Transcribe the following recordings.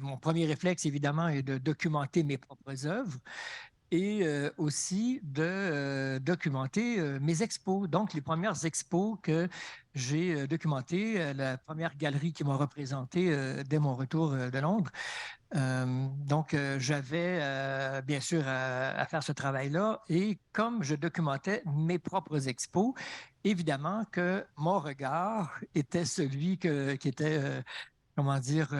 mon premier réflexe, évidemment, est de documenter mes propres œuvres et aussi de documenter mes expos. Donc, les premières expos que j'ai documentées, la première galerie qui m'a représenté dès mon retour de Londres. J'avais bien sûr à faire ce travail-là et comme je documentais mes propres expos, évidemment que mon regard était celui qui était comment dire,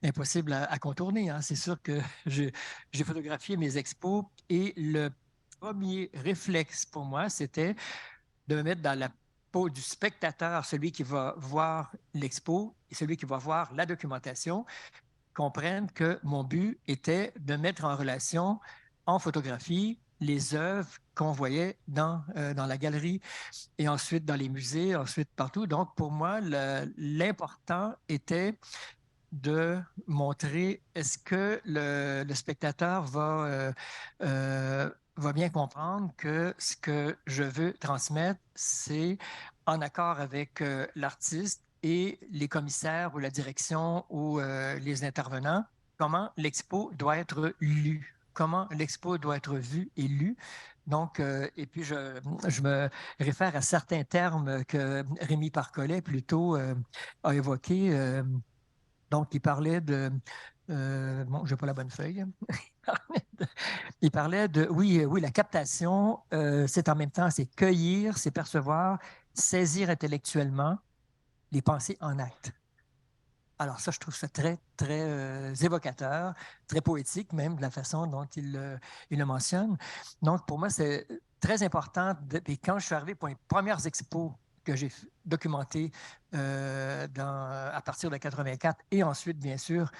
impossible à contourner, hein. C'est sûr que j'ai photographié mes expos et le premier réflexe pour moi, c'était de me mettre dans la peau du spectateur, celui qui va voir l'expo et celui qui va voir la documentation, comprennent que mon but était de mettre en relation en photographie les œuvres qu'on voyait dans la galerie et ensuite dans les musées, ensuite partout. Donc, pour moi, l'important était de montrer est-ce que le spectateur va bien comprendre que ce que je veux transmettre, c'est en accord avec l'artiste et les commissaires ou la direction ou les intervenants, comment l'expo doit être lue, comment l'expo doit être vue et lue. Donc, et puis je me réfère à certains termes que Rémi Parcollet, plutôt, a évoqués. Donc, il parlait de... bon, je n'ai pas la bonne feuille. Il parlait de... Oui, oui, la captation, c'est en même temps, c'est cueillir, c'est percevoir, saisir intellectuellement les pensées en acte. Alors ça, je trouve ça très, très évocateur, très poétique même, de la façon dont il le mentionne. Donc, pour moi, c'est très important. Et quand je suis arrivé pour les premières expos que j'ai documentées à partir de 84 et ensuite, bien sûr,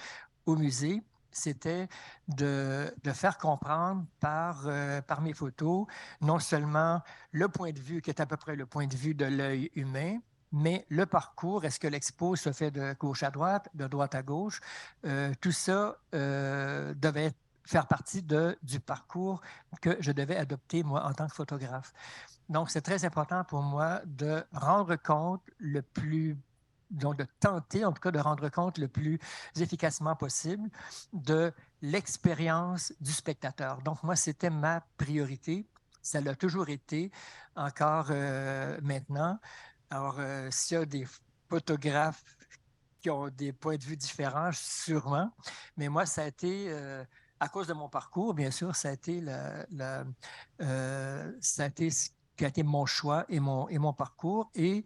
au musée, c'était de faire comprendre par mes photos non seulement le point de vue qui est à peu près le point de vue de l'œil humain, mais le parcours, est-ce que l'expo se fait de gauche à droite, de droite à gauche? Tout ça devait faire partie du parcours que je devais adopter, moi, en tant que photographe. Donc, c'est très important pour moi de rendre compte le plus, donc de tenter, en tout cas, de rendre compte le plus efficacement possible de l'expérience du spectateur. Donc, moi, c'était ma priorité. Ça l'a toujours été, encore maintenant. Alors, s'il y a des photographes qui ont des points de vue différents, sûrement. Mais moi, ça a été, à cause de mon parcours, bien sûr, ça a été, ça a été ce qui a été mon choix et mon parcours. Et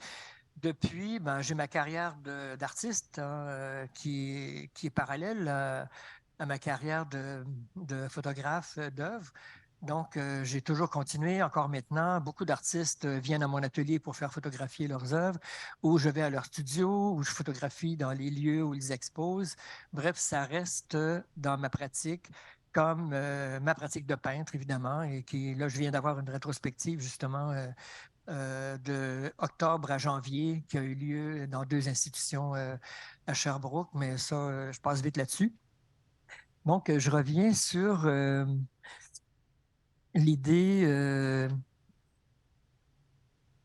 depuis, ben, j'ai ma carrière d'artiste hein, qui est parallèle à ma carrière de photographe d'œuvres. Donc, j'ai toujours continué, encore maintenant. Beaucoup d'artistes viennent à mon atelier pour faire photographier leurs œuvres, ou je vais à leur studio, ou je photographie dans les lieux où ils exposent. Bref, ça reste dans ma pratique, comme ma pratique de peintre, évidemment, et là, je viens d'avoir une rétrospective, justement, de octobre à janvier, qui a eu lieu dans deux institutions à Sherbrooke, mais ça, je passe vite là-dessus. Donc, je reviens sur l'idée.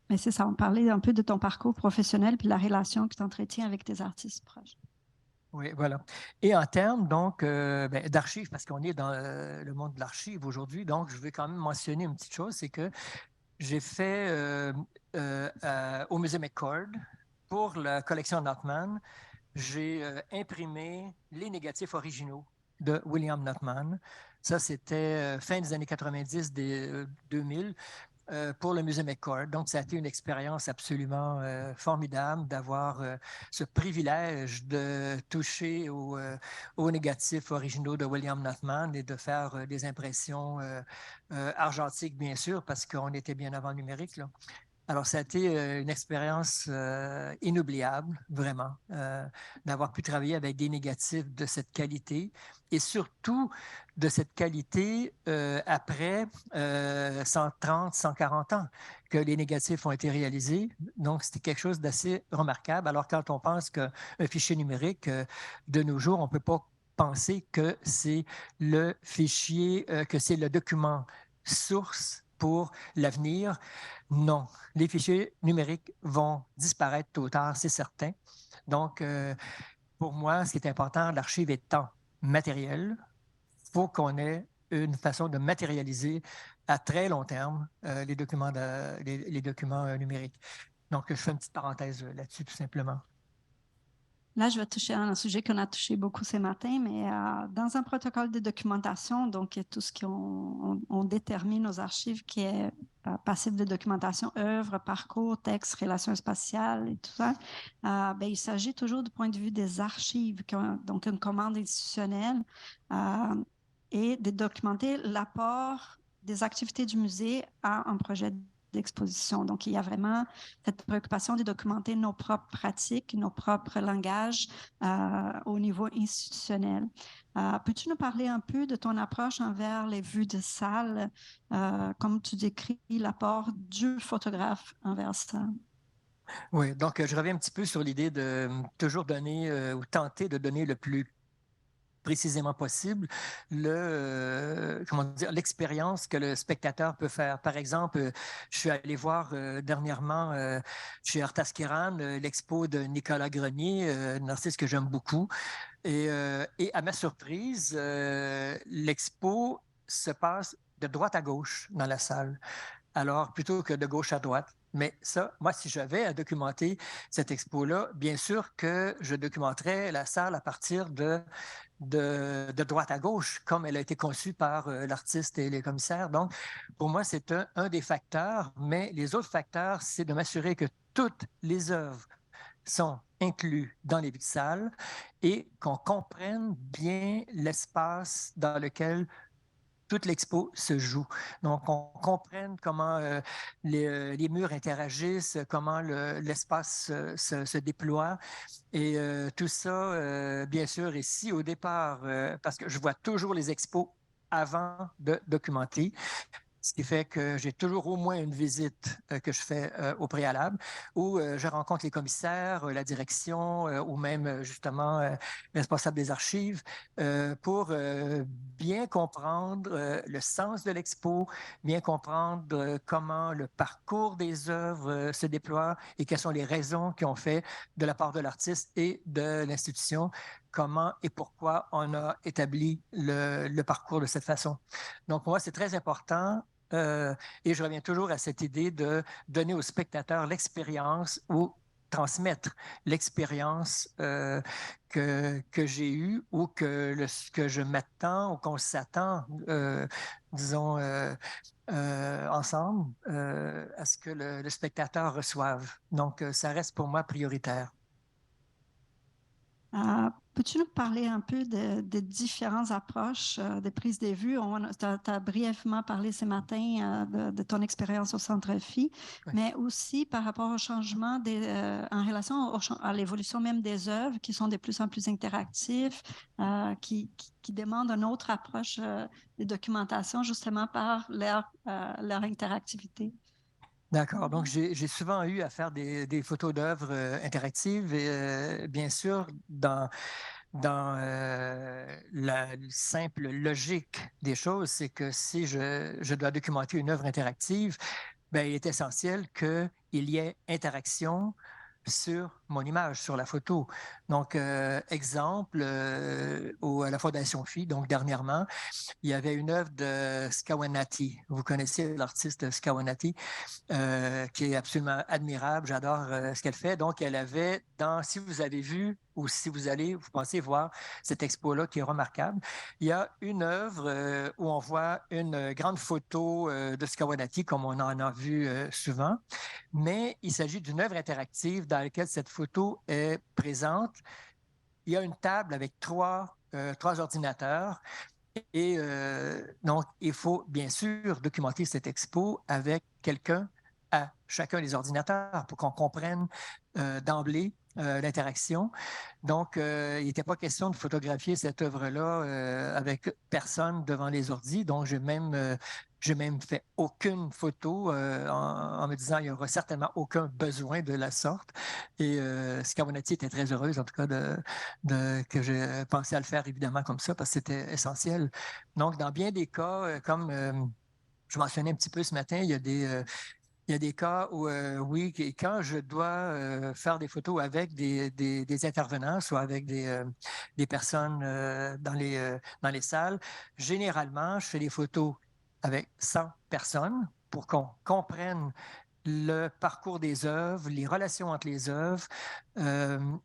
Mais c'est ça, on parlait un peu de ton parcours professionnel puis la relation que tu entretiens avec tes artistes proches. Oui, voilà. Et en termes donc ben, d'archives, parce qu'on est dans le monde de l'archive aujourd'hui, donc je vais quand même mentionner une petite chose, c'est que j'ai fait au musée McCord pour la collection Notman, j'ai imprimé les négatifs originaux de William Notman. Ça, c'était fin des années 90, des 2000 pour le musée McCord. Donc, ça a été une expérience absolument formidable d'avoir ce privilège de toucher aux négatifs originaux de William Notman et de faire des impressions argentiques, bien sûr, parce qu'on était bien avant le numérique, là. Alors, ça a été une expérience inoubliable, vraiment, d'avoir pu travailler avec des négatifs de cette qualité et surtout de cette qualité après 130, 140 ans que les négatifs ont été réalisés. Donc, c'était quelque chose d'assez remarquable. Alors, quand on pense qu'un fichier numérique, de nos jours, on ne peut pas penser que c'est le fichier, que c'est le document source pour l'avenir. Non, les fichiers numériques vont disparaître tôt ou tard, c'est certain. Donc, pour moi, ce qui est important, l'archive étant matérielle, il faut qu'on ait une façon de matérialiser à très long terme les documents, les documents numériques. Donc, je fais une petite parenthèse là-dessus, tout simplement. Là, je vais toucher à un sujet qu'on a touché beaucoup ce matin, mais dans un protocole de documentation, donc tout ce qu'on détermine aux archives qui est passif de documentation, œuvre, parcours, texte, relations spatiales et tout ça, ben, il s'agit toujours du point de vue des archives, donc une commande institutionnelle, et de documenter l'apport des activités du musée à un projet d'exposition. Donc, il y a vraiment cette préoccupation de documenter nos propres pratiques, nos propres langages au niveau institutionnel. Peux-tu nous parler un peu de ton approche envers les vues de salle, comme tu décris l'apport du photographe envers ça? Oui, donc je reviens un petit peu sur l'idée de toujours donner ou tenter de donner le plus précisément possible comment dire, l'expérience que le spectateur peut faire. Par exemple, je suis allé voir dernièrement chez Artas Kiran l'expo de Nicolas Grenier, un artiste que j'aime beaucoup. Et à ma surprise, l'expo se passe de droite à gauche dans la salle, alors plutôt que de gauche à droite. Mais ça, moi, si j'avais à documenter cette expo-là, bien sûr que je documenterais la salle à partir de droite à gauche, comme elle a été conçue par l'artiste et les commissaires. Donc, pour moi, c'est un des facteurs, mais les autres facteurs, c'est de m'assurer que toutes les œuvres sont inclus dans les vues de salle et qu'on comprenne bien l'espace dans lequel toute l'expo se joue. Donc, on comprenne comment les murs interagissent, comment l'espace se déploie. Et tout ça, bien sûr, ici au départ, parce que je vois toujours les expos avant de documenter. Ce qui fait que j'ai toujours au moins une visite que je fais au préalable où je rencontre les commissaires, la direction ou même justement le responsable des archives pour bien comprendre le sens de l'expo, bien comprendre comment le parcours des œuvres se déploie et quelles sont les raisons qui ont fait de la part de l'artiste et de l'institution, comment et pourquoi on a établi le parcours de cette façon. Donc, pour moi, c'est très important. Et je reviens toujours à cette idée de donner aux spectateurs l'expérience ou transmettre l'expérience que j'ai eue ou que je m'attends ou qu'on s'attend, disons, ensemble à ce que le spectateur reçoive. Donc, ça reste pour moi prioritaire. Peux-tu nous parler un peu des différentes approches de prise des vues? Tu as brièvement parlé ce matin de ton expérience au Centre Phi, Oui. mais aussi par rapport au changement en relation à l'évolution même des œuvres qui sont de plus en plus interactives, qui demandent une autre approche de documentation justement par leur interactivité. D'accord. Donc, j'ai souvent eu à faire des photos d'œuvres interactives et bien sûr, dans la simple logique des choses, c'est que si je dois documenter une œuvre interactive, ben, il est essentiel qu'il y ait interaction sur mon image, sur la photo. Donc, exemple, à la Fondation Phi, donc dernièrement, il y avait une œuvre de Scawanati. Vous connaissez l'artiste Scawanati? Qui est absolument admirable. J'adore ce qu'elle fait. Donc, elle avait, si vous avez vu ou si vous allez, vous pensez voir cette expo-là qui est remarquable, il y a une œuvre où on voit une grande photo de Scawanati, comme on en a vu souvent, mais il s'agit d'une œuvre interactive dans laquelle cette photo est présente. Il y a une table avec trois ordinateurs et donc, il faut bien sûr documenter cette expo avec quelqu'un à chacun des ordinateurs pour qu'on comprenne d'emblée l'interaction. Donc, il n'était pas question de photographier cette œuvre-là avec personne devant les ordis. Donc, j'ai même fait aucune photo en me disant il n'y aura certainement aucun besoin de la sorte. Et Scarbonetti était très heureuse, en tout cas, que j'ai pensé à le faire évidemment comme ça, parce que c'était essentiel. Donc, dans bien des cas, comme je mentionnais un petit peu ce matin, il y a Il y a des cas où, oui, quand je dois faire des photos avec des intervenants, soit avec des personnes dans les salles, généralement, je fais des photos avec 100 personnes pour qu'on comprenne le parcours des œuvres, les relations entre les œuvres,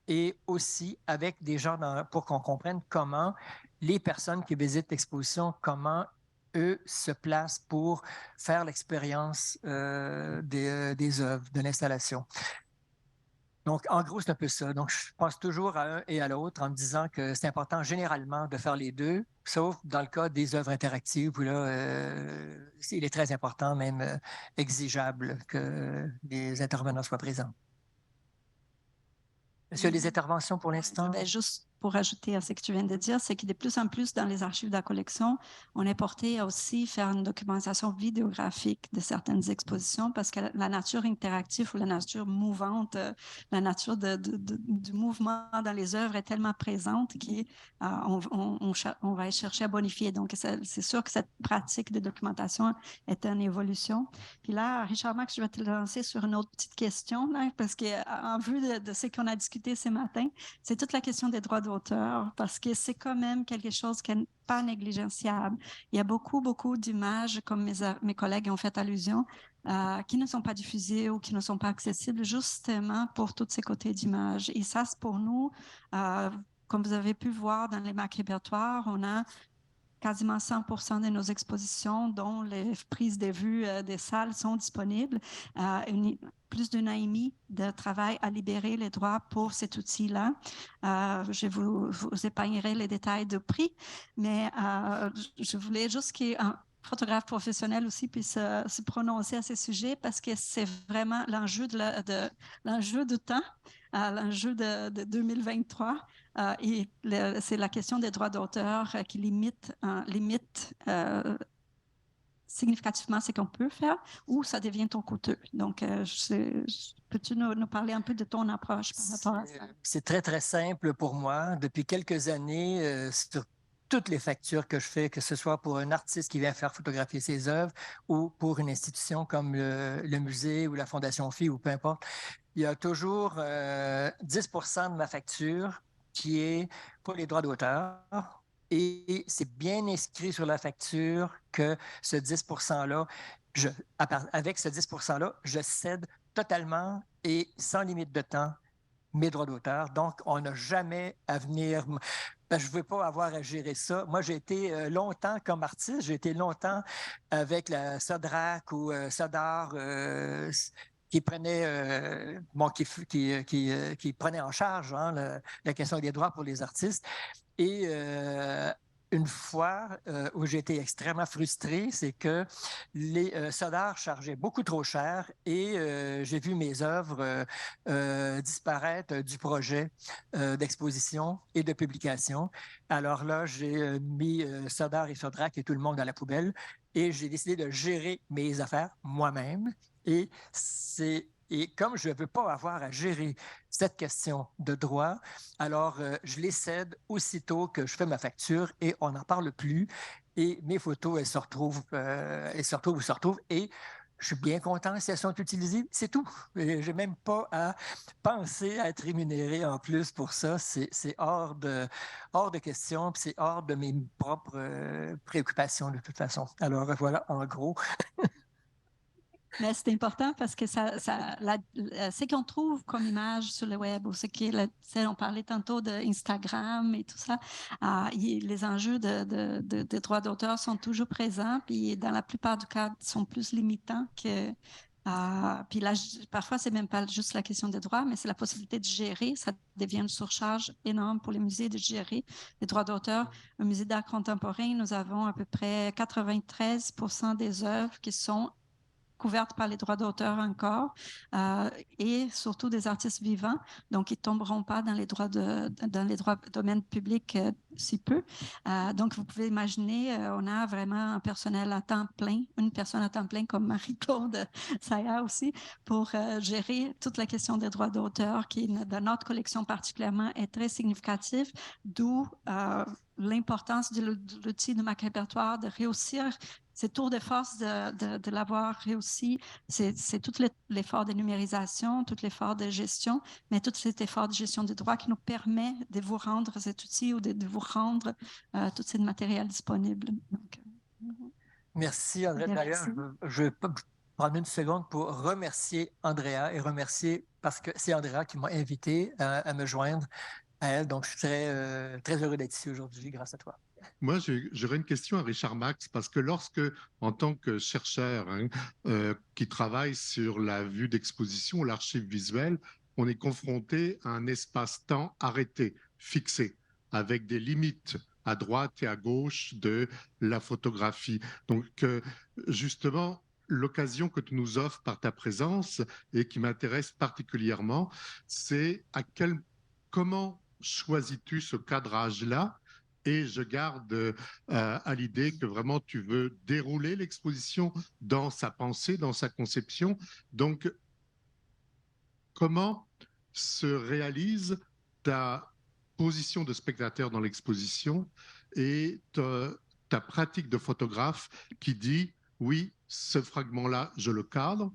et aussi avec des gens pour qu'on comprenne comment les personnes qui visitent l'exposition, comment eux se placent pour faire l'expérience des œuvres, de l'installation. Donc, en gros, c'est un peu ça. Donc, je pense toujours à un et à l'autre en me disant que c'est important généralement de faire les deux, sauf dans le cas des œuvres interactives où là, il est très important, même exigeable, que les intervenants soient présents. Est-ce qu'il y a des interventions pour l'instant? Ben, juste pour ajouter à ce que tu viens de dire, c'est que de plus en plus dans les archives de la collection, on est porté à aussi faire une documentation vidéographique de certaines expositions parce que la nature interactive ou la nature mouvante, la nature du mouvement dans les œuvres est tellement présente qu'on va chercher à bonifier. Donc, c'est sûr que cette pratique de documentation est en évolution. Puis là, Richard Max, je vais te lancer sur une autre petite question, là, parce qu'en vue de ce qu'on a discuté ce matin, c'est toute la question des droits d'auteur, parce que c'est quand même quelque chose qui n'est pas négligenciable. Il y a beaucoup, beaucoup d'images, comme mes collègues ont fait allusion, qui ne sont pas diffusées ou qui ne sont pas accessibles justement pour tous ces côtés d'images. Et ça, c'est pour nous, comme vous avez pu voir dans les marques répertoires, on a quasiment 100% de nos expositions, dont les prises de vue des salles sont disponibles. Plus d'un an et demi de travail à libérer les droits pour cet outil-là. Je vous épargnerai les détails de prix, mais je voulais juste qu'un photographe professionnel aussi puisse se prononcer à ce sujet parce que c'est vraiment l'enjeu l'enjeu du temps, l'enjeu de 2023. Et c'est la question des droits d'auteur qui limite significativement ce qu'on peut faire ou ça devient trop coûteux. Donc, peux-tu nous parler un peu de ton approche par rapport à ça? C'est très, très simple pour moi. Depuis quelques années, sur toutes les factures que je fais, que ce soit pour un artiste qui vient faire photographier ses œuvres ou pour une institution comme le musée ou la Fondation Phi ou peu importe, il y a toujours 10% de ma facture qui est pour les droits d'auteur. Et c'est bien inscrit sur la facture que ce 10%-là, avec ce 10%-là, je cède totalement et sans limite de temps mes droits d'auteur. Donc, on n'a jamais à venir. Ben, je ne veux pas avoir à gérer ça. Moi, j'ai été longtemps comme artiste, j'ai été longtemps avec la SODRAC ou SODAR qui prenait, qui prenait en charge la question des droits pour les artistes. Et une fois où j'ai été extrêmement frustré, c'est que les Sodar chargeaient beaucoup trop cher et j'ai vu mes œuvres disparaître du projet d'exposition et de publication. Alors là, j'ai mis Sodar et Sodrac et tout le monde à la poubelle et j'ai décidé de gérer mes affaires moi-même. Et comme je ne veux pas avoir à gérer cette question de droit, alors je les cède aussitôt que je fais ma facture et on n'en parle plus. Et mes photos, elles se retrouvent où se retrouvent. Et je suis bien content si elles sont utilisées. C'est tout. Je n'ai même pas à penser à être rémunéré en plus pour ça. C'est hors de question, puis c'est hors de mes propres préoccupations de toute façon. Alors voilà, en gros. Mais c'est important parce que ce qu'on trouve comme image sur le web ou on parlait tantôt d'Instagram et tout ça, les enjeux de droits d'auteur sont toujours présents, puis dans la plupart du cas, sont plus limitants que. Puis là, parfois, c'est même pas juste la question des droits, mais c'est la possibilité de gérer. Ça devient une surcharge énorme pour les musées de gérer les droits d'auteur. Au musée d'art contemporain, nous avons à peu près 93% des œuvres qui sont couvertes par les droits d'auteur encore, et surtout des artistes vivants, donc ils ne tomberont pas dans les droits domaine public si peu. Donc, vous pouvez imaginer, on a vraiment un personnel à temps plein, une personne à temps plein comme Marie-Claude Saya aussi, pour gérer toute la question des droits d'auteur qui, dans notre collection particulièrement, est très significative, d'où l'importance de l'outil de Mac Répertoire, de réussir ces tours de force, de l'avoir réussi. C'est tout l'effort de numérisation, tout l'effort de gestion, mais tout cet effort de gestion du droit qui nous permet de vous rendre cet outil ou de vous rendre tout ce matériel disponible. Donc, Merci, André. D'ailleurs, je vais prendre une seconde pour remercier Andrea et remercier parce que c'est Andrea qui m'a invité à me joindre à elle. Donc, je suis très heureux d'être ici aujourd'hui grâce à toi. Moi, j'aurais une question à Richard Max, parce que lorsque, en tant que chercheur qui travaille sur la vue d'exposition, l'archive visuelle, on est confronté à un espace-temps arrêté, fixé, avec des limites à droite et à gauche de la photographie. Donc, justement, l'occasion que tu nous offres par ta présence et qui m'intéresse particulièrement, c'est comment choisis-tu ce cadrage-là? Et je garde à l'idée que vraiment tu veux dérouler l'exposition dans sa pensée, dans sa conception. Donc, comment se réalise ta position de spectateur dans l'exposition et ta pratique de photographe qui dit, oui, ce fragment-là, je le cadre,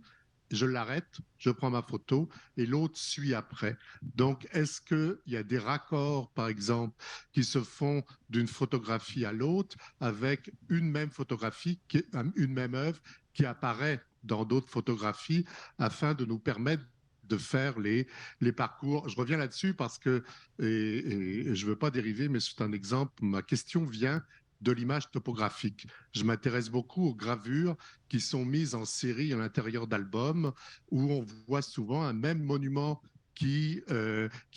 je l'arrête, je prends ma photo et l'autre suit après. Donc, est-ce qu'il y a des raccords, par exemple, qui se font d'une photographie à l'autre avec une même photographie, une même œuvre qui apparaît dans d'autres photographies afin de nous permettre de faire les parcours. Je reviens là-dessus parce que, et je ne veux pas dériver, mais c'est un exemple, ma question vient de l'image topographique. Je m'intéresse beaucoup aux gravures qui sont mises en série à l'intérieur d'albums où on voit souvent un même monument qui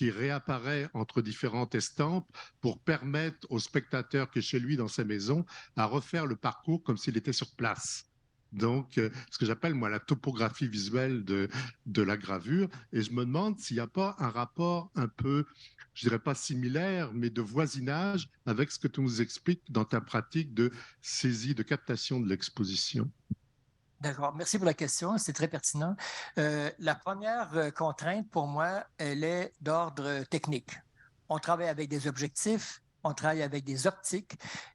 réapparaît entre différentes estampes pour permettre au spectateur qui est chez lui dans sa maison à refaire le parcours comme s'il était sur place. Donc, ce que j'appelle, moi, la topographie visuelle de la gravure. Et je me demande s'il n'y a pas un rapport un peu, je dirais pas similaire, mais de voisinage avec ce que tu nous expliques dans ta pratique de saisie, de captation de l'exposition. D'accord. Merci pour la question. C'est très pertinent. La première contrainte pour moi, elle est d'ordre technique. On travaille avec des objectifs, on travaille avec des optiques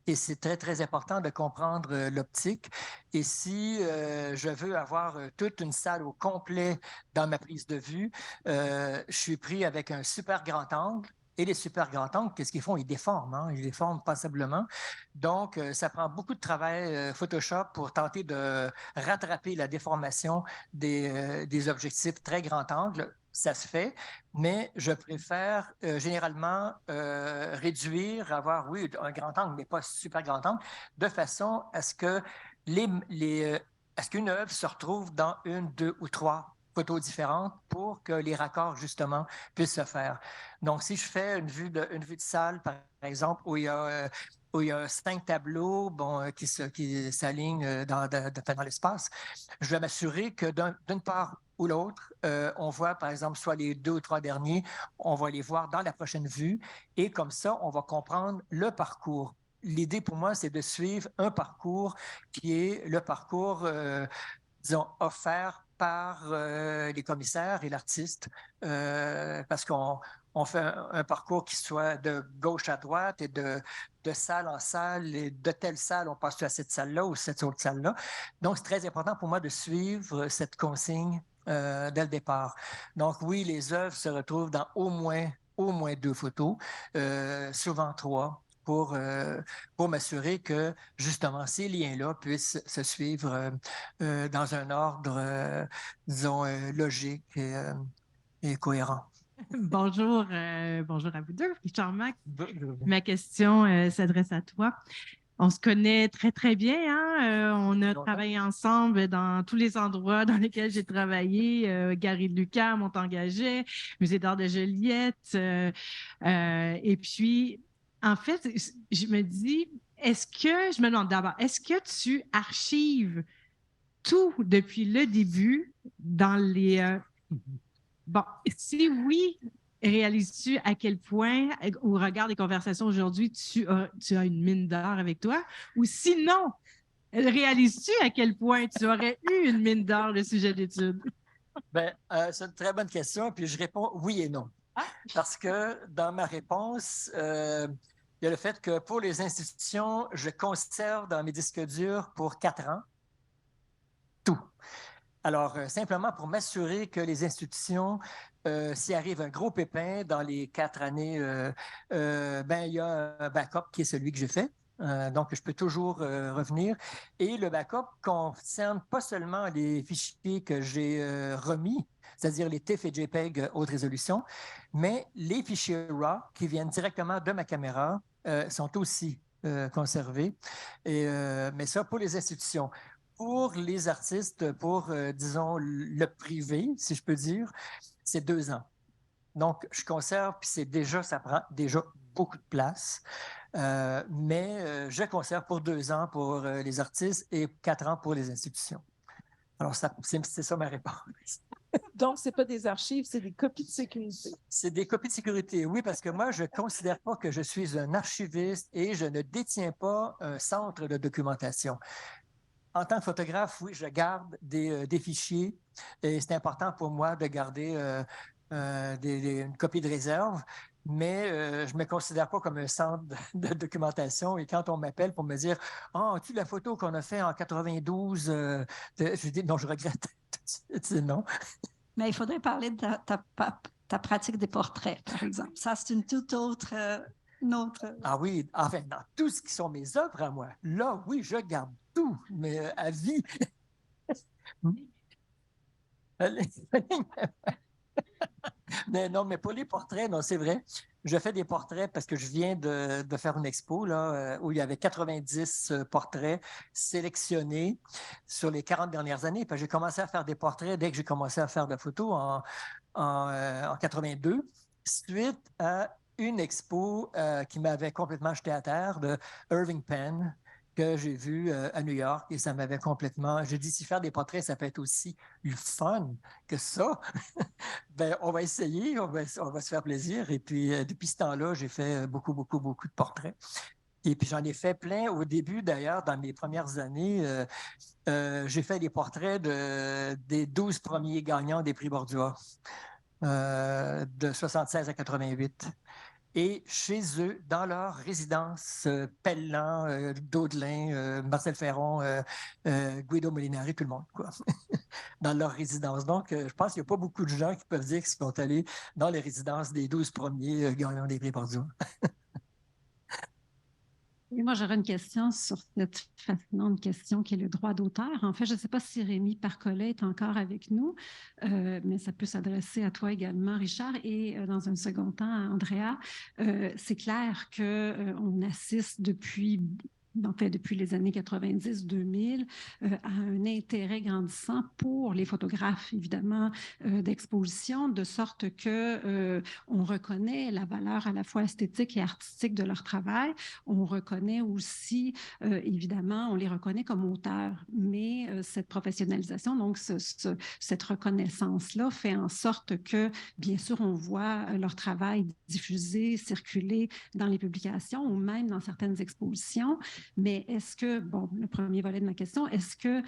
et c'est très, très important de comprendre l'optique. Et si je veux avoir toute une salle au complet dans ma prise de vue, je suis pris avec un super grand angle. Et les super grands angles, qu'est-ce qu'ils font? Ils déforment, hein? Ils déforment passablement. Donc, ça prend beaucoup de travail Photoshop pour tenter de rattraper la déformation des objectifs très grand angle. Ça se fait, mais je préfère généralement réduire, avoir, oui, un grand angle, mais pas super grand angle, de façon à ce que est-ce qu'une œuvre se retrouve dans une, deux ou trois photos différentes pour que les raccords, justement, puissent se faire. Donc, si je fais une vue de salle, par exemple, où il y a 5 tableaux qui s'alignent dans l'espace, je vais m'assurer que d'une part ou l'autre, on voit, par exemple, soit les 2 ou 3 derniers, on va les voir dans la prochaine vue et comme ça, on va comprendre le parcours. L'idée pour moi, c'est de suivre un parcours qui est le parcours, disons, offert par les commissaires et l'artiste, parce qu'on fait un parcours qui soit de gauche à droite et de salle en salle, et de telle salle, on passe à cette salle-là ou cette autre salle-là. Donc, c'est très important pour moi de suivre cette consigne dès le départ. Donc, oui, les œuvres se retrouvent dans au moins 2 photos, souvent 3, pour m'assurer que, justement, ces liens-là puissent se suivre dans un ordre, disons, logique et cohérent. Bonjour, bonjour à vous deux, Richard Max. Ma question s'adresse à toi. On se connaît très, très bien. Hein? On a travaillé ensemble dans tous les endroits dans lesquels j'ai travaillé. Galerie de Lucas, Montangaget, Musée d'art de Joliette. Et puis, en fait, je me demande d'abord, est-ce que tu archives tout depuis le début dans les... Bon, si oui, réalises-tu à quel point, au regard des conversations aujourd'hui, tu as une mine d'or avec toi? Ou sinon, réalises-tu à quel point tu aurais eu une mine d'or le sujet d'étude? Bien, c'est une très bonne question, puis je réponds oui et non. Parce que dans ma réponse, Il y a le fait que pour les institutions, je conserve dans mes disques durs pour 4 ans tout. Alors, simplement pour m'assurer que les institutions, s'il arrive un gros pépin dans les 4 années, ben, il y a un backup qui est celui que j'ai fait. Donc, je peux toujours revenir. Et le backup concerne pas seulement les fichiers que j'ai remis, c'est-à-dire les TIFF et JPEG haute résolution, mais les fichiers RAW qui viennent directement de ma caméra sont aussi conservés. Mais ça, pour les institutions. Pour les artistes, pour, disons, le privé, si je peux dire, c'est 2 ans. Donc, je conserve, puis ça prend déjà beaucoup de place. Mais je conserve pour 2 ans pour les artistes et 4 ans pour les institutions. Alors, c'est ça ma réponse. Donc, ce n'est pas des archives, c'est des copies de sécurité. C'est des copies de sécurité, oui, parce que moi, je ne considère pas que je suis un archiviste et je ne détiens pas un centre de documentation. En tant que photographe, oui, je garde des fichiers et c'est important pour moi de garder une copie de réserve, mais je ne me considère pas comme un centre de documentation. Et quand on m'appelle pour me dire « Ah, as-tu la photo qu'on a fait en 92 ?» Je dis « Non, je regrette. » Non. Mais il faudrait parler de ta pratique des portraits, par exemple. Ça, c'est une toute autre... Ah oui, enfin, dans tout ce qui sont mes œuvres à moi, là, oui, je garde tout, mais à vie. Mais non, mais pour les portraits, non, c'est vrai. Je fais des portraits parce que je viens de faire une expo là, où il y avait 90 portraits sélectionnés sur les 40 dernières années. Puis j'ai commencé à faire des portraits dès que j'ai commencé à faire de la photo en 82, suite à une expo qui m'avait complètement jeté à terre de Irving Penn que j'ai vu à New York et ça m'avait complètement... J'ai dit, si faire des portraits, ça peut être aussi le fun que ça. Ben, on va essayer, on va se faire plaisir. Et puis, depuis ce temps-là, j'ai fait beaucoup, beaucoup, beaucoup de portraits. Et puis, j'en ai fait plein au début, d'ailleurs, dans mes premières années. J'ai fait des portraits des 12 premiers gagnants des prix Bordua de 76 à 88. Et chez eux, dans leur résidence, Pellan, Daudelin, Marcel Ferron, Guido Molinari, tout le monde, quoi, dans leur résidence. Donc, je pense qu'il n'y a pas beaucoup de gens qui peuvent dire qu'ils sont allés dans les résidences des 12 premiers gagnants des prix Bordua. Et moi, j'aurais une question sur cette fascinante question qui est le droit d'auteur. En fait, je ne sais pas si Rémi Parcollet est encore avec nous, mais ça peut s'adresser à toi également, Richard, et dans un second temps à Andrea. C'est clair qu'on assiste depuis les années 90-2000, à un intérêt grandissant pour les photographes, évidemment, d'exposition, de sorte que on reconnaît la valeur à la fois esthétique et artistique de leur travail. On reconnaît aussi, évidemment, on les reconnaît comme auteurs, mais cette professionnalisation, donc cette reconnaissance-là fait en sorte que, bien sûr, on voit leur travail diffusé, circuler dans les publications ou même dans certaines expositions. Mais est-ce que, bon, le premier volet de ma question, est-ce que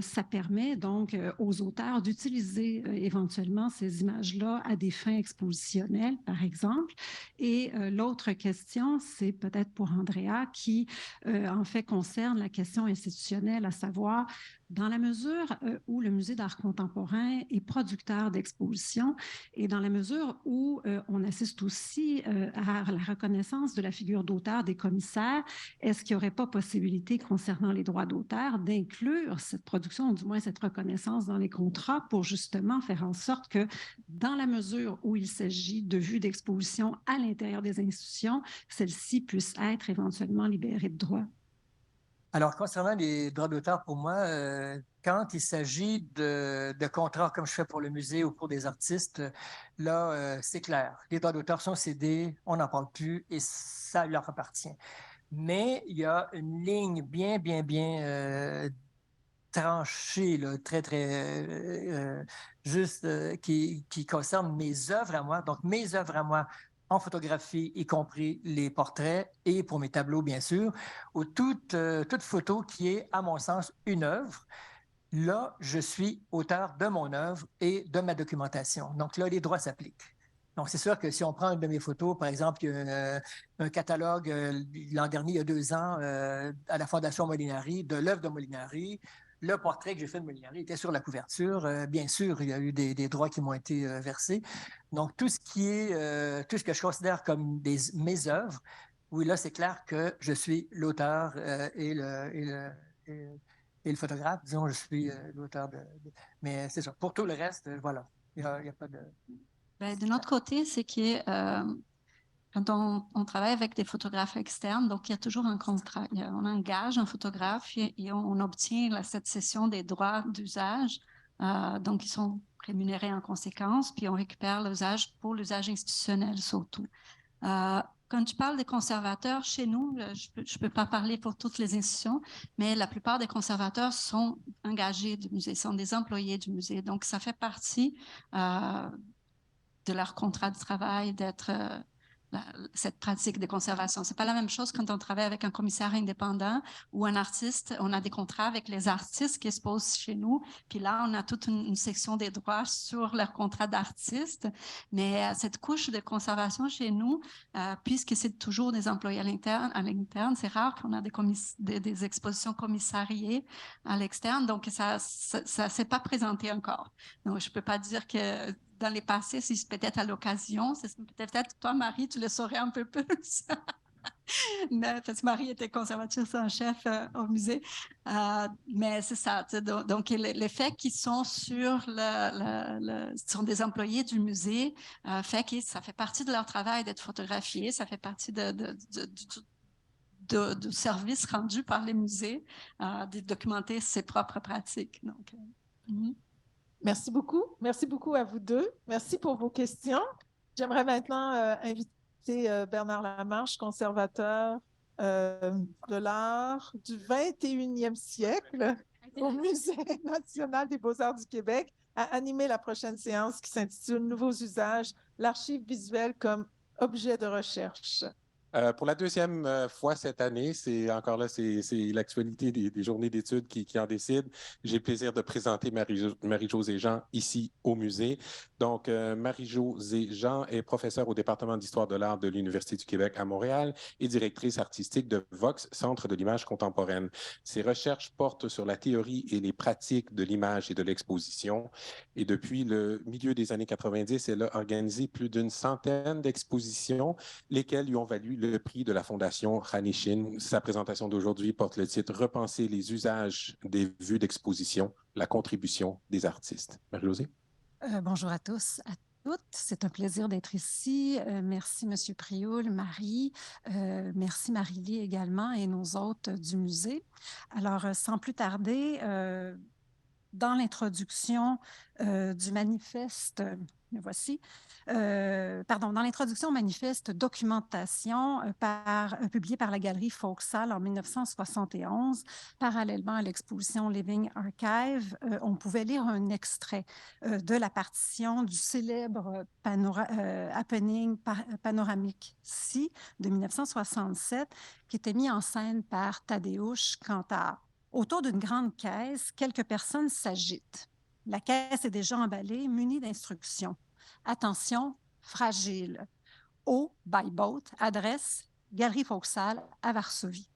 ça permet donc aux auteurs d'utiliser éventuellement ces images-là à des fins expositionnelles, par exemple? Et l'autre question, c'est peut-être pour Andrea, qui en fait concerne la question institutionnelle, à savoir, dans la mesure où le Musée d'art contemporain est producteur d'expositions et dans la mesure où on assiste aussi à la reconnaissance de la figure d'auteur des commissaires, est-ce qu'il n'y aurait pas possibilité concernant les droits d'auteur d'inclure cette production, ou du moins cette reconnaissance dans les contrats pour justement faire en sorte que dans la mesure où il s'agit de vues d'exposition à l'intérieur des institutions, celles-ci puissent être éventuellement libérées de droits? Alors, concernant les droits d'auteur, pour moi, quand il s'agit de contrats comme je fais pour le musée ou pour des artistes, là, c'est clair. Les droits d'auteur sont cédés, on n'en parle plus et ça leur appartient. Mais il y a une ligne bien tranchée, là, très, très juste, qui concerne mes œuvres à moi. Donc, mes œuvres à moi en photographie, y compris les portraits et pour mes tableaux, bien sûr, ou toute photo qui est, à mon sens, une œuvre. Là, je suis auteur de mon œuvre et de ma documentation. Donc là, les droits s'appliquent. Donc, c'est sûr que si on prend une de mes photos, par exemple, il y a un catalogue l'an dernier, il y a 2 ans, à la Fondation Molinari, de l'œuvre de Molinari. Le portrait que j'ai fait de Molinari était sur la couverture. Bien sûr, il y a eu des droits qui m'ont été versés. Donc, tout ce tout ce que je considère comme mes œuvres, oui, là, c'est clair que je suis l'auteur et le photographe. Disons, je suis l'auteur Mais c'est ça. Pour tout le reste, voilà. Il n'y a pas de... Ben, de notre côté, c'est que quand on travaille avec des photographes externes, donc il y a toujours un contrat. On engage un photographe et on obtient cette cession des droits d'usage. Donc, ils sont rémunérés en conséquence, puis on récupère l'usage pour l'usage institutionnel surtout. Quand tu parles des conservateurs, chez nous, je peux pas parler pour toutes les institutions, mais la plupart des conservateurs sont engagés du musée, sont des employés du musée. Donc, ça fait partie de leur contrat de travail d'être cette pratique de conservation. C'est pas la même chose quand on travaille avec un commissaire indépendant ou un artiste. On a des contrats avec les artistes qui se posent chez nous. Puis là, on a toute une section des droits sur leur contrat d'artiste. Mais cette couche de conservation chez nous, puisque c'est toujours des employés à l'interne, c'est rare qu'on a des expositions commissariées à l'externe. Donc, ça s'est pas présenté encore. Donc, je peux pas dire que dans les passés, si peut-être à l'occasion, peut-être toi, Marie, tu le saurais un peu plus. Parce que Marie était conservatrice en chef au musée. Mais c'est ça. Donc, l'effet qu'ils sont sont des employés du musée fait que ça fait partie de leur travail d'être photographié. Ça fait partie du service rendu par les musées de documenter ses propres pratiques. Donc, Merci beaucoup. Merci beaucoup à vous deux. Merci pour vos questions. J'aimerais maintenant inviter Bernard Lamarche, conservateur de l'art du 21e siècle au Musée national des beaux-arts du Québec, à animer la prochaine séance qui s'intitule « Nouveaux usages, l'archive visuelle comme objet de recherche ». Pour la deuxième fois cette année, c'est l'actualité des journées d'études qui en décide. J'ai le plaisir de présenter Marie-Josée Jean ici au musée. Donc, Marie-Josée Jean est professeure au département d'histoire de l'art de l'Université du Québec à Montréal et directrice artistique de Vox, Centre de l'image contemporaine. Ses recherches portent sur la théorie et les pratiques de l'image et de l'exposition. Et depuis le milieu des années 90, elle a organisé plus d'une centaine d'expositions, lesquelles lui ont valu le prix de la Fondation Hanishin. Sa présentation d'aujourd'hui porte le titre « Repenser les usages des vues d'exposition, la contribution des artistes ». Marie-Josée? Bonjour à tous, à toutes. C'est un plaisir d'être ici. Merci, M. Prioul, Marie. Merci, Marie-Lie également et nos hôtes du musée. Alors, sans plus tarder, dans l'introduction du manifeste, voici, dans l'introduction au manifeste documentation publié par la Galerie Fauxhall en 1971, parallèlement à l'exposition Living Archive, on pouvait lire un extrait de la partition du célèbre happening panoramique Si de 1967, qui était mis en scène par Tadeusz Kantar. Autour d'une grande caisse, quelques personnes s'agitent. La caisse est déjà emballée, munie d'instructions. Attention, fragile. Eau by boat, adresse Galerie Fauxhall à Varsovie.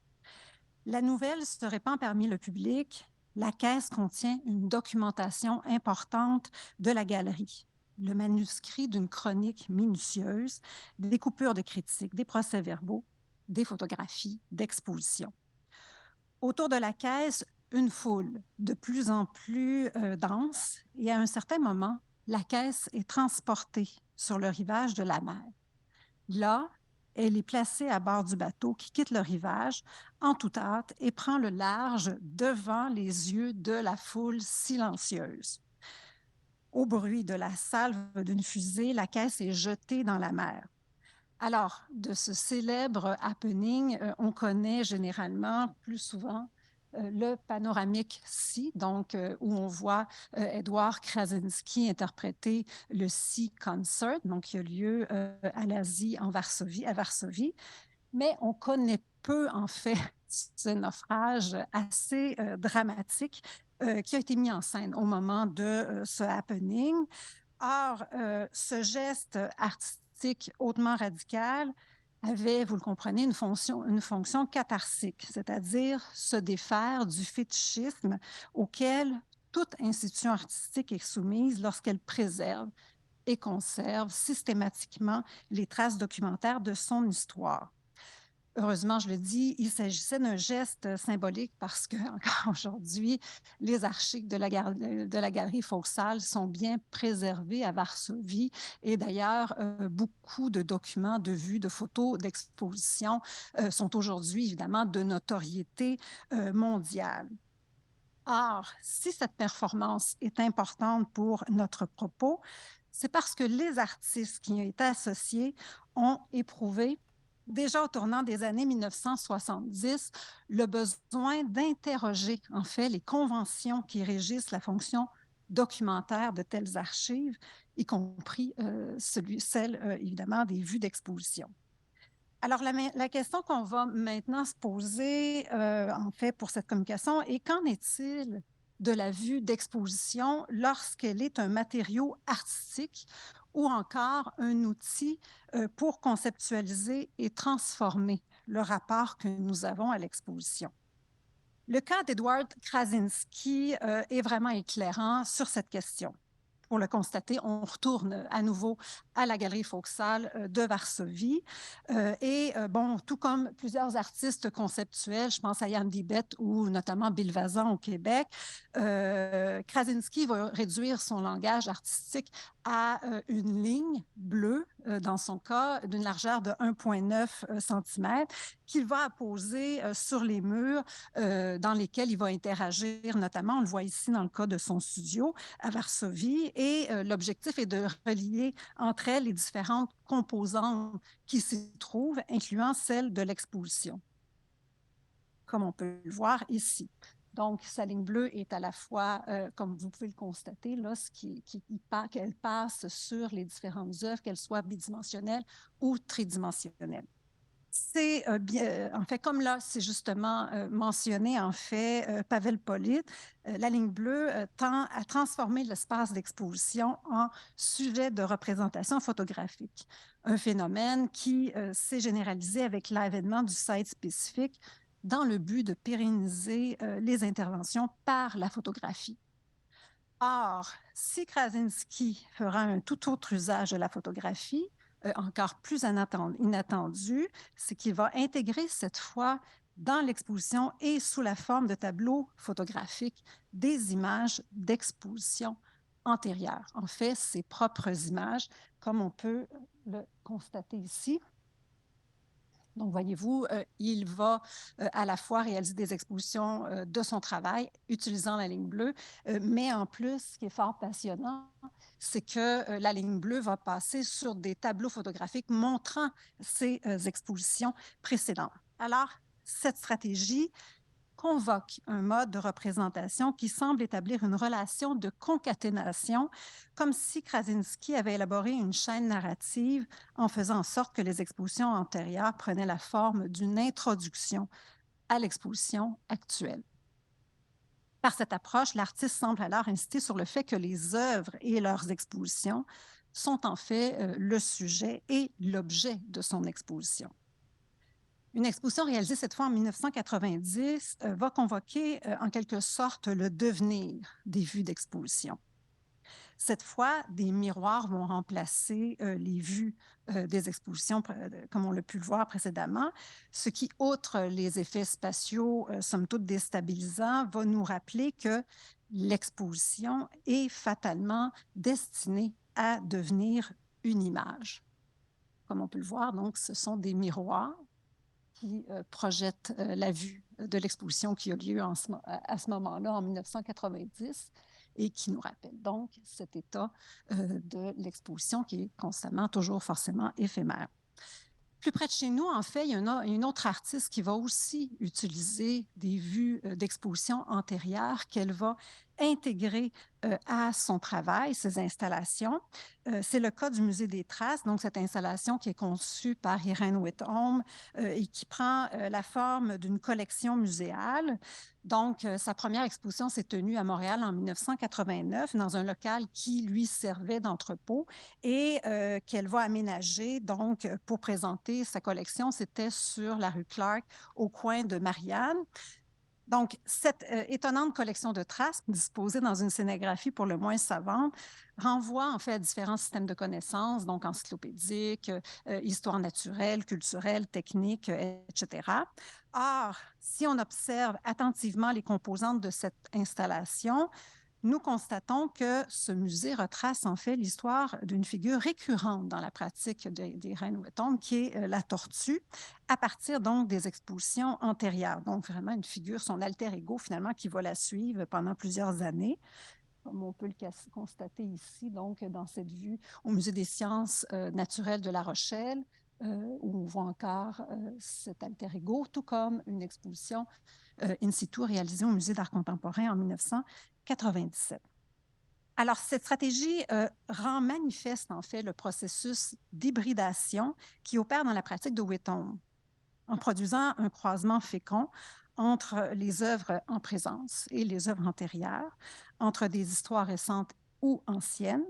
La nouvelle se répand parmi le public. La caisse contient une documentation importante de la galerie. Le manuscrit d'une chronique minutieuse, des coupures de critiques, des procès-verbaux, des photographies d'exposition. Autour de la caisse, une foule de plus en plus dense et à un certain moment, la caisse est transportée sur le rivage de la mer. Là, elle est placée à bord du bateau qui quitte le rivage en toute hâte et prend le large devant les yeux de la foule silencieuse. Au bruit de la salve d'une fusée, la caisse est jetée dans la mer. Alors, de ce célèbre happening, on connaît généralement plus souvent le panoramique Si, donc où on voit Edward Krasinski interpréter le Sea Concert, donc qui a lieu à l'Asie, à Varsovie. Mais on connaît peu, en fait, ce naufrage assez dramatique qui a été mis en scène au moment de ce happening. Or, ce geste artistique hautement radical avait, vous le comprenez, une fonction catharsique, c'est-à-dire se défaire du fétichisme auquel toute institution artistique est soumise lorsqu'elle préserve et conserve systématiquement les traces documentaires de son histoire. Heureusement, je le dis, il s'agissait d'un geste symbolique parce que encore aujourd'hui, les archives de la galerie Fauxhall sont bien préservées à Varsovie. Et d'ailleurs, beaucoup de documents, de vues, de photos d'exposition sont aujourd'hui évidemment de notoriété mondiale. Or, si cette performance est importante pour notre propos, c'est parce que les artistes qui y ont été associés ont éprouvé déjà au tournant des années 1970, le besoin d'interroger en fait les conventions qui régissent la fonction documentaire de telles archives, y compris celle évidemment des vues d'exposition. Alors, la question qu'on va maintenant se poser, en fait, pour cette communication est qu'en est-il de la vue d'exposition lorsqu'elle est un matériau artistique ou encore un outil pour conceptualiser et transformer le rapport que nous avons à l'exposition? Le cas d'Edward Krasinski est vraiment éclairant sur cette question. Pour le constater, on retourne à nouveau à la Galerie Fauxhall de Varsovie. Bon, tout comme plusieurs artistes conceptuels, je pense à Jan Dibet ou notamment Bill Vazan au Québec, Krasinski va réduire son langage artistique à une ligne bleue, dans son cas, d'une largeur de 1,9 cm, qu'il va apposer sur les murs dans lesquels il va interagir, notamment, on le voit ici dans le cas de son studio à Varsovie, et l'objectif est de relier entre elles les différentes composantes qui s'y trouvent, incluant celle de l'exposition, comme on peut le voir ici. Donc, sa ligne bleue est à la fois, comme vous pouvez le constater, là, qu'elle passe sur les différentes œuvres, qu'elles soient bidimensionnelles ou tridimensionnelles. C'est en fait, comme là, c'est justement mentionné, en fait, Pavel Polit, la ligne bleue tend à transformer l'espace d'exposition en sujet de représentation photographique, un phénomène qui s'est généralisé avec l'avènement du site spécifique dans le but de pérenniser les interventions par la photographie. Or, si Krasinski fera un tout autre usage de la photographie, encore plus inattendu, c'est qu'il va intégrer cette fois dans l'exposition et sous la forme de tableaux photographiques des images d'exposition antérieures. En fait, ses propres images, comme on peut le constater ici. Donc, voyez-vous, il va à la fois réaliser des expositions de son travail utilisant la ligne bleue, mais en plus, ce qui est fort passionnant, c'est que la ligne bleue va passer sur des tableaux photographiques montrant ces expositions précédentes. Alors, cette stratégie convoque un mode de représentation qui semble établir une relation de concaténation, comme si Krasinski avait élaboré une chaîne narrative en faisant en sorte que les expositions antérieures prenaient la forme d'une introduction à l'exposition actuelle. Par cette approche, l'artiste semble alors insister sur le fait que les œuvres et leurs expositions sont en fait le sujet et l'objet de son exposition. Une exposition réalisée cette fois en 1990 va convoquer en quelque sorte le devenir des vues d'exposition. Cette fois, des miroirs vont remplacer les vues des expositions, comme on l'a pu le voir précédemment, ce qui, outre les effets spatiaux, somme toute déstabilisants, va nous rappeler que l'exposition est fatalement destinée à devenir une image. Comme on peut le voir, donc, ce sont des miroirs qui projette la vue de l'exposition qui a lieu à ce moment-là, en 1990, et qui nous rappelle donc cet état de l'exposition qui est constamment, toujours forcément éphémère. Plus près de chez nous, en fait, il y a une autre artiste qui va aussi utiliser des vues d'exposition antérieures qu'elle va intégrer à son travail ces installations. C'est le cas du Musée des Traces, donc cette installation qui est conçue par Irene Whitholm et qui prend la forme d'une collection muséale. Donc, sa première exposition s'est tenue à Montréal en 1989 dans un local qui lui servait d'entrepôt et qu'elle va aménager donc pour présenter sa collection. C'était sur la rue Clark, au coin de Marianne. Donc, cette étonnante collection de traces disposée dans une scénographie pour le moins savante renvoie en fait à différents systèmes de connaissances, donc encyclopédiques, histoire naturelle, culturelle, technique, etc. Or, si on observe attentivement les composantes de cette installation, nous constatons que ce musée retrace en fait l'histoire d'une figure récurrente dans la pratique des reines Whitholm, qui est la tortue, à partir donc des expositions antérieures. Donc vraiment une figure, son alter ego finalement, qui va la suivre pendant plusieurs années, comme on peut le constater ici, donc dans cette vue au Musée des sciences naturelles de La Rochelle, où on voit encore cet alter ego, tout comme une exposition in situ réalisée au Musée d'art contemporain en 1997. Alors, cette stratégie rend manifeste, en fait, le processus d'hybridation qui opère dans la pratique de Whitholm, en produisant un croisement fécond entre les œuvres en présence et les œuvres antérieures, entre des histoires récentes ou anciennes,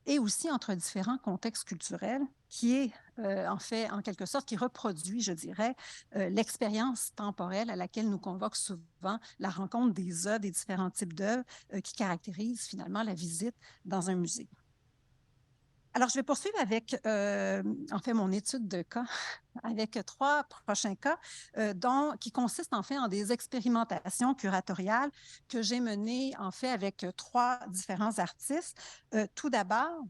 et aussi entre différents contextes culturels, qui est en fait, en quelque sorte, qui reproduit, je dirais, l'expérience temporelle à laquelle nous convoque souvent la rencontre des œuvres, des différents types d'œuvres qui caractérisent finalement la visite dans un musée. Alors, je vais poursuivre avec, en fait, mon étude de cas, avec 3 prochains cas, qui consistent en fait en des expérimentations curatoriales que j'ai menées en fait avec 3 différents artistes. Tout d'abord,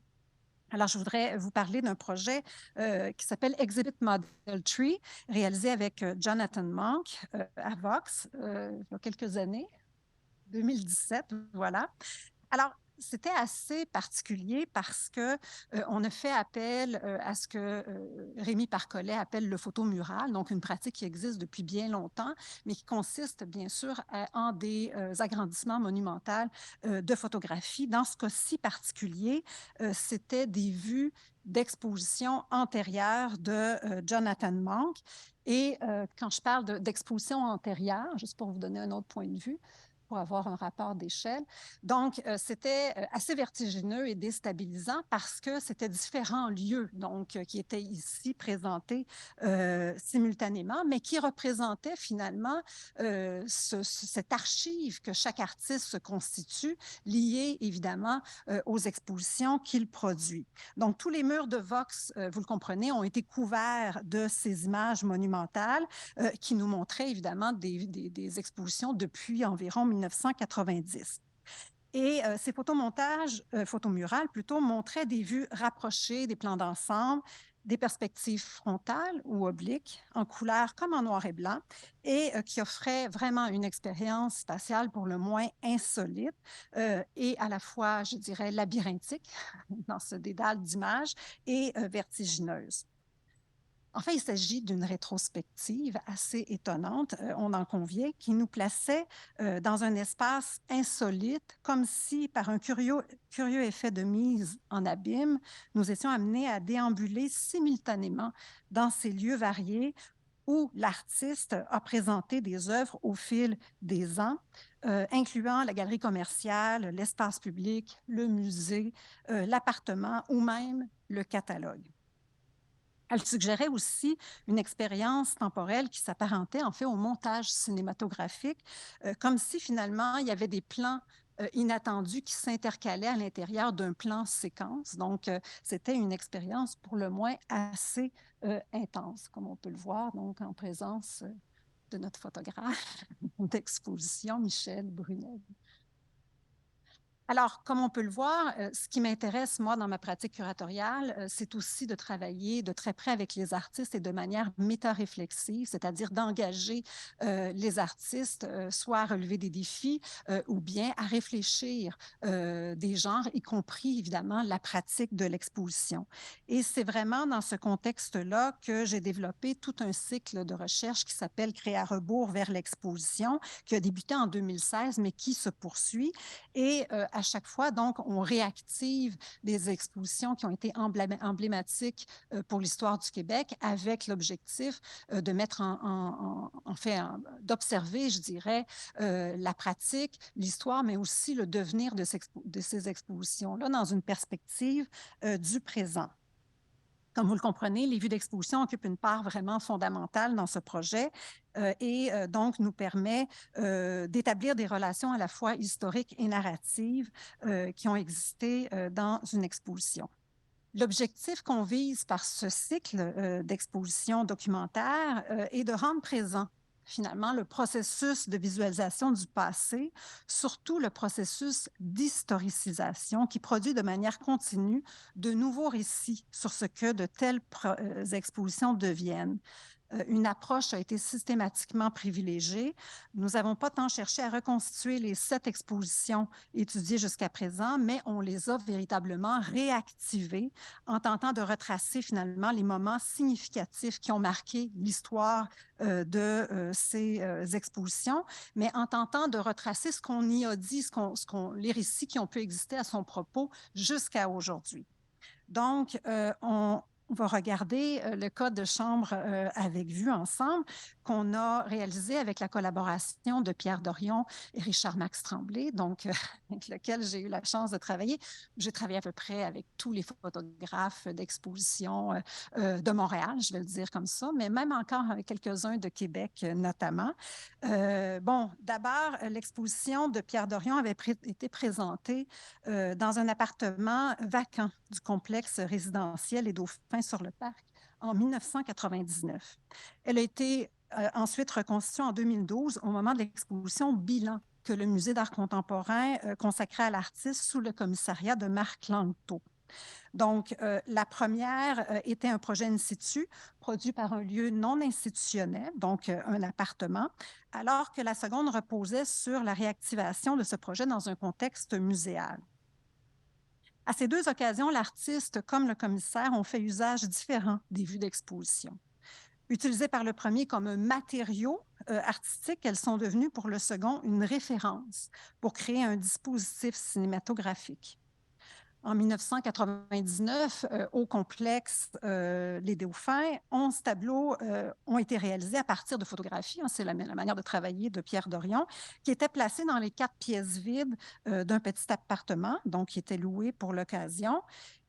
alors, je voudrais vous parler d'un projet qui s'appelle Exhibit Model Tree, réalisé avec Jonathan Monk à Vox il y a quelques années, 2017, voilà. Alors, c'était assez particulier parce qu'on a fait appel à ce que Rémi Parcollet appelle le photomural, donc une pratique qui existe depuis bien longtemps, mais qui consiste bien sûr en des agrandissements monumentaux de photographie. Dans ce cas-ci particulier, c'était des vues d'exposition antérieure de Jonathan Monk. Et quand je parle d'exposition antérieure, juste pour vous donner un autre point de vue, pour avoir un rapport d'échelle. Donc, c'était assez vertigineux et déstabilisant parce que c'était différents lieux donc, qui étaient ici présentés simultanément, mais qui représentaient finalement cette archive que chaque artiste se constitue, liée évidemment aux expositions qu'il produit. Donc, tous les murs de Vox, vous le comprenez, ont été couverts de ces images monumentales qui nous montraient évidemment des expositions depuis environ 1990. Et ces photomurales plutôt, montraient des vues rapprochées, des plans d'ensemble, des perspectives frontales ou obliques, en couleur comme en noir et blanc, et qui offraient vraiment une expérience spatiale pour le moins insolite et à la fois, je dirais, labyrinthique dans ce dédale d'images et vertigineuse. En fait, il s'agit d'une rétrospective assez étonnante, on en convient, qui nous plaçait dans un espace insolite, comme si, par un curieux effet de mise en abîme, nous étions amenés à déambuler simultanément dans ces lieux variés où l'artiste a présenté des œuvres au fil des ans, incluant la galerie commerciale, l'espace public, le musée, l'appartement ou même le catalogue. Elle suggérait aussi une expérience temporelle qui s'apparentait en fait au montage cinématographique, comme si finalement il y avait des plans inattendus qui s'intercalaient à l'intérieur d'un plan séquence. Donc, c'était une expérience pour le moins assez intense, comme on peut le voir, donc en présence de notre photographe d'exposition, Michel Brunel. Alors, comme on peut le voir, ce qui m'intéresse, moi, dans ma pratique curatoriale, c'est aussi de travailler de très près avec les artistes et de manière méta-réflexive, c'est-à-dire d'engager les artistes soit à relever des défis ou bien à réfléchir des genres, y compris, évidemment, la pratique de l'exposition. Et c'est vraiment dans ce contexte-là que j'ai développé tout un cycle de recherche qui s'appelle « Créer à rebours vers l'exposition », qui a débuté en 2016, mais qui se poursuit. Et à chaque fois, donc, on réactive des expositions qui ont été emblématiques pour l'histoire du Québec avec l'objectif de mettre en fait, d'observer, je dirais, la pratique, l'histoire, mais aussi le devenir de ces expositions-là dans une perspective du présent. Comme vous le comprenez, les vues d'exposition occupent une part vraiment fondamentale dans ce projet et donc nous permet d'établir des relations à la fois historiques et narratives qui ont existé dans une exposition. L'objectif qu'on vise par ce cycle d'exposition documentaire est de rendre présent finalement le processus de visualisation du passé, surtout le processus d'historicisation qui produit de manière continue de nouveaux récits sur ce que de telles expositions deviennent. Une approche a été systématiquement privilégiée. Nous n'avons pas tant cherché à reconstituer les 7 expositions étudiées jusqu'à présent, mais on les a véritablement réactivées en tentant de retracer finalement les moments significatifs qui ont marqué l'histoire de ces expositions, mais en tentant de retracer ce qu'on y a dit, les récits qui ont pu exister à son propos jusqu'à aujourd'hui. Donc, on va regarder le cas de chambre avec vue ensemble qu'on a réalisé avec la collaboration de Pierre Dorion et Richard-Max Tremblay, donc avec lequel j'ai eu la chance de travailler. J'ai travaillé à peu près avec tous les photographes d'exposition de Montréal, je vais le dire comme ça, mais même encore avec quelques-uns de Québec notamment. Bon, d'abord, l'exposition de Pierre Dorion avait été présentée dans un appartement vacant du complexe résidentiel Les Dauphins sur le Parc en 1999. Elle a été ensuite reconstituée en 2012 au moment de l'exposition Bilan que le Musée d'art contemporain consacrait à l'artiste sous le commissariat de Marc Langto. Donc, la première était un projet in situ produit par un lieu non institutionnel, donc un appartement, alors que la seconde reposait sur la réactivation de ce projet dans un contexte muséal. À ces 2 occasions, l'artiste comme le commissaire ont fait usage différent des vues d'exposition. Utilisées par le premier comme un matériau artistique, elles sont devenues pour le second une référence pour créer un dispositif cinématographique. En 1999, au complexe Les Dauphins, 11 tableaux ont été réalisés à partir de photographies. C'est la manière de travailler de Pierre Dorion, qui étaient placés dans les 4 pièces vides d'un petit appartement, donc qui était loué pour l'occasion.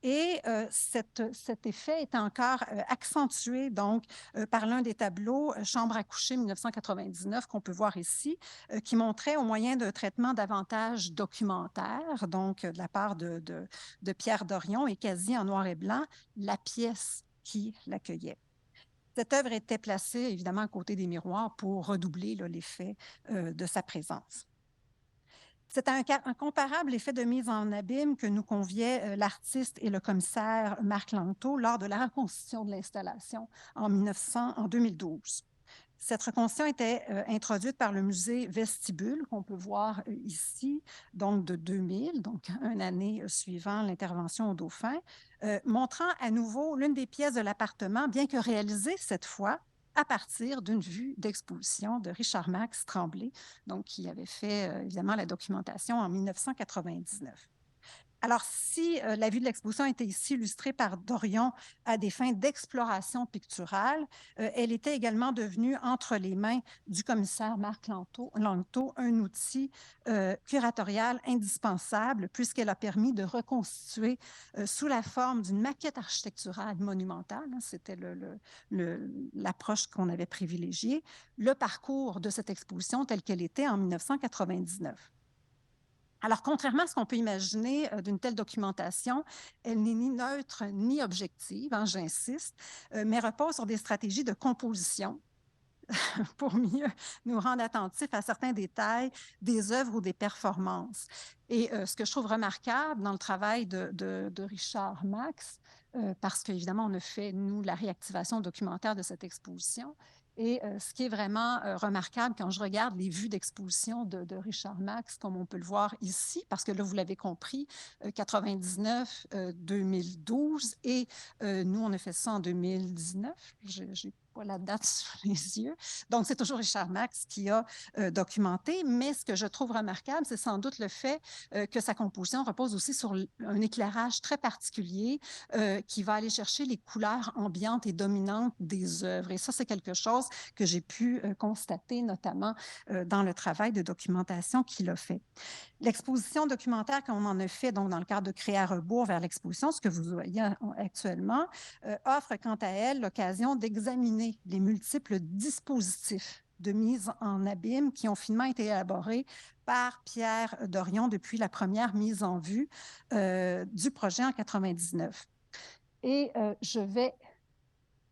Et cet effet est encore accentué donc, par l'un des tableaux, Chambre à coucher 1999, qu'on peut voir ici, qui montrait au moyen d'un traitement davantage documentaire, donc de la part de Pierre Dorion et quasi en noir et blanc, la pièce qui l'accueillait. Cette œuvre était placée évidemment à côté des miroirs pour redoubler l'effet de sa présence. C'est un comparable effet de mise en abîme que nous conviait l'artiste et le commissaire Marc Langto lors de la reconstitution de l'installation en 2012. Cette reconstitution était introduite par le musée Vestibule, qu'on peut voir ici, donc de 2000, donc une année suivant l'intervention au Dauphin, montrant à nouveau l'une des pièces de l'appartement, bien que réalisée cette fois à partir d'une vue d'exposition de Richard-Max Tremblay, donc qui avait fait évidemment la documentation en 1999. Alors, si la vue de l'exposition était ici illustrée par Dorion à des fins d'exploration picturale, elle était également devenue, entre les mains du commissaire Marc Langto, un outil curatorial indispensable puisqu'elle a permis de reconstituer sous la forme d'une maquette architecturale monumentale, c'était l'approche qu'on avait privilégiée, le parcours de cette exposition telle qu'elle était en 1999. Alors, contrairement à ce qu'on peut imaginer d'une telle documentation, elle n'est ni neutre ni objective, j'insiste, mais repose sur des stratégies de composition pour mieux nous rendre attentifs à certains détails des œuvres ou des performances. Et ce que je trouve remarquable dans le travail de Richard Max, parce qu'évidemment, on a fait, nous, la réactivation documentaire de cette exposition, et ce qui est vraiment remarquable quand je regarde les vues d'exposition de Richard Max, comme on peut le voir ici, parce que là, vous l'avez compris, 99, 2012, et nous, on a fait ça en 2019. J'ai pas la date sur les yeux. Donc, c'est toujours Richard Max qui a documenté, mais ce que je trouve remarquable, c'est sans doute le fait que sa composition repose aussi sur un éclairage très particulier qui va aller chercher les couleurs ambiantes et dominantes des œuvres. Et ça, c'est quelque chose que j'ai pu constater, notamment dans le travail de documentation qu'il a fait. L'exposition documentaire qu'on en a fait donc, dans le cadre de Créer à rebours vers l'exposition, ce que vous voyez actuellement, offre quant à elle l'occasion d'examiner les multiples dispositifs de mise en abîme qui ont finement été élaborés par Pierre Dorion depuis la première mise en vue du projet en 1999. Et je vais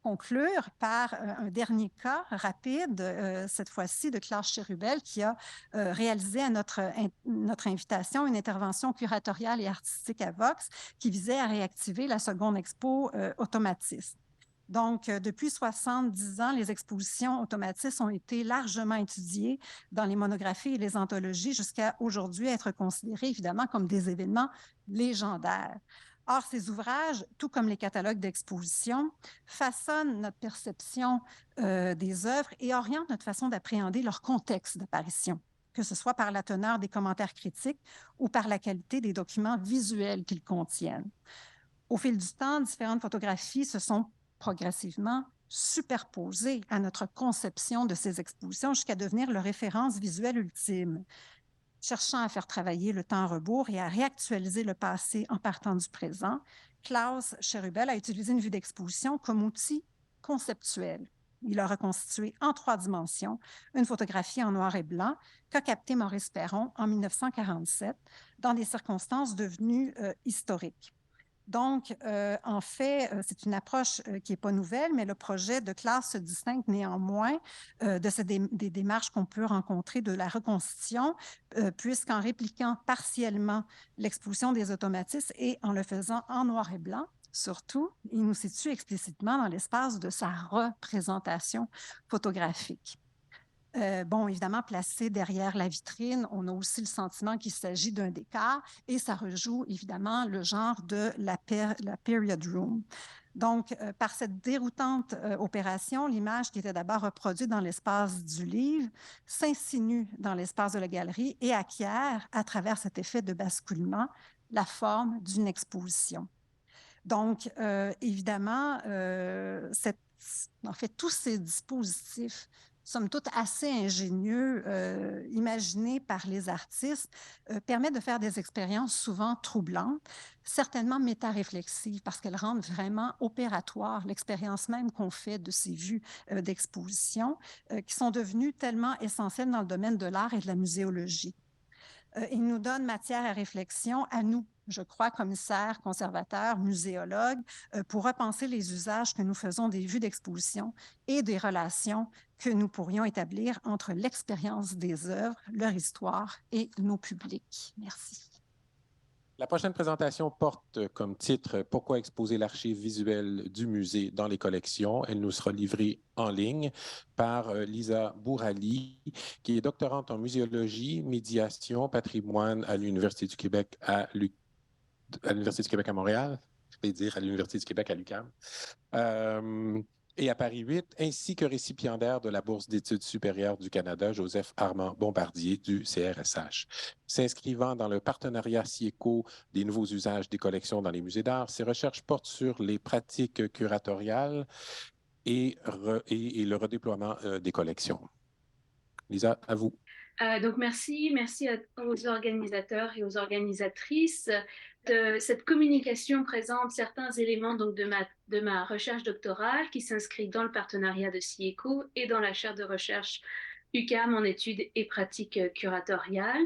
conclure par un dernier cas rapide, cette fois-ci de Claire Chérubel, qui a réalisé à notre invitation une intervention curatoriale et artistique à Vox qui visait à réactiver la seconde expo Automatisme. Donc, depuis 70 ans, les expositions automatistes ont été largement étudiées dans les monographies et les anthologies jusqu'à aujourd'hui être considérées évidemment comme des événements légendaires. Or, ces ouvrages, tout comme les catalogues d'exposition, façonnent notre perception des œuvres et orientent notre façon d'appréhender leur contexte d'apparition, que ce soit par la teneur des commentaires critiques ou par la qualité des documents visuels qu'ils contiennent. Au fil du temps, différentes photographies se sont progressivement superposées à notre conception de ces expositions jusqu'à devenir leur référence visuelle ultime. Cherchant à faire travailler le temps à rebours et à réactualiser le passé en partant du présent, Klaus Cherubel a utilisé une vue d'exposition comme outil conceptuel. Il a reconstitué en 3 dimensions une photographie en noir et blanc qu'a captée Maurice Perron en 1947 dans des circonstances devenues historiques. Donc, en fait, c'est une approche qui n'est pas nouvelle, mais le projet de classe se distingue néanmoins des démarches qu'on peut rencontrer de la reconstitution, puisqu'en répliquant partiellement l'exposition des automatismes et en le faisant en noir et blanc, surtout, il nous situe explicitement dans l'espace de sa représentation photographique. Bon, évidemment, placé derrière la vitrine, on a aussi le sentiment qu'il s'agit d'un décor et ça rejoue évidemment le genre de la period room. Donc, par cette déroutante opération, l'image qui était d'abord reproduite dans l'espace du livre s'insinue dans l'espace de la galerie et acquiert, à travers cet effet de basculement, la forme d'une exposition. Donc, évidemment, en fait, tous ces dispositifs somme toute assez ingénieux, imaginés par les artistes, permettent de faire des expériences souvent troublantes, certainement métaréflexives, parce qu'elles rendent vraiment opératoire l'expérience même qu'on fait de ces vues d'exposition, qui sont devenues tellement essentielles dans le domaine de l'art et de la muséologie. Ils nous donnent matière à réflexion à nous, je crois, commissaires, conservateurs, muséologues, pour repenser les usages que nous faisons des vues d'exposition et des relations que nous pourrions établir entre l'expérience des œuvres, leur histoire et nos publics. Merci. La prochaine présentation porte comme titre « Pourquoi exposer l'archive visuelle du musée dans les collections ». Elle nous sera livrée en ligne par Lisa Bourali, qui est doctorante en muséologie, médiation, patrimoine à l'Université du Québec à l'Université du Québec à Montréal, je vais dire à l'Université du Québec à l'UQAM, et à Paris 8, ainsi que récipiendaire de la Bourse d'études supérieures du Canada, Joseph Armand Bombardier du CRSH. S'inscrivant dans le partenariat SIECO des nouveaux usages des collections dans les musées d'art, ses recherches portent sur les pratiques curatoriales et le redéploiement des collections. Lisa, à vous. Donc, merci aux organisateurs et aux organisatrices. Cette communication présente certains éléments donc, de ma recherche doctorale qui s'inscrit dans le partenariat de SIECO et dans la chaire de recherche UQAM en études et pratiques curatoriales.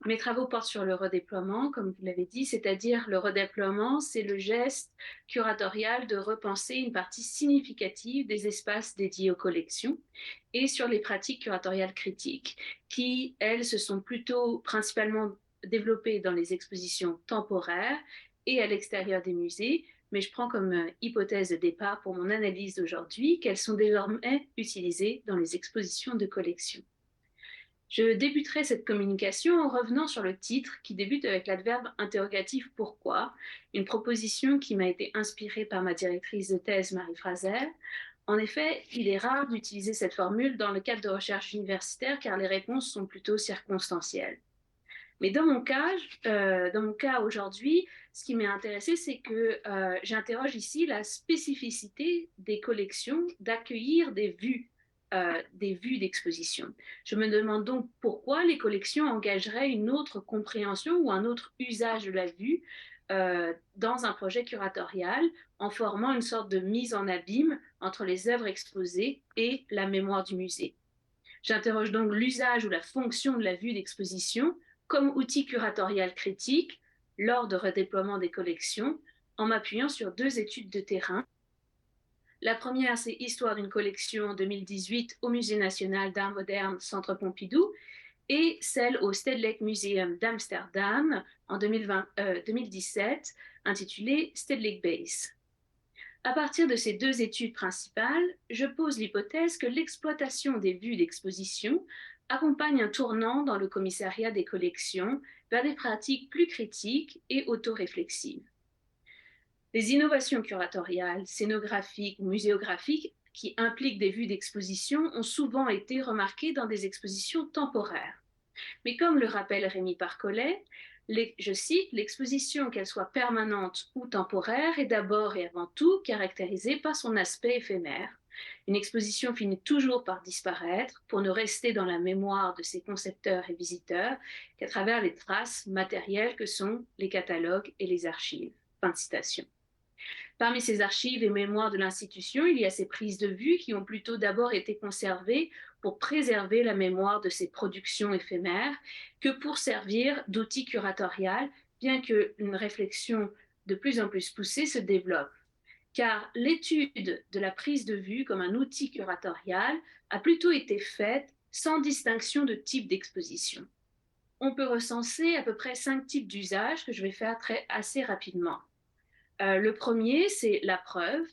Mes travaux portent sur le redéploiement, comme vous l'avez dit, c'est-à-dire le redéploiement, c'est le geste curatorial de repenser une partie significative des espaces dédiés aux collections et sur les pratiques curatoriales critiques qui, elles, se sont plutôt principalement développées dans les expositions temporaires et à l'extérieur des musées, mais je prends comme hypothèse de départ pour mon analyse d'aujourd'hui qu'elles sont désormais utilisées dans les expositions de collection. Je débuterai cette communication en revenant sur le titre qui débute avec l'adverbe interrogatif « pourquoi ?», une proposition qui m'a été inspirée par ma directrice de thèse Marie Fraser. En effet, il est rare d'utiliser cette formule dans le cadre de recherche universitaire car les réponses sont plutôt circonstancielles. Mais dans mon cas aujourd'hui, ce qui m'a intéressé, c'est que j'interroge ici la spécificité des collections d'accueillir des vues d'exposition. Je me demande donc pourquoi les collections engageraient une autre compréhension ou un autre usage de la vue dans un projet curatorial en formant une sorte de mise en abîme entre les œuvres exposées et la mémoire du musée. J'interroge donc l'usage ou la fonction de la vue d'exposition comme outil curatorial critique lors de redéploiement des collections en m'appuyant sur 2 études de terrain. La première, c'est Histoire d'une collection 2018 au Musée national d'art moderne Centre Pompidou et celle au Stedelijk Museum d'Amsterdam en 2017, intitulée Stedelijk Base. À partir de ces 2 études principales, je pose l'hypothèse que l'exploitation des vues d'exposition accompagne un tournant dans le commissariat des collections vers des pratiques plus critiques et autoréflexives. Les innovations curatoriales, scénographiques ou muséographiques qui impliquent des vues d'exposition ont souvent été remarquées dans des expositions temporaires. Mais comme le rappelle Rémi Parcollet, je cite, « l'exposition, qu'elle soit permanente ou temporaire, est d'abord et avant tout caractérisée par son aspect éphémère. Une exposition finit toujours par disparaître pour ne rester dans la mémoire de ses concepteurs et visiteurs qu'à travers les traces matérielles que sont les catalogues et les archives. » Fin de citation. Parmi ces archives et mémoires de l'institution, il y a ces prises de vue qui ont plutôt d'abord été conservées pour préserver la mémoire de ces productions éphémères que pour servir d'outil curatorial, bien qu'une réflexion de plus en plus poussée se développe. Car l'étude de la prise de vue comme un outil curatorial a plutôt été faite sans distinction de type d'exposition. On peut recenser à peu près 5 types d'usages que je vais faire assez rapidement. Le premier, c'est la preuve.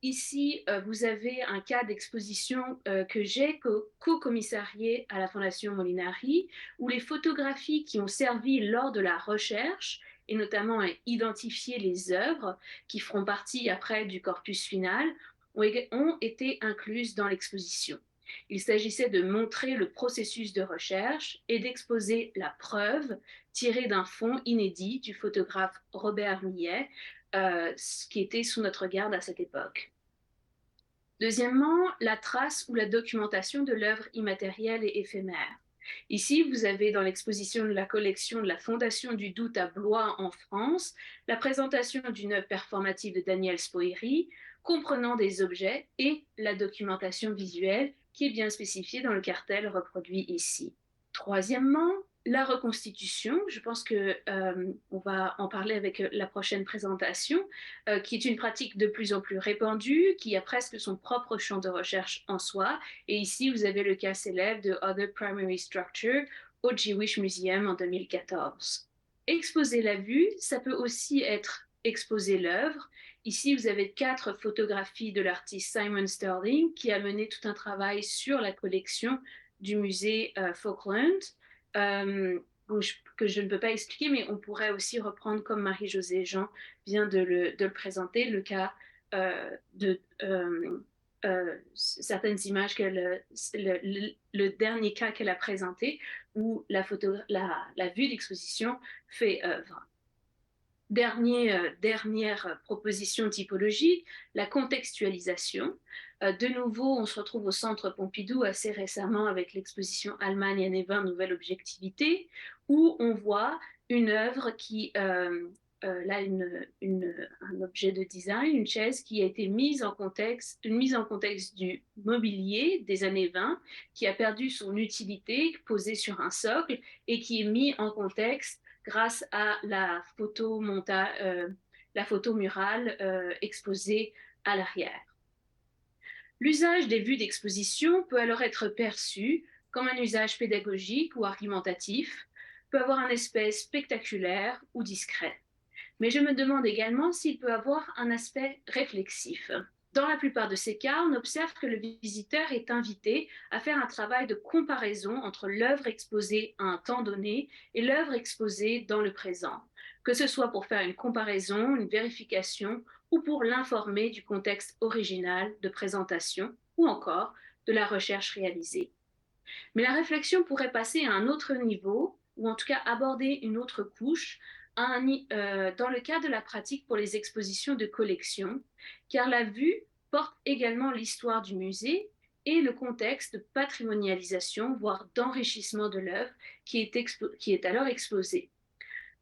Ici, vous avez un cas d'exposition que j'ai co-commissarié à la Fondation Molinari, où les photographies qui ont servi lors de la recherche, et notamment à identifier les œuvres qui feront partie après du corpus final, ont été incluses dans l'exposition. Il s'agissait de montrer le processus de recherche et d'exposer la preuve tirée d'un fond inédit du photographe Robert Millet, qui était sous notre garde à cette époque. Deuxièmement, la trace ou la documentation de l'œuvre immatérielle et éphémère. Ici, vous avez dans l'exposition de la collection de la Fondation du Doute à Blois en France, la présentation d'une œuvre performative de Daniel Spoeri, comprenant des objets et la documentation visuelle qui est bien spécifiée dans le cartel reproduit ici. Troisièmement, la reconstitution, je pense qu'on va en parler avec la prochaine présentation, qui est une pratique de plus en plus répandue, qui a presque son propre champ de recherche en soi. Et ici, vous avez le cas célèbre de Other Primary Structure au Jewish Museum en 2014. Exposer la vue, ça peut aussi être exposer l'œuvre. Ici, vous avez 4 photographies de l'artiste Simon Sterling, qui a mené tout un travail sur la collection du musée Falkland. Que je ne peux pas expliquer, mais on pourrait aussi reprendre, comme Marie-Josée Jean vient de le présenter, le cas de certaines images, le dernier cas qu'elle a présenté, où la vue d'exposition fait œuvre. Dernière proposition typologique, la contextualisation. De nouveau, on se retrouve au Centre Pompidou assez récemment avec l'exposition Allemagne Années 20, Nouvelle Objectivité, où on voit une œuvre qui là un objet de design, une chaise qui a été une mise en contexte du mobilier des années 20, qui a perdu son utilité, posée sur un socle, et qui est mis en contexte grâce à la photo murale exposée à l'arrière. L'usage des vues d'exposition peut alors être perçu comme un usage pédagogique ou argumentatif, peut avoir un aspect spectaculaire ou discret. Mais je me demande également s'il peut avoir un aspect réflexif. Dans la plupart de ces cas, on observe que le visiteur est invité à faire un travail de comparaison entre l'œuvre exposée à un temps donné et l'œuvre exposée dans le présent, que ce soit pour faire une comparaison, une vérification ou pour l'informer du contexte original de présentation ou encore de la recherche réalisée. Mais la réflexion pourrait passer à un autre niveau, ou en tout cas aborder une autre couche, dans le cas de la pratique pour les expositions de collection, car la vue porte également l'histoire du musée et le contexte de patrimonialisation, voire d'enrichissement de l'œuvre qui est alors exposée.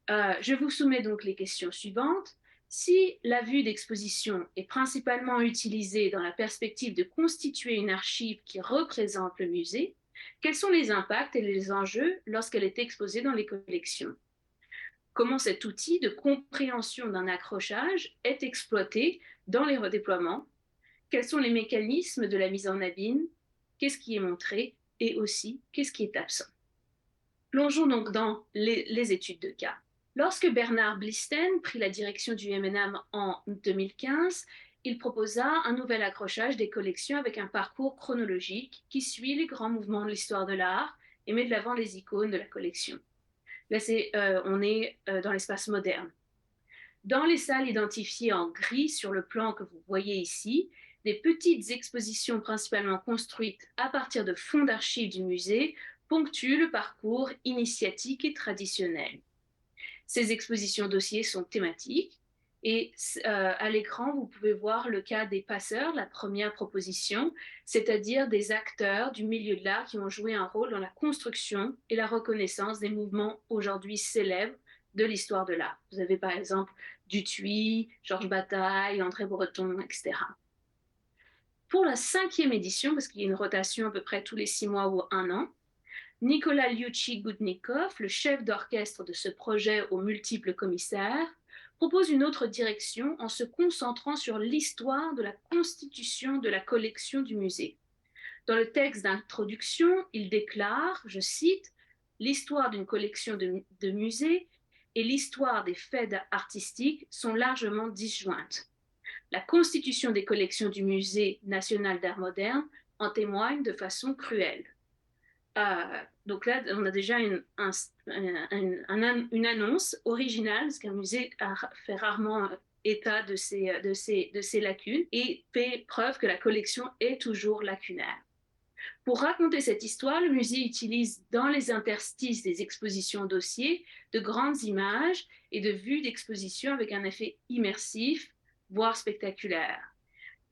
Je vous soumets donc les questions suivantes. Si la vue d'exposition est principalement utilisée dans la perspective de constituer une archive qui représente le musée, quels sont les impacts et les enjeux lorsqu'elle est exposée dans les collections? Comment cet outil de compréhension d'un accrochage est exploité dans les redéploiements? Quels sont les mécanismes de la mise en abîme? Qu'est-ce qui est montré? Et aussi, qu'est-ce qui est absent? Plongeons donc dans les études de cas. Lorsque Bernard Blisten prit la direction du M&M en 2015, il proposa un nouvel accrochage des collections avec un parcours chronologique qui suit les grands mouvements de l'histoire de l'art et met de l'avant les icônes de la collection. Là, on est dans l'espace moderne. Dans les salles identifiées en gris sur le plan que vous voyez ici, des petites expositions principalement construites à partir de fonds d'archives du musée ponctuent le parcours initiatique et traditionnel. Ces expositions dossiers sont thématiques et à l'écran, vous pouvez voir le cas des passeurs, la première proposition, c'est-à-dire des acteurs du milieu de l'art qui ont joué un rôle dans la construction et la reconnaissance des mouvements aujourd'hui célèbres de l'histoire de l'art. Vous avez par exemple Dutuit, Georges Bataille, André Breton, etc. Pour la 5e édition, parce qu'il y a une rotation à peu près tous les 6 mois ou 1 an, Nicolas Liucci-Goudnikov, le chef d'orchestre de ce projet aux multiples commissaires, propose une autre direction en se concentrant sur l'histoire de la constitution de la collection du musée. Dans le texte d'introduction, il déclare, je cite, « L'histoire d'une collection de musée et l'histoire des faits artistiques sont largement disjointes. La constitution des collections du Musée national d'art moderne en témoigne de façon cruelle. » Donc là, on a déjà une annonce originale, parce qu'un musée fait rarement état de ses lacunes et fait preuve que la collection est toujours lacunaire. Pour raconter cette histoire, le musée utilise dans les interstices des expositions dossiers de grandes images et de vues d'exposition avec un effet immersif, voire spectaculaire.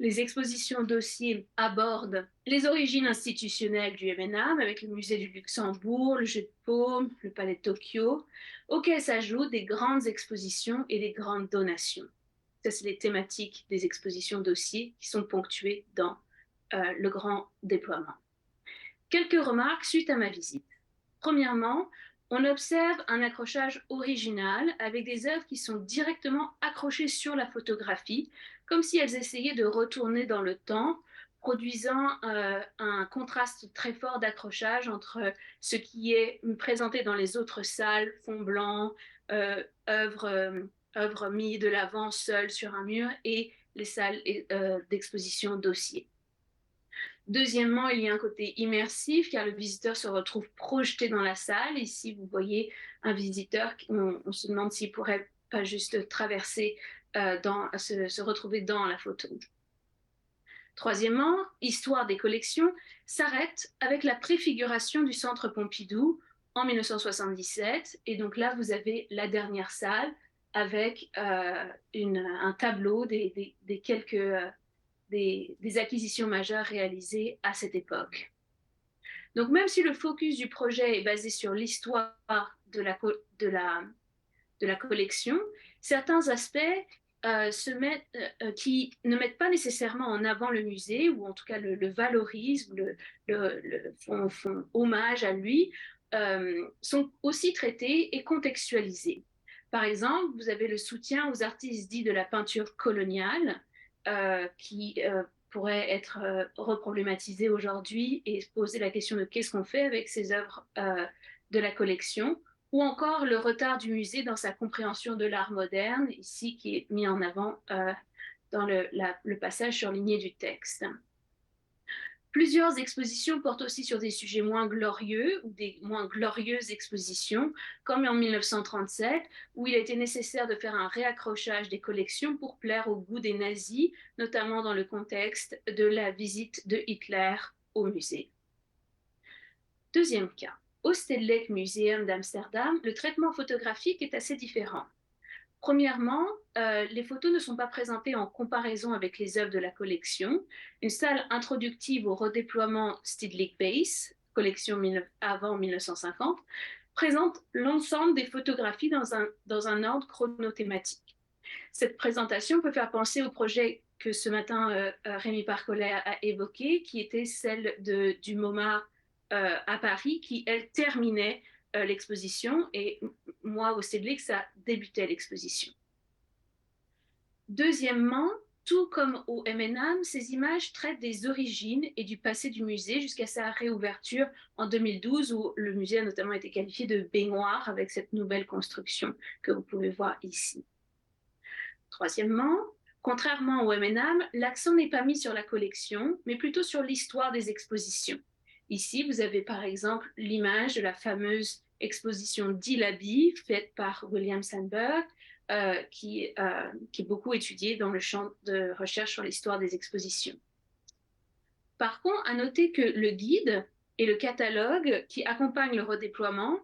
Les expositions dossiers abordent les origines institutionnelles du M&M avec le musée du Luxembourg, le Jeu de Paume, le Palais de Tokyo, auxquelles s'ajoutent des grandes expositions et des grandes donations. Ça, c'est les thématiques des expositions dossiers qui sont ponctuées dans le grand déploiement. Quelques remarques suite à ma visite. Premièrement, on observe un accrochage original avec des œuvres qui sont directement accrochées sur la photographie, comme si elles essayaient de retourner dans le temps, produisant un contraste très fort d'accrochage entre ce qui est présenté dans les autres salles, fond blanc, œuvres mises de l'avant seules sur un mur, et les salles d'exposition dossier. Deuxièmement, il y a un côté immersif car le visiteur se retrouve projeté dans la salle. Ici, vous voyez un visiteur, on se demande s'il pourrait pas juste traverser, se retrouver dans la photo. Troisièmement, Histoire des collections s'arrête avec la préfiguration du Centre Pompidou en 1977. Et donc là, vous avez la dernière salle avec un tableau des acquisitions majeures réalisées à cette époque. Donc même si le focus du projet est basé sur l'histoire de la collection, certains aspects qui ne mettent pas nécessairement en avant le musée, ou en tout cas le valorisent, font hommage à lui, sont aussi traités et contextualisés. Par exemple, vous avez le soutien aux artistes dits de la peinture coloniale, qui pourrait être reproblématisé aujourd'hui et poser la question de qu'est-ce qu'on fait avec ces œuvres de la collection, ou encore le retard du musée dans sa compréhension de l'art moderne, ici qui est mis en avant dans le passage surligné du texte. Plusieurs expositions portent aussi sur des sujets moins glorieux ou des moins glorieuses expositions, comme en 1937, où il a été nécessaire de faire un réaccrochage des collections pour plaire au goût des nazis, notamment dans le contexte de la visite de Hitler au musée. Deuxième cas, au Stedelijk Museum d'Amsterdam, le traitement photographique est assez différent. Premièrement, les photos ne sont pas présentées en comparaison avec les œuvres de la collection. Une salle introductive au redéploiement Stedelijk Base, collection avant 1950, présente l'ensemble des photographies dans un ordre chronothématique. Cette présentation peut faire penser au projet que ce matin Rémi Parcollet a évoqué, qui était celle du MoMA à Paris, qui, elle, terminait l'exposition, et moi, au Stedelijk, ça débutait l'exposition. Deuxièmement, tout comme au M&M, ces images traitent des origines et du passé du musée jusqu'à sa réouverture en 2012, où le musée a notamment été qualifié de baignoire avec cette nouvelle construction que vous pouvez voir ici. Troisièmement, contrairement au M&M, l'accent n'est pas mis sur la collection, mais plutôt sur l'histoire des expositions. Ici, vous avez par exemple l'image de la fameuse exposition d'Ilabi, faite par William Sandberg, qui est beaucoup étudiée dans le champ de recherche sur l'histoire des expositions. Par contre, à noter que le guide et le catalogue qui accompagnent le redéploiement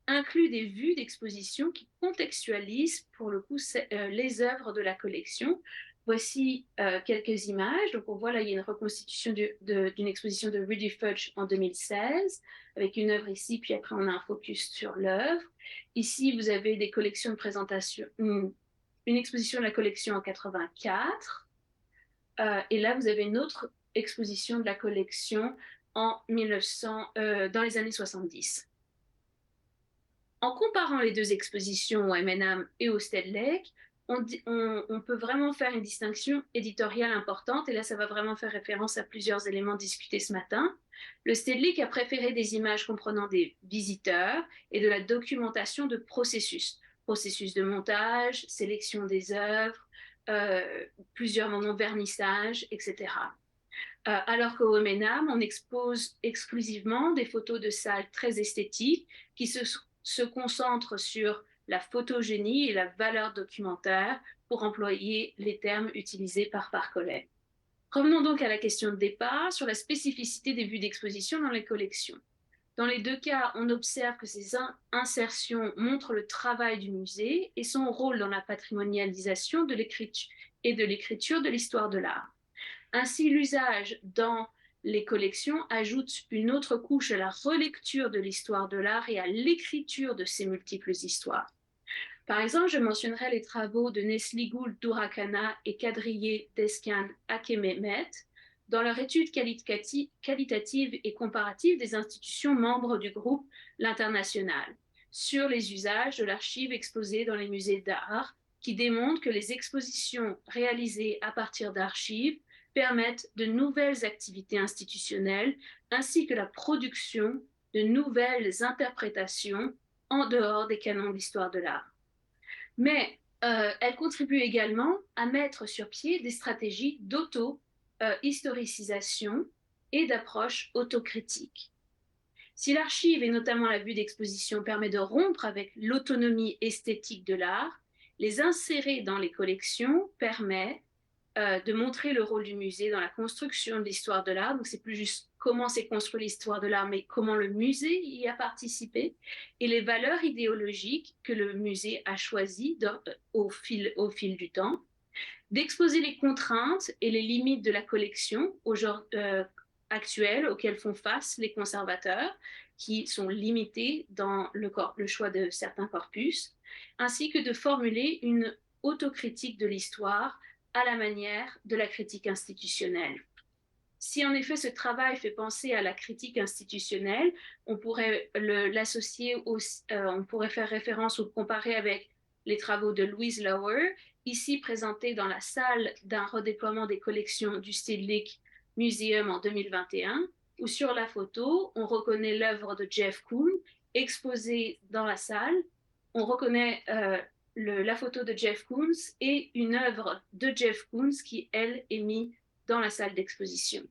incluent des vues d'exposition qui contextualisent pour le coup les œuvres de la collection. Voici quelques images. Donc on voit là, il y a une reconstitution d'une exposition de Rudy Fudge en 2016, avec une œuvre ici, puis après on a un focus sur l'œuvre. Ici, vous avez des collections de présentation, une exposition de la collection en 84, et là vous avez une autre exposition de la collection dans les années 70. En comparant les deux expositions au M&M et au Stedelijk, on peut vraiment faire une distinction éditoriale importante, et là ça va vraiment faire référence à plusieurs éléments discutés ce matin. Le Stedelijk a préféré des images comprenant des visiteurs et de la documentation de processus de montage, sélection des œuvres, plusieurs moments vernissage, etc. Alors qu'au M&M, on expose exclusivement des photos de salles très esthétiques qui se concentrent sur la photogénie et la valeur documentaire, pour employer les termes utilisés par Parcollet. Revenons donc à la question de départ sur la spécificité des vues d'exposition dans les collections. Dans les deux cas, on observe que ces insertions montrent le travail du musée et son rôle dans la patrimonialisation de l'écriture de l'histoire de l'art. Ainsi, l'usage dans les collections ajoute une autre couche à la relecture de l'histoire de l'art et à l'écriture de ces multiples histoires. Par exemple, je mentionnerai les travaux de Nesligul Durakana et Kadriye Deskan Akemmet dans leur étude qualitative et comparative des institutions membres du groupe L'International sur les usages de l'archive exposée dans les musées d'art, qui démontrent que les expositions réalisées à partir d'archives permettent de nouvelles activités institutionnelles ainsi que la production de nouvelles interprétations en dehors des canons d'histoire de l'art. Mais elle contribue également à mettre sur pied des stratégies d'auto-historicisation et d'approche autocritique. Si l'archive, et notamment la vue d'exposition, permet de rompre avec l'autonomie esthétique de l'art, les insérer dans les collections permet de montrer le rôle du musée dans la construction de l'histoire de l'art. Donc, c'est plus juste comment s'est construite l'histoire de l'art, mais comment le musée y a participé, et les valeurs idéologiques que le musée a choisies au fil du temps, d'exposer les contraintes et les limites de la collection au genre actuel auxquelles font face les conservateurs, qui sont limités dans le choix de certains corpus, ainsi que de formuler une autocritique de l'histoire à la manière de la critique institutionnelle. Si en effet ce travail fait penser à la critique institutionnelle, on pourrait l'associer, on pourrait faire référence ou le comparer avec les travaux de Louise Lower, ici présentés dans la salle d'un redéploiement des collections du Stedelijk Museum en 2021, où sur la photo, on reconnaît l'œuvre de Jeff Koons exposée dans la salle. On reconnaît la photo de Jeff Koons et une œuvre de Jeff Koons qui, elle, est mise dans la salle d'exposition.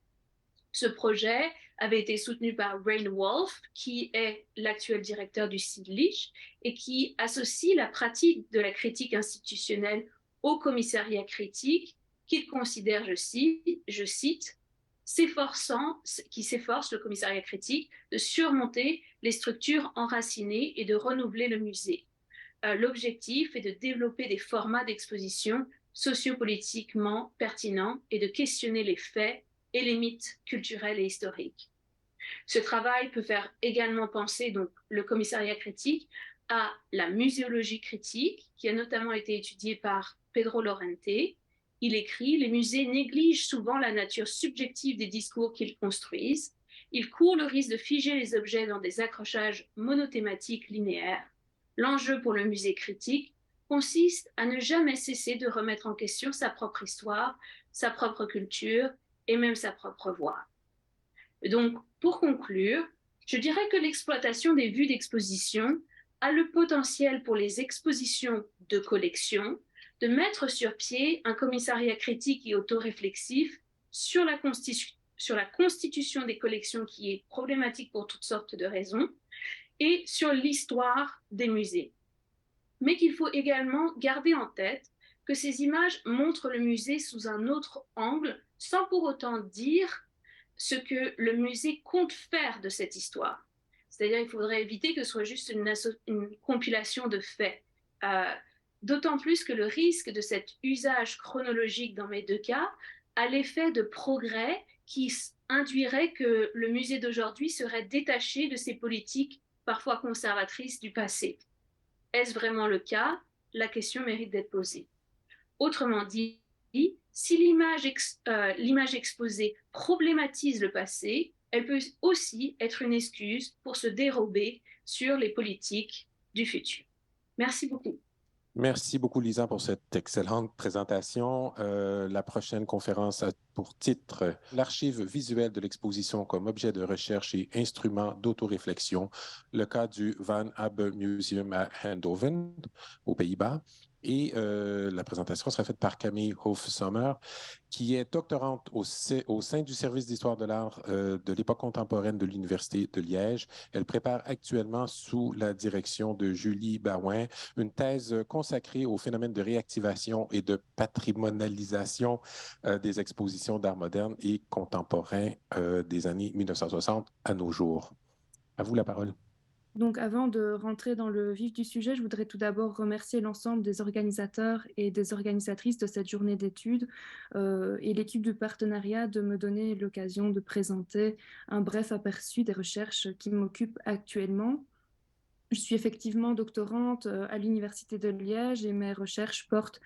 Ce projet avait été soutenu par Rain Wolf, qui est l'actuel directeur du Stedelijk et qui associe la pratique de la critique institutionnelle au commissariat critique qu'il considère, je cite, qui s'efforce, le commissariat critique, de surmonter les structures enracinées et de renouveler le musée. L'objectif est de développer des formats d'exposition sociopolitiquement pertinents et de questionner les faits et les mythes culturels et historiques. Ce travail peut faire également penser, donc, le commissariat critique à la muséologie critique, qui a notamment été étudiée par Pedro Lorente. Il écrit « Les musées négligent souvent la nature subjective des discours qu'ils construisent. Ils courent le risque de figer les objets dans des accrochages monothématiques linéaires. L'enjeu pour le musée critique consiste à ne jamais cesser de remettre en question sa propre histoire, sa propre culture et même sa propre voix. » Donc, pour conclure, je dirais que l'exploitation des vues d'exposition a le potentiel pour les expositions de collection de mettre sur pied un commissariat critique et autoréflexif sur la constitution des collections qui est problématique pour toutes sortes de raisons et sur l'histoire des musées. Mais qu'il faut également garder en tête que ces images montrent le musée sous un autre angle sans pour autant dire ce que le musée compte faire de cette histoire. C'est-à-dire qu'il faudrait éviter que ce soit juste une compilation de faits. D'autant plus que le risque de cet usage chronologique dans mes deux cas a l'effet de progrès qui induirait que le musée d'aujourd'hui serait détaché de ses politiques parfois conservatrices du passé. Est-ce vraiment le cas? La question mérite d'être posée. Autrement dit, si l'image exposée problématise le passé, elle peut aussi être une excuse pour se dérober sur les politiques du futur. Merci beaucoup. Merci beaucoup, Lisa, pour cette excellente présentation. La prochaine conférence a pour titre « L'archive visuelle de l'exposition comme objet de recherche et instrument d'autoréflexion, le cas du Van Abbe Museum à Eindhoven, aux Pays-Bas ». Et la présentation sera faite par Camille Hofsommer, qui est doctorante au sein du service d'histoire de l'art de l'époque contemporaine de l'Université de Liège. Elle prépare actuellement, sous la direction de Julie Barouin, une thèse consacrée au phénomène de réactivation et de patrimonialisation des expositions d'art moderne et contemporain des années 1960 à nos jours. À vous la parole. Donc, avant de rentrer dans le vif du sujet, je voudrais tout d'abord remercier l'ensemble des organisateurs et des organisatrices de cette journée d'études et l'équipe du partenariat de me donner l'occasion de présenter un bref aperçu des recherches qui m'occupent actuellement. Je suis effectivement doctorante à l'Université de Liège et mes recherches portent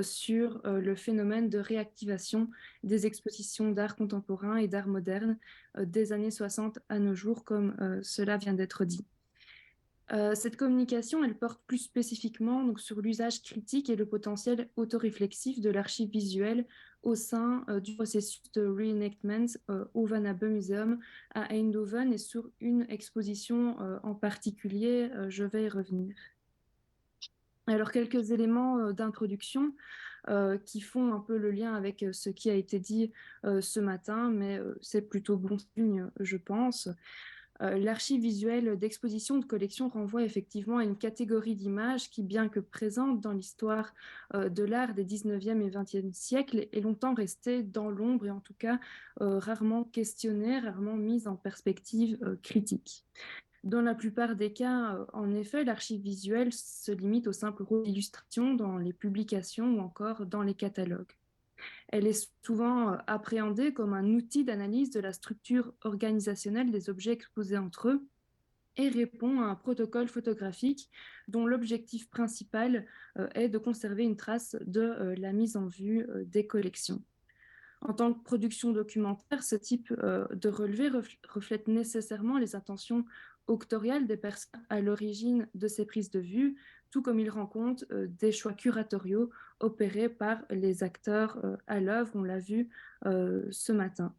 sur le phénomène de réactivation des expositions d'art contemporain et d'art moderne des années 60 à nos jours, comme cela vient d'être dit. Cette communication, elle porte plus spécifiquement donc, sur l'usage critique et le potentiel autoréflexif de l'archive visuelle au sein du processus de reenactment au Van Abbe Museum à Eindhoven et sur une exposition en particulier, je vais y revenir. Alors, quelques éléments d'introduction qui font un peu le lien avec ce qui a été dit ce matin, mais c'est plutôt bon signe, je pense. L'archive visuelle d'exposition de collection renvoie effectivement à une catégorie d'images qui, bien que présente dans l'histoire de l'art des 19e et 20e siècles, est longtemps restée dans l'ombre et en tout cas rarement questionnée, rarement mise en perspective critique. Dans la plupart des cas, en effet, l'archive visuelle se limite au simple rôle d'illustration dans les publications ou encore dans les catalogues. Elle est souvent appréhendée comme un outil d'analyse de la structure organisationnelle des objets exposés entre eux, et répond à un protocole photographique dont l'objectif principal est de conserver une trace de la mise en vue des collections. En tant que production documentaire, ce type de relevé reflète nécessairement les intentions auctoriales des personnes à l'origine de ces prises de vue, tout comme il rend compte des choix curatoriaux opérés par les acteurs à l'œuvre, on l'a vu ce matin.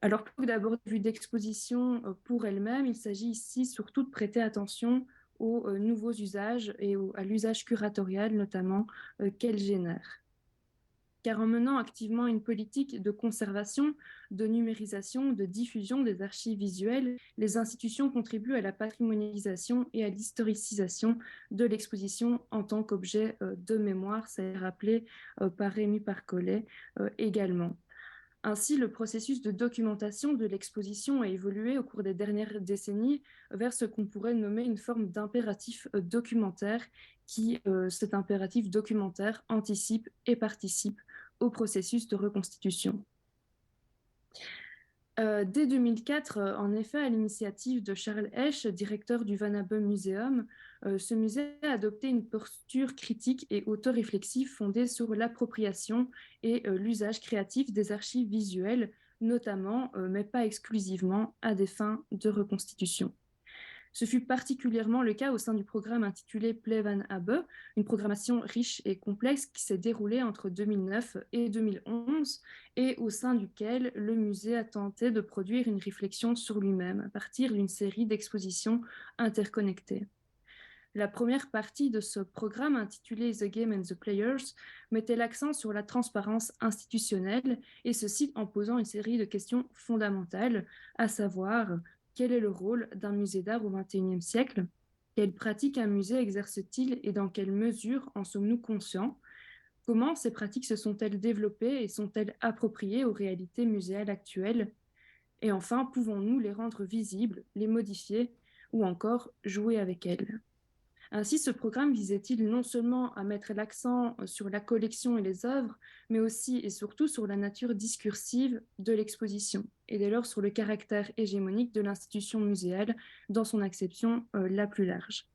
Alors, plutôt que d'aborder la vue d'exposition pour elle-même, il s'agit ici surtout de prêter attention aux nouveaux usages et à l'usage curatorial notamment qu'elle génère. Car en menant activement une politique de conservation, de numérisation, de diffusion des archives visuelles, les institutions contribuent à la patrimonialisation et à l'historicisation de l'exposition en tant qu'objet de mémoire, ça est rappelé par Rémi Parcollet également. Ainsi, le processus de documentation de l'exposition a évolué au cours des dernières décennies vers ce qu'on pourrait nommer une forme d'impératif documentaire qui, cet impératif documentaire, anticipe et participe au processus de reconstitution. Dès 2004, en effet, à l'initiative de Charles Esch, directeur du Van Abbe Museum, ce musée a adopté une posture critique et autoréflexive fondée sur l'appropriation et l'usage créatif des archives visuelles, notamment, mais pas exclusivement, à des fins de reconstitution. Ce fut particulièrement le cas au sein du programme intitulé Play Van Abbe, une programmation riche et complexe qui s'est déroulée entre 2009 et 2011 et au sein duquel le musée a tenté de produire une réflexion sur lui-même à partir d'une série d'expositions interconnectées. La première partie de ce programme, intitulé The Game and the Players, mettait l'accent sur la transparence institutionnelle, et ceci en posant une série de questions fondamentales, à savoir quel est le rôle d'un musée d'art au XXIe siècle? Quelles pratiques un musée exerce-t-il et dans quelle mesure en sommes-nous conscients? Comment ces pratiques se sont-elles développées et sont-elles appropriées aux réalités muséales actuelles? Et enfin, pouvons-nous les rendre visibles, les modifier ou encore jouer avec elles? Ainsi, ce programme visait-il non seulement à mettre l'accent sur la collection et les œuvres, mais aussi et surtout sur la nature discursive de l'exposition, et dès lors sur le caractère hégémonique de l'institution muséale dans son acception la plus large.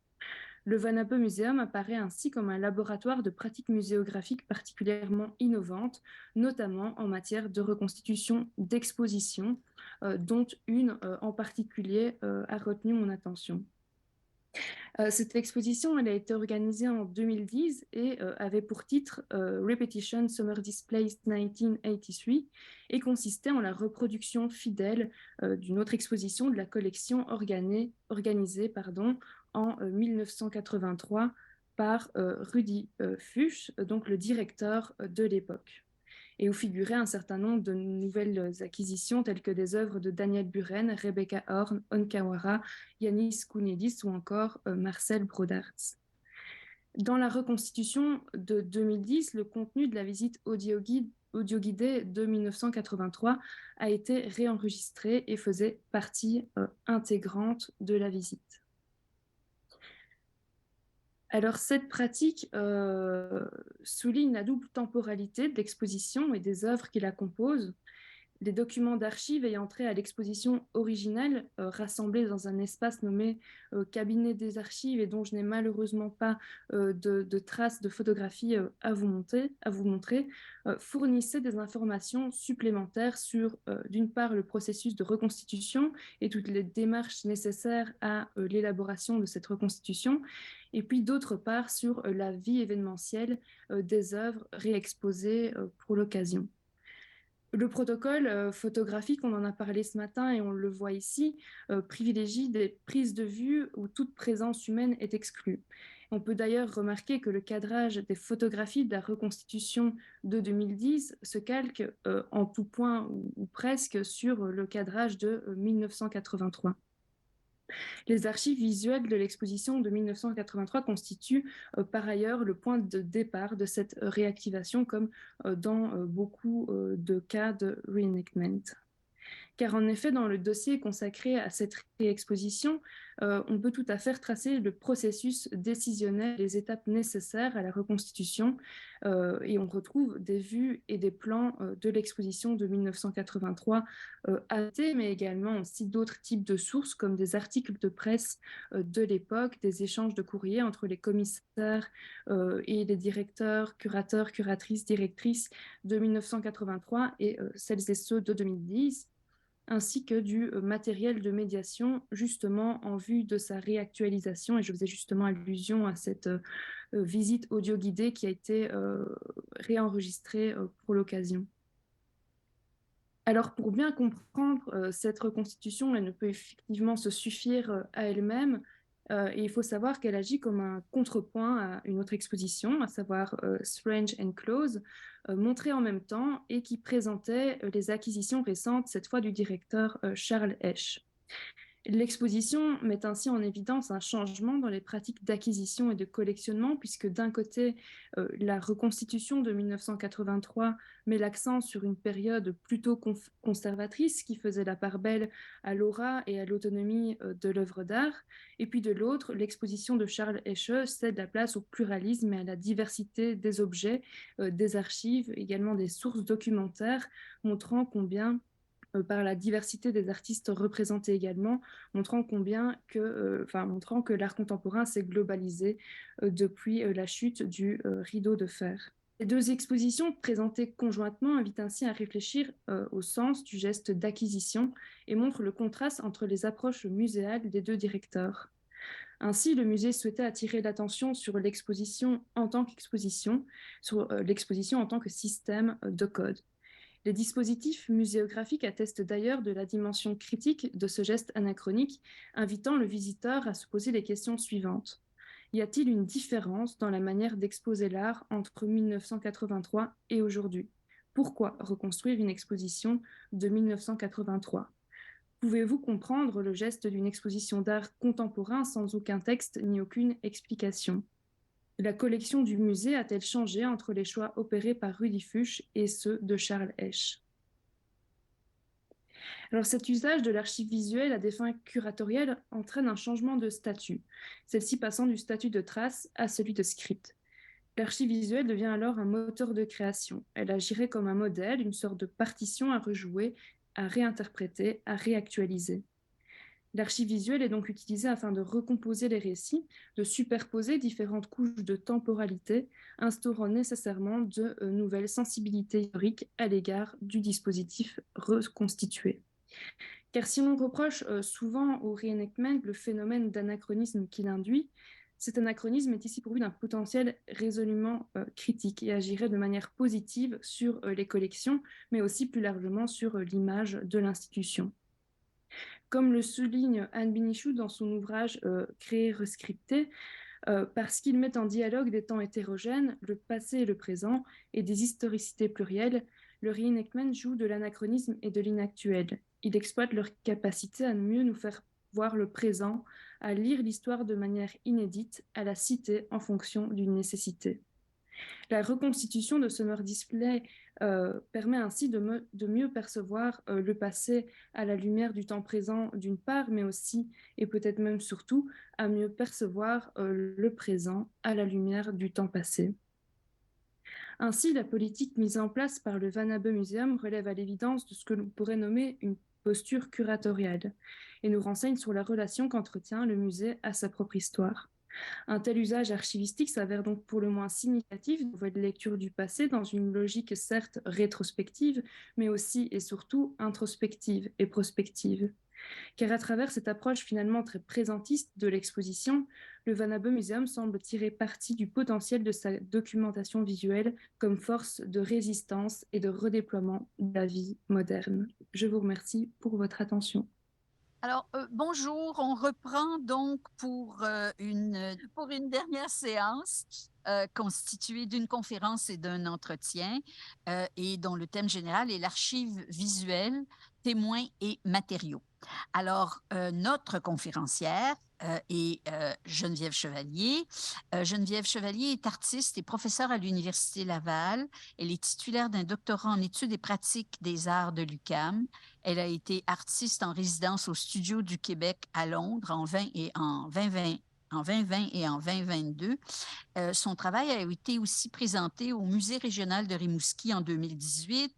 Le Van Abbe Museum apparaît ainsi comme un laboratoire de pratiques muséographiques particulièrement innovantes, notamment en matière de reconstitution d'expositions, dont une en particulier a retenu mon attention. Cette exposition, elle a été organisée en 2010 et avait pour titre Repetition Summer Displays 1983 et consistait en la reproduction fidèle d'une autre exposition de la collection organisée en 1983 par Rudi Fuchs, donc le directeur de l'époque, et où figuraient un certain nombre de nouvelles acquisitions telles que des œuvres de Daniel Buren, Rebecca Horn, Onkawara, Yanis Kounedis ou encore Marcel Brodarts. Dans la reconstitution de 2010, le contenu de la visite audio-guidée de 1983 a été réenregistré et faisait partie intégrante de la visite. Alors, cette pratique souligne la double temporalité de l'exposition et des œuvres qui la composent. Les documents d'archives ayant trait à l'exposition originelle, rassemblés dans un espace nommé cabinet des archives et dont je n'ai malheureusement pas de traces de photographies à vous montrer, fournissaient des informations supplémentaires sur, d'une part, le processus de reconstitution et toutes les démarches nécessaires à l'élaboration de cette reconstitution, et puis d'autre part sur la vie événementielle des œuvres réexposées pour l'occasion. Le protocole photographique, on en a parlé ce matin et on le voit ici, privilégie des prises de vue où toute présence humaine est exclue. On peut d'ailleurs remarquer que le cadrage des photographies de la reconstitution de 2010 se calque en tout point ou presque sur le cadrage de 1983. Les archives visuelles de l'exposition de 1983 constituent par ailleurs le point de départ de cette réactivation, comme dans beaucoup de cas de reenactment. Car en effet, dans le dossier consacré à cette réexposition, on peut tout à fait tracer le processus décisionnel, les étapes nécessaires à la reconstitution, et on retrouve des vues et des plans de l'exposition de 1983 AT, mais également aussi d'autres types de sources comme des articles de presse de l'époque, des échanges de courriers entre les commissaires et les directeurs, curateurs, curatrices, directrices de 1983 et celles et ceux de 2010, ainsi que du matériel de médiation, justement en vue de sa réactualisation. Et je faisais justement allusion à cette visite audio guidée qui a été réenregistrée pour l'occasion. Alors, pour bien comprendre cette reconstitution, elle ne peut effectivement se suffire à elle-même. Et il faut savoir qu'elle agit comme un contrepoint à une autre exposition, à savoir Strange and Close, montrée en même temps et qui présentait les acquisitions récentes, cette fois du directeur Charles Esch. L'exposition met ainsi en évidence un changement dans les pratiques d'acquisition et de collectionnement, puisque d'un côté, la reconstitution de 1983 met l'accent sur une période plutôt conservatrice qui faisait la part belle à l'aura et à l'autonomie de l'œuvre d'art, et puis de l'autre, l'exposition de Charles Esche cède la place au pluralisme et à la diversité des objets, des archives, également des sources documentaires, montrant combien par la diversité des artistes représentés également, montrant que l'art contemporain s'est globalisé depuis la chute du rideau de fer. Les deux expositions présentées conjointement invitent ainsi à réfléchir au sens du geste d'acquisition et montrent le contraste entre les approches muséales des deux directeurs. Ainsi, le musée souhaitait attirer l'attention sur l'exposition en tant qu'exposition, sur l'exposition en tant que système de code. Les dispositifs muséographiques attestent d'ailleurs de la dimension critique de ce geste anachronique, invitant le visiteur à se poser les questions suivantes. Y a-t-il une différence dans la manière d'exposer l'art entre 1983 et aujourd'hui? Pourquoi reconstruire une exposition de 1983? Pouvez-vous comprendre le geste d'une exposition d'art contemporain sans aucun texte ni aucune explication? La collection du musée a-t-elle changé entre les choix opérés par Rudi Fuchs et ceux de Charles Esch? Alors cet usage de l'archive visuelle à des fins curatorielles entraîne un changement de statut, celle-ci passant du statut de trace à celui de script. L'archive visuelle devient alors un moteur de création. Elle agirait comme un modèle, une sorte de partition à rejouer, à réinterpréter, à réactualiser. L'archive visuelle est donc utilisée afin de recomposer les récits, de superposer différentes couches de temporalité, instaurant nécessairement de nouvelles sensibilités historiques à l'égard du dispositif reconstitué. Car si l'on reproche souvent au reenactment le phénomène d'anachronisme qu'il induit, cet anachronisme est ici pourvu d'un potentiel résolument critique et agirait de manière positive sur les collections, mais aussi plus largement sur l'image de l'institution. Comme le souligne Anne Binichou dans son ouvrage Créer, rescripter, parce qu'il met en dialogue des temps hétérogènes, le passé et le présent, et des historicités plurielles, le reenactment joue de l'anachronisme et de l'inactuel. Il exploite leur capacité à mieux nous faire voir le présent, à lire l'histoire de manière inédite, à la citer en fonction d'une nécessité. La reconstitution de Summer Display permet ainsi de mieux percevoir le passé à la lumière du temps présent d'une part, mais aussi, et peut-être même surtout, à mieux percevoir le présent à la lumière du temps passé. Ainsi, la politique mise en place par le Van Abbe Museum relève à l'évidence de ce que l'on pourrait nommer une posture curatoriale et nous renseigne sur la relation qu'entretient le musée à sa propre histoire. Un tel usage archivistique s'avère donc pour le moins significatif de nouvelles lectures du passé dans une logique certes rétrospective, mais aussi et surtout introspective et prospective. Car à travers cette approche finalement très présentiste de l'exposition, le Van Abbe Museum semble tirer parti du potentiel de sa documentation visuelle comme force de résistance et de redéploiement de la vie moderne. Je vous remercie pour votre attention. Alors, bonjour, on reprend donc pour une dernière séance constituée d'une conférence et d'un entretien et dont le thème général est l'archive visuelle, témoins et matériaux. Alors, notre conférencière et Geneviève Chevalier. Geneviève Chevalier est artiste et professeure à l'Université Laval. Elle est titulaire d'un doctorat en études et pratiques des arts de l'UQAM. Elle a été artiste en résidence au Studio du Québec à Londres en 2020 et en 2022. Son travail a été aussi présenté au Musée régional de Rimouski en 2018,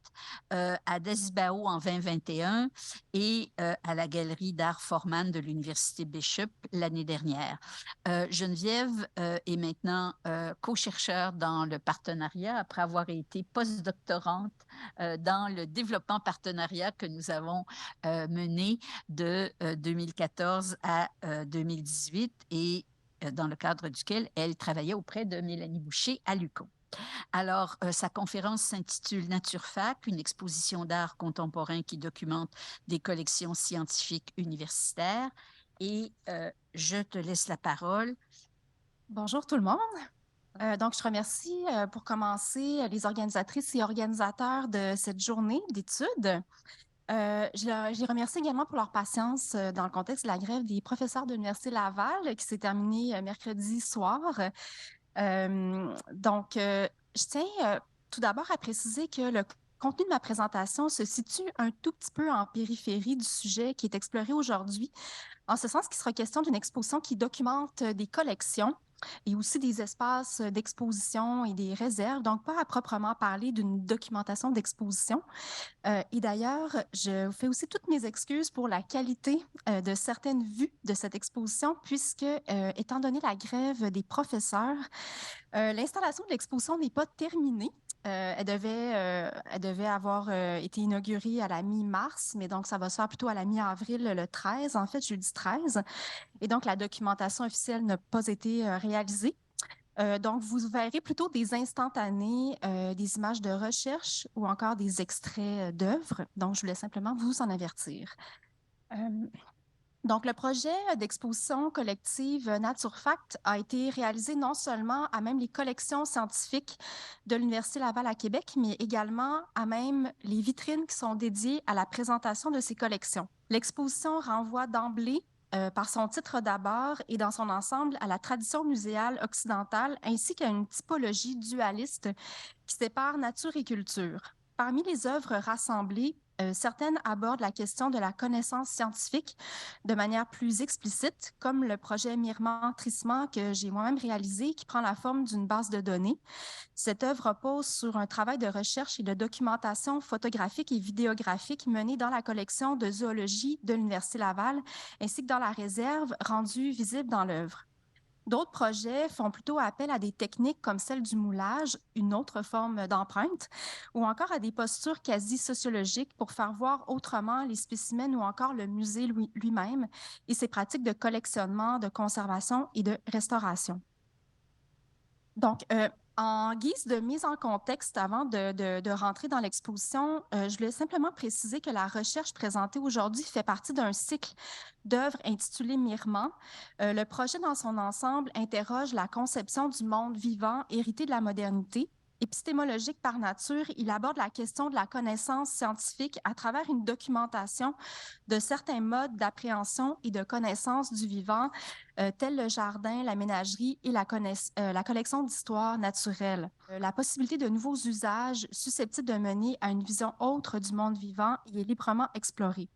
à Dasibao en 2021 et à la Galerie d'art Forman de l'Université Bishop l'année dernière. Geneviève est maintenant co-chercheure dans le partenariat après avoir été postdoctorante dans le développement partenariat que nous avons mené de 2014 à 2018 et dans le cadre duquel elle travaillait auprès de Mélanie Boucher à l'UQAM. Alors, sa conférence s'intitule Naturfac, une exposition d'art contemporain qui documente des collections scientifiques universitaires. Et je te laisse la parole. Bonjour tout le monde. Donc, je remercie pour commencer les organisatrices et organisateurs de cette journée d'études. Je les remercie également pour leur patience dans le contexte de la grève des professeurs de l'Université Laval qui s'est terminée mercredi soir. Je tiens tout d'abord à préciser que le contenu de ma présentation se situe un tout petit peu en périphérie du sujet qui est exploré aujourd'hui, en ce sens qu'il sera question d'une exposition qui documente des collections et aussi des espaces d'exposition et des réserves, donc pas à proprement parler d'une documentation d'exposition. Et d'ailleurs, je vous fais aussi toutes mes excuses pour la qualité de certaines vues de cette exposition, puisque, étant donné la grève des professeurs, l'installation de l'exposition n'est pas terminée. Elle devait avoir été inaugurée à la mi-mars, mais donc ça va se faire plutôt à la mi-avril, le 13, en fait, jeudi 13. Et donc, la documentation officielle n'a pas été réalisée. Donc, vous verrez plutôt des instantanés, des images de recherche ou encore des extraits d'œuvres. Donc, je voulais simplement vous en avertir. Donc, le projet d'exposition collective Naturfact a été réalisé non seulement à même les collections scientifiques de l'Université Laval à Québec, mais également à même les vitrines qui sont dédiées à la présentation de ces collections. L'exposition renvoie d'emblée par son titre d'abord et dans son ensemble à la tradition muséale occidentale ainsi qu'à une typologie dualiste qui sépare nature et culture. Parmi les œuvres rassemblées, certaines abordent la question de la connaissance scientifique de manière plus explicite, comme le projet Mirement-Trissement que j'ai moi-même réalisé, qui prend la forme d'une base de données. Cette œuvre repose sur un travail de recherche et de documentation photographique et vidéographique mené dans la collection de zoologie de l'Université Laval, ainsi que dans la réserve rendue visible dans l'œuvre. D'autres projets font plutôt appel à des techniques comme celle du moulage, une autre forme d'empreinte, ou encore à des postures quasi sociologiques pour faire voir autrement les spécimens ou encore le musée lui-même et ses pratiques de collectionnement, de conservation et de restauration. Donc, en guise de mise en contexte, avant de rentrer dans l'exposition, je voulais simplement préciser que la recherche présentée aujourd'hui fait partie d'un cycle d'œuvres intitulé Mirement. Le projet dans son ensemble interroge la conception du monde vivant hérité de la modernité. Épistémologique par nature, il aborde la question de la connaissance scientifique à travers une documentation de certains modes d'appréhension et de connaissance du vivant, tels le jardin, la ménagerie et la collection d'histoire naturelle. La possibilité de nouveaux usages susceptibles de mener à une vision autre du monde vivant y est librement explorée.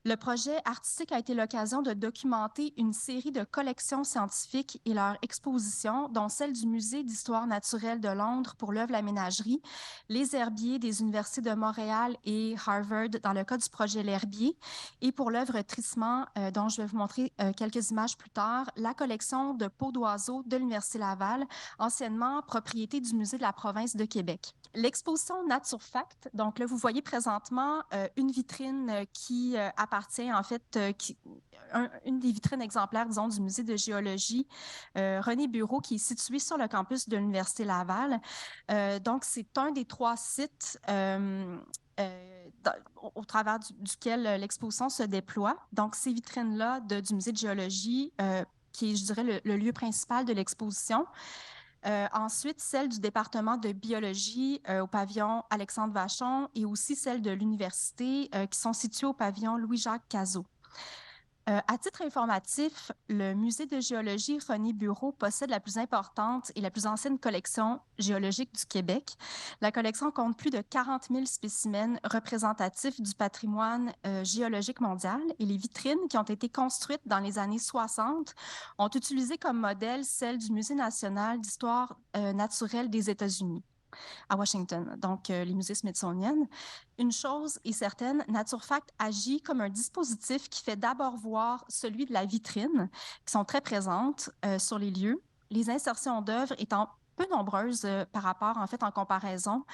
Le projet artistique a été l'occasion de documenter une série de collections scientifiques et leurs expositions, dont celle du Musée d'histoire naturelle de Londres pour l'œuvre La Ménagerie, les herbiers des universités de Montréal et Harvard dans le cas du projet L'Herbier, et pour l'œuvre Trissement, dont je vais vous montrer quelques images plus tard, la collection de peaux d'oiseaux de l'Université Laval, anciennement propriété du Musée de la province de Québec. L'exposition Naturfact, donc là, vous voyez présentement une vitrine qui appartient en fait, une des vitrines exemplaires, disons, du Musée de géologie René Bureau, qui est situé sur le campus de l'Université Laval. Donc, c'est un des 3 sites au travers duquel l'exposition se déploie. Donc, ces vitrines-là du Musée de géologie, qui est, je dirais, le lieu principal de l'exposition. Ensuite, celle du département de biologie au pavillon Alexandre Vachon et aussi celle de l'université qui sont situées au pavillon Louis-Jacques Cazot. À titre informatif, le Musée de géologie René Bureau possède la plus importante et la plus ancienne collection géologique du Québec. La collection compte plus de 40 000 spécimens représentatifs du patrimoine géologique mondial et les vitrines qui ont été construites dans les années 60 ont utilisé comme modèle celle du Musée national d'histoire naturelle des États-Unis à Washington, donc les musées Smithsonian. Une chose est certaine, NatureFact agit comme un dispositif qui fait d'abord voir celui de la vitrine, qui sont très présentes sur les lieux, les insertions d'œuvres étant peu nombreuses par rapport, en fait, en comparaison.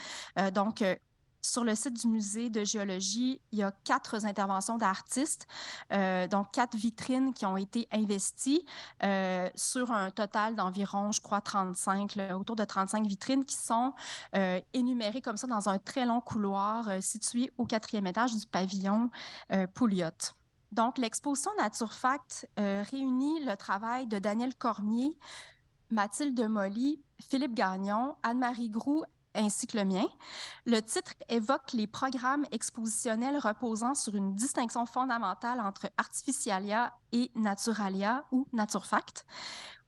Sur le site du musée de géologie, il y a 4 interventions d'artistes, donc 4 vitrines qui ont été investies sur un total d'environ, je crois, 35, autour de 35 vitrines qui sont énumérées comme ça dans un très long couloir situé au 4e étage du pavillon Pouliot. Donc, l'exposition NatureFact réunit le travail de Daniel Cormier, Mathilde Molly, Philippe Gagnon, Anne-Marie Groux, ainsi que le mien. Le titre évoque les programmes expositionnels reposant sur une distinction fondamentale entre Artificialia et Naturalia ou NatureFact.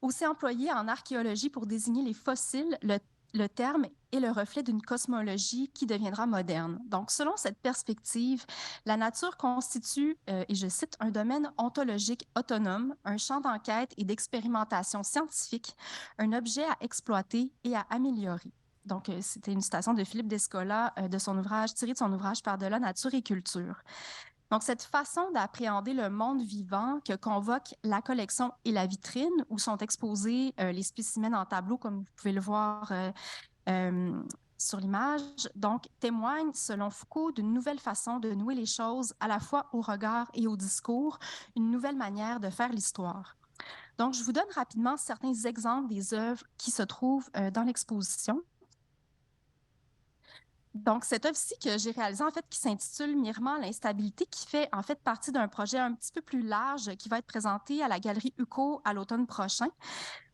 Aussi employé en archéologie pour désigner les fossiles, le terme est le reflet d'une cosmologie qui deviendra moderne. Donc, selon cette perspective, la nature constitue, et je cite, un domaine ontologique autonome, un champ d'enquête et d'expérimentation scientifique, un objet à exploiter et à améliorer. Donc, c'était une citation de Philippe Descola tirée de son ouvrage Par-delà nature et culture. Donc, cette façon d'appréhender le monde vivant que convoque la collection et la vitrine, où sont exposés les spécimens en tableau, comme vous pouvez le voir sur l'image, donc témoigne, selon Foucault, d'une nouvelle façon de nouer les choses à la fois au regard et au discours, une nouvelle manière de faire l'histoire. Donc, je vous donne rapidement certains exemples des œuvres qui se trouvent dans l'exposition. Donc, cette œuvre-ci que j'ai réalisée, en fait, qui s'intitule Mirement l'instabilité, qui fait en fait partie d'un projet un petit peu plus large qui va être présenté à la Galerie Huco à l'automne prochain.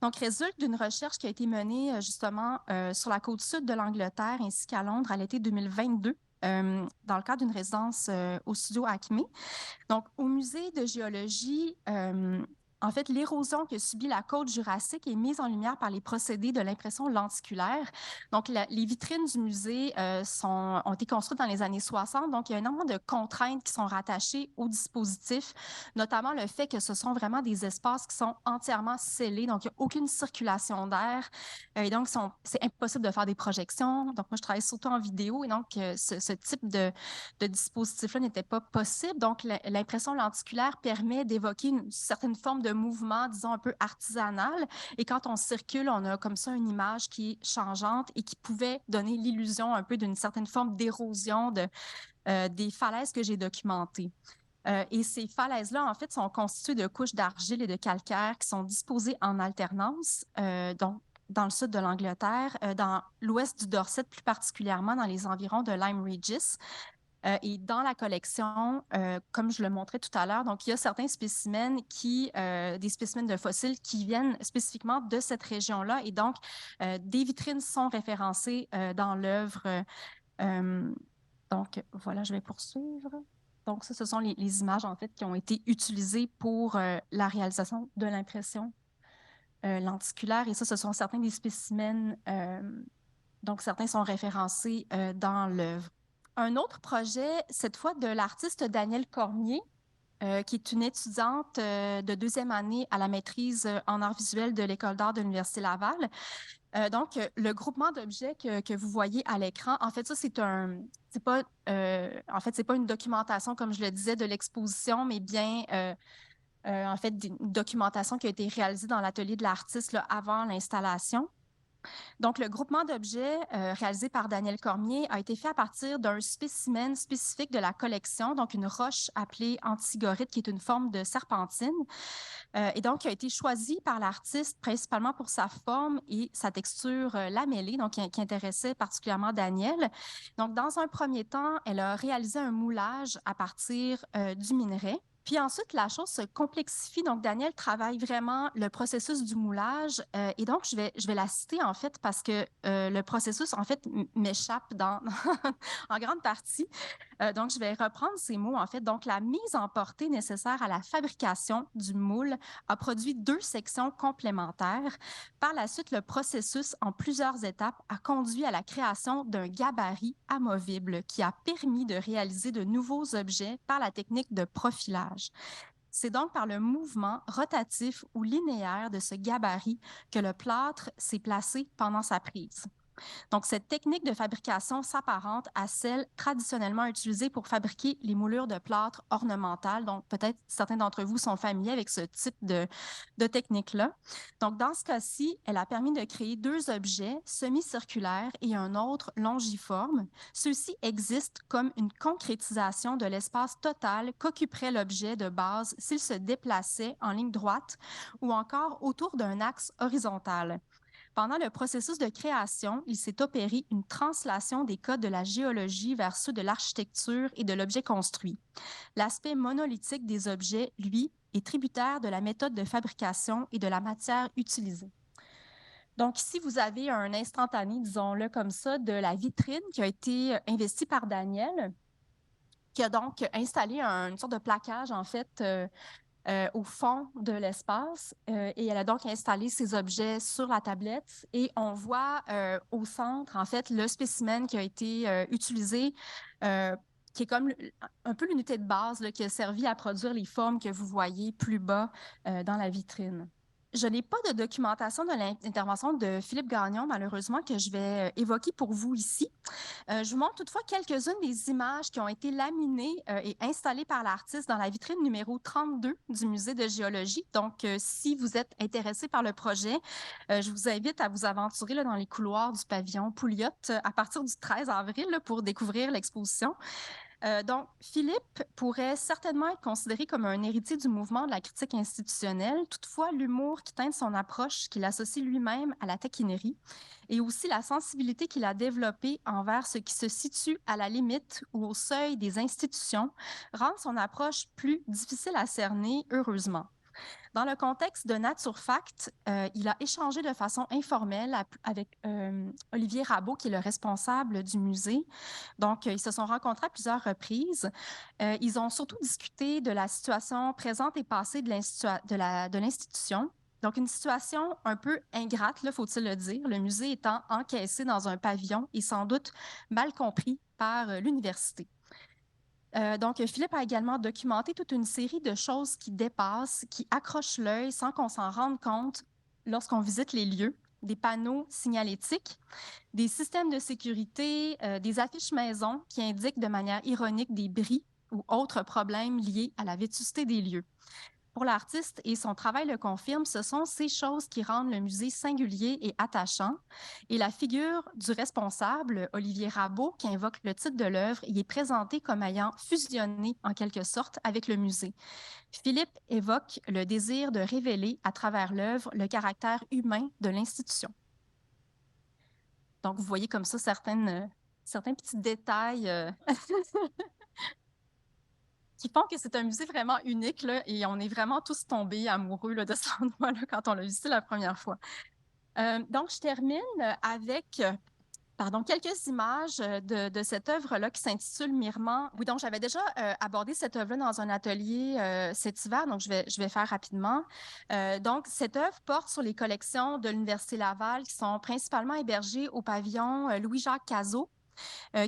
Donc, résulte d'une recherche qui a été menée justement sur la côte sud de l'Angleterre ainsi qu'à Londres à l'été 2022. Dans le cadre d'une résidence au studio Acme. Donc, au musée de géologie, en fait, l'érosion que subit la côte jurassique est mise en lumière par les procédés de l'impression lenticulaire. Donc, les vitrines du musée ont été construites dans les années 60. Donc, il y a énormément de contraintes qui sont rattachées au dispositif, notamment le fait que ce sont vraiment des espaces qui sont entièrement scellés. Donc, il n'y a aucune circulation d'air. Et donc, c'est impossible de faire des projections. Donc, moi, je travaille surtout en vidéo. Et donc, ce type de dispositif-là n'était pas possible. Donc, l'impression lenticulaire permet d'évoquer une certaine forme de mouvement, disons, un peu artisanal. Et quand on circule, on a comme ça une image qui est changeante et qui pouvait donner l'illusion un peu d'une certaine forme d'érosion des falaises que j'ai documentées. Et ces falaises-là, en fait, sont constituées de couches d'argile et de calcaire qui sont disposées en alternance, donc dans le sud de l'Angleterre, dans l'ouest du Dorset, plus particulièrement dans les environs de Lyme Regis. Et dans la collection, comme je le montrais tout à l'heure, donc il y a certains spécimens des spécimens de fossiles qui viennent spécifiquement de cette région-là. Et donc, des vitrines sont référencées dans l'œuvre. Donc, voilà, je vais poursuivre. Donc, ça, ce sont les images, en fait, qui ont été utilisées pour la réalisation de l'impression lenticulaire. Et ça, ce sont certains des spécimens. Donc, certains sont référencés dans l'œuvre. Un autre projet, cette fois de l'artiste Daniel Cormier, qui est une étudiante de 2e année à la maîtrise en arts visuels de l'École d'art de l'Université Laval. Donc, le groupement d'objets que vous voyez à l'écran, en fait, ça, c'est pas une documentation, comme je le disais, de l'exposition, mais bien, en fait, une documentation qui a été réalisée dans l'atelier de l'artiste là, avant l'installation. Donc, le groupement d'objets réalisé par Daniel Cormier a été fait à partir d'un spécimen spécifique de la collection, donc une roche appelée antigorite, qui est une forme de serpentine, et donc qui a été choisi par l'artiste principalement pour sa forme et sa texture lamellée, donc qui intéressait particulièrement Daniel. Donc, dans un premier temps, elle a réalisé un moulage à partir du minerai. Puis ensuite, la chose se complexifie. Donc, Danielle travaille vraiment le processus du moulage. Et donc, je vais la citer, en fait, parce que le processus, en fait, m'échappe en grande partie. Donc, je vais reprendre ces mots, en fait. Donc, la mise en portée nécessaire à la fabrication du moule a produit 2 sections complémentaires. Par la suite, le processus, en plusieurs étapes, a conduit à la création d'un gabarit amovible qui a permis de réaliser de nouveaux objets par la technique de profilage. C'est donc par le mouvement rotatif ou linéaire de ce gabarit que le plâtre s'est placé pendant sa prise. Donc, cette technique de fabrication s'apparente à celle traditionnellement utilisée pour fabriquer les moulures de plâtre ornementales. Donc, peut-être certains d'entre vous sont familiers avec ce type de technique-là. Donc, dans ce cas-ci, elle a permis de créer 2 objets semi-circulaires et un autre longiforme. Ceux-ci existent comme une concrétisation de l'espace total qu'occuperait l'objet de base s'il se déplaçait en ligne droite ou encore autour d'un axe horizontal. Pendant le processus de création, il s'est opéré une translation des codes de la géologie vers ceux de l'architecture et de l'objet construit. L'aspect monolithique des objets, lui, est tributaire de la méthode de fabrication et de la matière utilisée. Donc ici, vous avez un instantané, disons-le comme ça, de la vitrine qui a été investie par Danielle, qui a donc installé une sorte de plaquage, en fait, au fond de l'espace et elle a donc installé ces objets sur la tablette et on voit au centre, en fait, le spécimen qui a été utilisé, qui est comme un peu l'unité de base là, qui a servi à produire les formes que vous voyez plus bas dans la vitrine. Je n'ai pas de documentation de l'intervention de Philippe Gagnon, malheureusement, que je vais évoquer pour vous ici. Je vous montre toutefois quelques-unes des images qui ont été laminées et installées par l'artiste dans la vitrine numéro 32 du Musée de géologie. Donc, si vous êtes intéressé par le projet, je vous invite à vous aventurer là, dans les couloirs du pavillon Pouliot à partir du 13 avril là, pour découvrir l'exposition. Donc, Philippe pourrait certainement être considéré comme un héritier du mouvement de la critique institutionnelle. Toutefois, l'humour qui teinte son approche, qu'il associe lui-même à la taquinerie, et aussi la sensibilité qu'il a développée envers ce qui se situe à la limite ou au seuil des institutions, rendent son approche plus difficile à cerner, heureusement. Dans le contexte de Naturfact, il a échangé de façon informelle avec Olivier Rabault, qui est le responsable du musée. Donc, ils se sont rencontrés à plusieurs reprises. Ils ont surtout discuté de la situation présente et passée de l'institution. Donc, une situation un peu ingrate, faut-il le dire, le musée étant encaissé dans un pavillon et sans doute mal compris par l'université. Donc, Philippe a également documenté toute une série de choses qui dépassent, qui accrochent l'œil sans qu'on s'en rende compte lorsqu'on visite les lieux. Des panneaux signalétiques, des systèmes de sécurité, des affiches maison qui indiquent de manière ironique des bris ou autres problèmes liés à la vétusté des lieux. Pour l'artiste, et son travail le confirme, ce sont ces choses qui rendent le musée singulier et attachant. Et la figure du responsable, Olivier Rabault, qui invoque le titre de l'œuvre, y est présentée comme ayant fusionné en quelque sorte avec le musée. Philippe évoque le désir de révéler à travers l'œuvre le caractère humain de l'institution. Donc, vous voyez comme ça certains petits détails qui font que c'est un musée vraiment unique là, et on est vraiment tous tombés amoureux là, de cet endroit-là quand on l'a visité la première fois. Donc, je termine avec quelques images de cette œuvre-là qui s'intitule Mirement. Oui, donc j'avais déjà abordé cette œuvre-là dans un atelier cet hiver, donc je vais faire rapidement. Donc, cette œuvre porte sur les collections de l'Université Laval qui sont principalement hébergées au pavillon Louis-Jacques Cazot,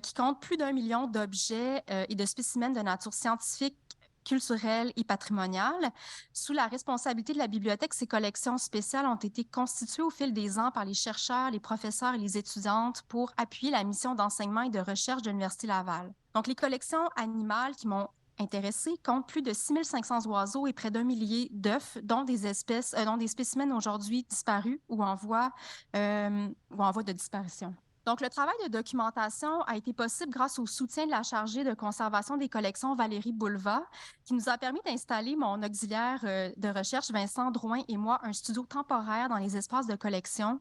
qui compte plus d'1 million d'objets et de spécimens de nature scientifique, culturelle et patrimoniale. Sous la responsabilité de la bibliothèque, ces collections spéciales ont été constituées au fil des ans par les chercheurs, les professeurs et les étudiantes pour appuyer la mission d'enseignement et de recherche de l'Université Laval. Donc, les collections animales qui m'ont intéressés comptent plus de 6 500 oiseaux et près d'1 millier d'œufs, dont des spécimens aujourd'hui disparus ou en voie de disparition. Donc, le travail de documentation a été possible grâce au soutien de la chargée de conservation des collections Valérie Boulva, qui nous a permis d'installer mon auxiliaire de recherche, Vincent Drouin, et moi, un studio temporaire dans les espaces de collection,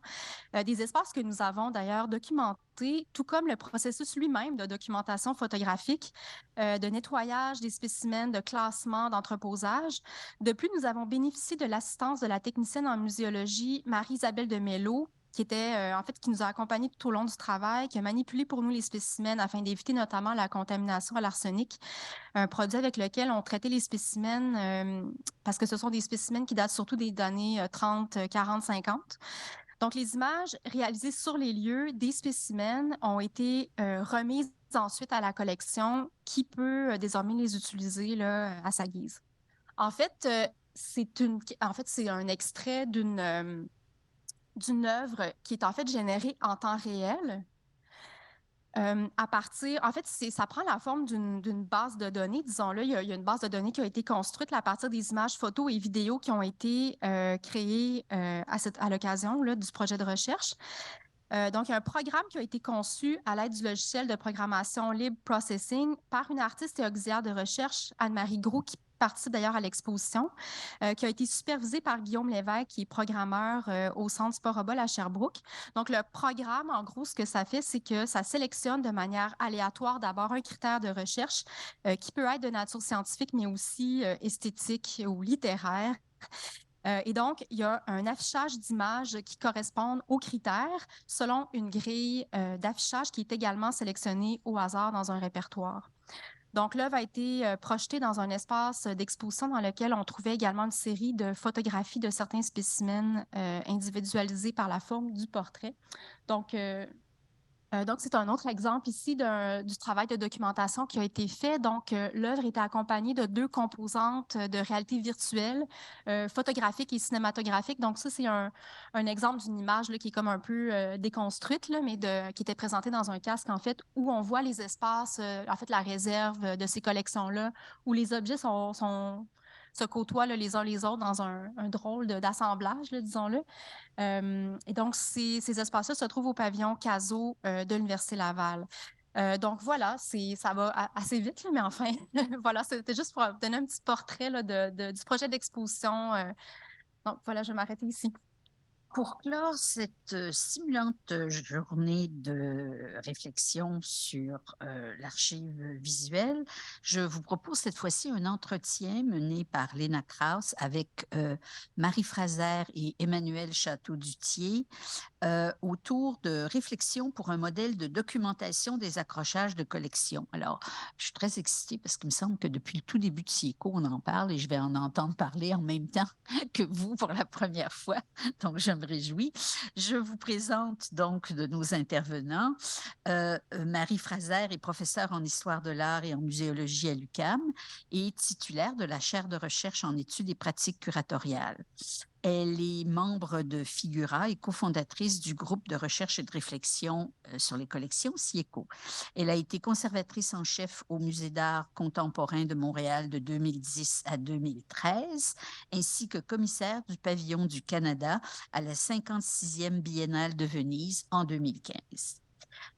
des espaces que nous avons d'ailleurs documentés, tout comme le processus lui-même de documentation photographique, de nettoyage des spécimens, de classement, d'entreposage. De plus, nous avons bénéficié de l'assistance de la technicienne en muséologie Marie-Isabelle de Mello, qui nous a accompagnés tout au long du travail, qui a manipulé pour nous les spécimens afin d'éviter notamment la contamination à l'arsenic, un produit avec lequel on traitait les spécimens parce que ce sont des spécimens qui datent surtout des années 30, 40, 50. Donc, les images réalisées sur les lieux des spécimens ont été remises ensuite à la collection qui peut désormais les utiliser là, à sa guise. En fait, c'est un extrait d'une œuvre qui est en fait générée en temps réel. Ça prend la forme d'une base de données, disons-le. Il y a une base de données qui a été construite à partir des images, photos et vidéos qui ont été créées à l'occasion du projet de recherche. Donc, il y a un programme qui a été conçu à l'aide du logiciel de programmation Libre Processing par une artiste et auxiliaire de recherche, Anne-Marie Gros, qui participe d'ailleurs à l'exposition, qui a été supervisée par Guillaume Lévesque, qui est programmeur au Centre Sporobol à Sherbrooke. Donc, le programme, en gros, ce que ça fait, c'est que ça sélectionne de manière aléatoire d'abord un critère de recherche qui peut être de nature scientifique, mais aussi esthétique ou littéraire. Et donc, il y a un affichage d'images qui correspondent aux critères selon une grille d'affichage qui est également sélectionnée au hasard dans un répertoire. Donc, l'œuvre a été projetée dans un espace d'exposition dans lequel on trouvait également une série de photographies de certains spécimens individualisés par la forme du portrait. Donc, c'est un autre exemple ici du travail de documentation qui a été fait. Donc, l'œuvre était accompagnée de 2 composantes de réalité virtuelle, photographique et cinématographique. Donc, ça, c'est un exemple d'une image là, qui est comme un peu déconstruite, là, mais qui était présentée dans un casque, en fait, où on voit les espaces, en fait, la réserve de ces collections-là, où les objets se côtoient là, les uns les autres dans un drôle d'assemblage, disons-le. Et donc, ces espaces-là se trouvent au pavillon Caso de l'Université Laval. Donc, voilà, ça va assez vite, là, mais enfin, voilà, c'était juste pour donner un petit portrait là, du projet d'exposition. Donc, voilà, je vais m'arrêter ici. Pour clore cette stimulante journée de réflexion sur l'archive visuelle, je vous propose cette fois-ci un entretien mené par Léna Krauss avec Marie Fraser et Emmanuel Château-Dutier autour de réflexions pour un modèle de documentation des accrochages de collections. Alors, je suis très excitée parce qu'il me semble que depuis le tout début de SIECO, on en parle et je vais en entendre parler en même temps que vous pour la première fois. Donc, je me réjouis. Je vous présente donc de nos intervenants. Marie Fraser est professeure en histoire de l'art et en muséologie à l'UQAM et titulaire de la chaire de recherche en études et pratiques curatoriales. Elle est membre de Figura et cofondatrice du groupe de recherche et de réflexion sur les collections SIECO. Elle a été conservatrice en chef au Musée d'art contemporain de Montréal de 2010 à 2013, ainsi que commissaire du pavillon du Canada à la 56e Biennale de Venise en 2015.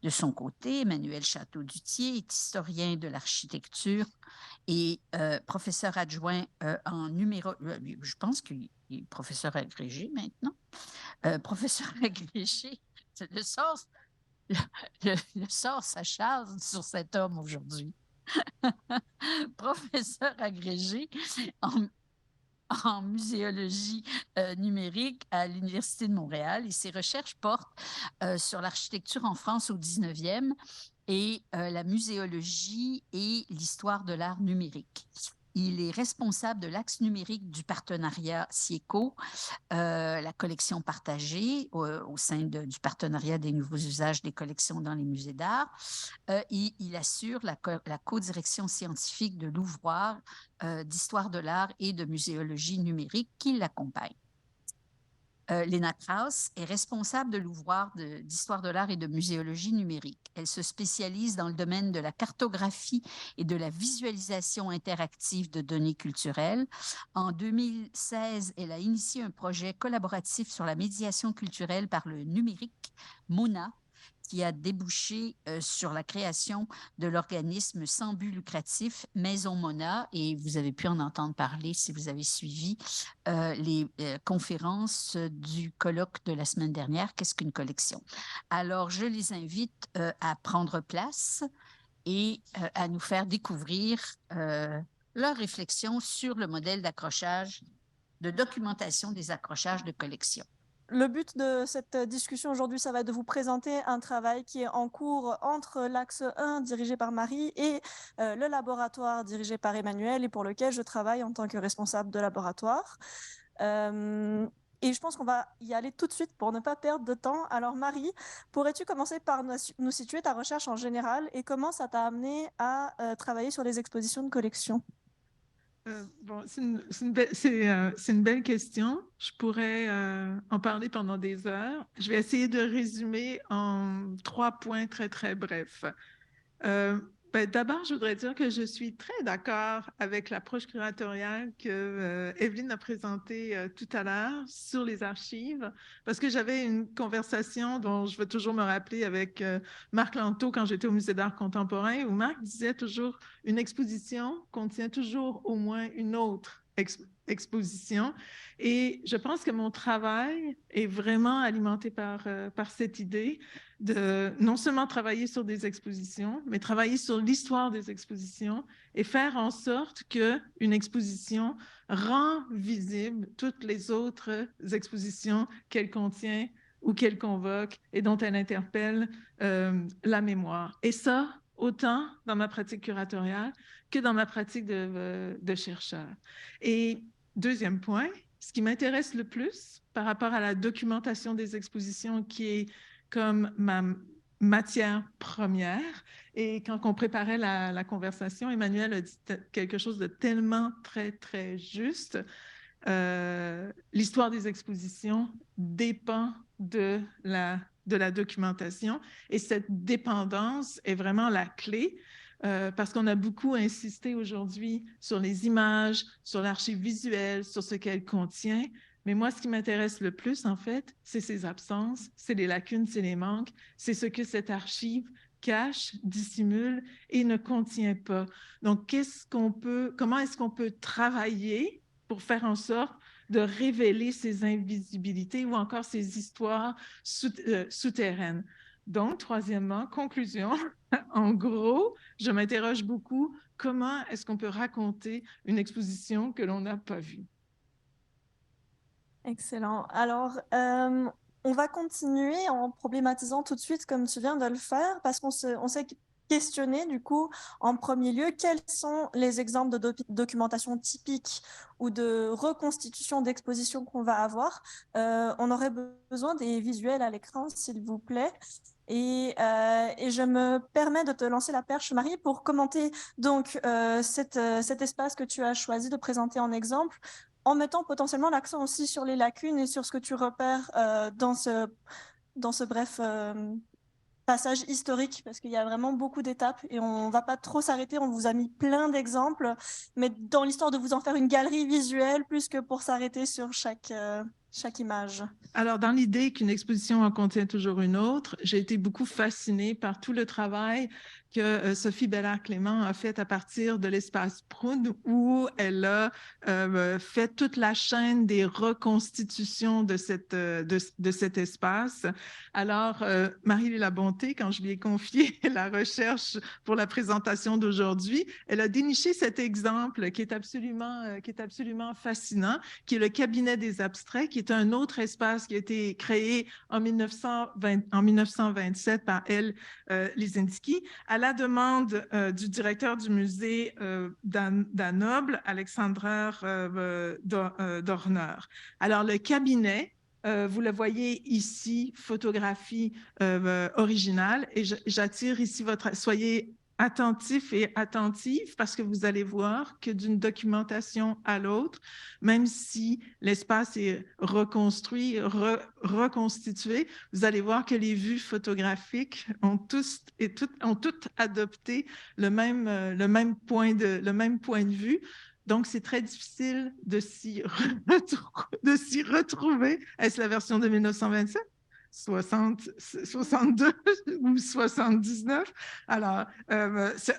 De son côté, Emmanuel Château-Dutier est historien de l'architecture et professeur adjoint en numérologie. Je pense qu'il est professeur agrégé maintenant. Professeur agrégé, le sort s'acharne sur cet homme aujourd'hui. Professeur agrégé en muséologie numérique à l'Université de Montréal et ses recherches portent sur l'architecture en France au 19e et la muséologie et l'histoire de l'art numérique. Il est responsable de l'axe numérique du partenariat SIECO, la collection partagée au sein du partenariat des nouveaux usages des collections dans les musées d'art. Il assure la co-direction scientifique de l'ouvroir d'histoire de l'art et de muséologie numérique qui l'accompagne. Léna Krauss est responsable de l'ouvroir d'histoire de l'art et de muséologie numérique. Elle se spécialise dans le domaine de la cartographie et de la visualisation interactive de données culturelles. En 2016, elle a initié un projet collaboratif sur la médiation culturelle par le numérique, MONA, qui a débouché sur la création de l'organisme sans but lucratif Maison Mona, et vous avez pu en entendre parler si vous avez suivi les conférences du colloque de la semaine dernière, Qu'est-ce qu'une collection? Alors, je les invite à prendre place et à nous faire découvrir leur réflexion sur le modèle d'accrochage, de documentation des accrochages de collection. Le but de cette discussion aujourd'hui, ça va être de vous présenter un travail qui est en cours entre l'axe 1 dirigé par Marie et le laboratoire dirigé par Emmanuel et pour lequel je travaille en tant que responsable de laboratoire. Et je pense qu'on va y aller tout de suite pour ne pas perdre de temps. Alors Marie, pourrais-tu commencer par nous situer ta recherche en général et comment ça t'a amené à travailler sur les expositions de collection? Bon, c'est une belle question. Je pourrais en parler pendant des heures. Je vais essayer de résumer en 3 points très, très brefs. D'abord, je voudrais dire que je suis très d'accord avec l'approche curatoriale que Evelyne a présentée tout à l'heure sur les archives, parce que j'avais une conversation dont je veux toujours me rappeler avec Marc Lanto quand j'étais au Musée d'art contemporain, où Marc disait toujours « une exposition contient toujours au moins une autre exposition ». Et je pense que mon travail est vraiment alimenté par cette idée de non seulement travailler sur des expositions, mais travailler sur l'histoire des expositions et faire en sorte qu'une exposition rend visible toutes les autres expositions qu'elle contient ou qu'elle convoque et dont elle interpelle la mémoire. Et ça, autant dans ma pratique curatoriale que dans ma pratique de chercheur. Et deuxième point, ce qui m'intéresse le plus par rapport à la documentation des expositions qui est comme ma matière première. Et quand on préparait la conversation, Emmanuel a dit quelque chose de tellement très, très juste. L'histoire des expositions dépend de la documentation et cette dépendance est vraiment la clé parce qu'on a beaucoup insisté aujourd'hui sur les images, sur l'archive visuelle, sur ce qu'elle contient. Mais moi, ce qui m'intéresse le plus, en fait, c'est ses absences, c'est les lacunes, c'est les manques, c'est ce que cette archive cache, dissimule et ne contient pas. Donc, comment est-ce qu'on peut travailler pour faire en sorte de révéler ces invisibilités ou encore ces histoires souterraines? Donc, troisièmement, conclusion, en gros, je m'interroge beaucoup, comment est-ce qu'on peut raconter une exposition que l'on n'a pas vue? Excellent. Alors, on va continuer en problématisant tout de suite comme tu viens de le faire parce qu'on s'est questionné du coup en premier lieu quels sont les exemples de documentation typique ou de reconstitution d'exposition qu'on va avoir. On aurait besoin des visuels à l'écran s'il vous plaît. Et je me permets de te lancer la perche, Marie, pour commenter donc cet espace que tu as choisi de présenter en exemple, en mettant potentiellement l'accent aussi sur les lacunes et sur ce que tu repères dans ce bref passage historique, parce qu'il y a vraiment beaucoup d'étapes et on ne va pas trop s'arrêter, on vous a mis plein d'exemples, mais dans l'histoire de vous en faire une galerie visuelle, plus que pour s'arrêter sur chaque image. Alors, dans l'idée qu'une exposition en contient toujours une autre, j'ai été beaucoup fascinée par tout le travail que Sophie Bellard-Clément a fait à partir de l'espace Proun, où elle a fait toute la chaîne des reconstitutions de cet espace. Alors, Marie Labonté, quand je lui ai confié la recherche pour la présentation d'aujourd'hui, elle a déniché cet exemple qui est absolument fascinant, qui est le cabinet des abstraits, qui est un autre espace qui a été créé en 1927 par Elle Lisinski, à la demande du directeur du musée d'Anoble, Alexandre Dorner. Alors, le cabinet, vous le voyez ici, photographie originale, et j'attire ici soyez attentifs et attentives parce que vous allez voir que d'une documentation à l'autre, même si l'espace est reconstruit, reconstitué, vous allez voir que les vues photographiques ont toutes adopté le même point de vue. Donc, c'est très difficile de s'y retrouver. Est-ce la version de 1927? 62 ou 79. Alors,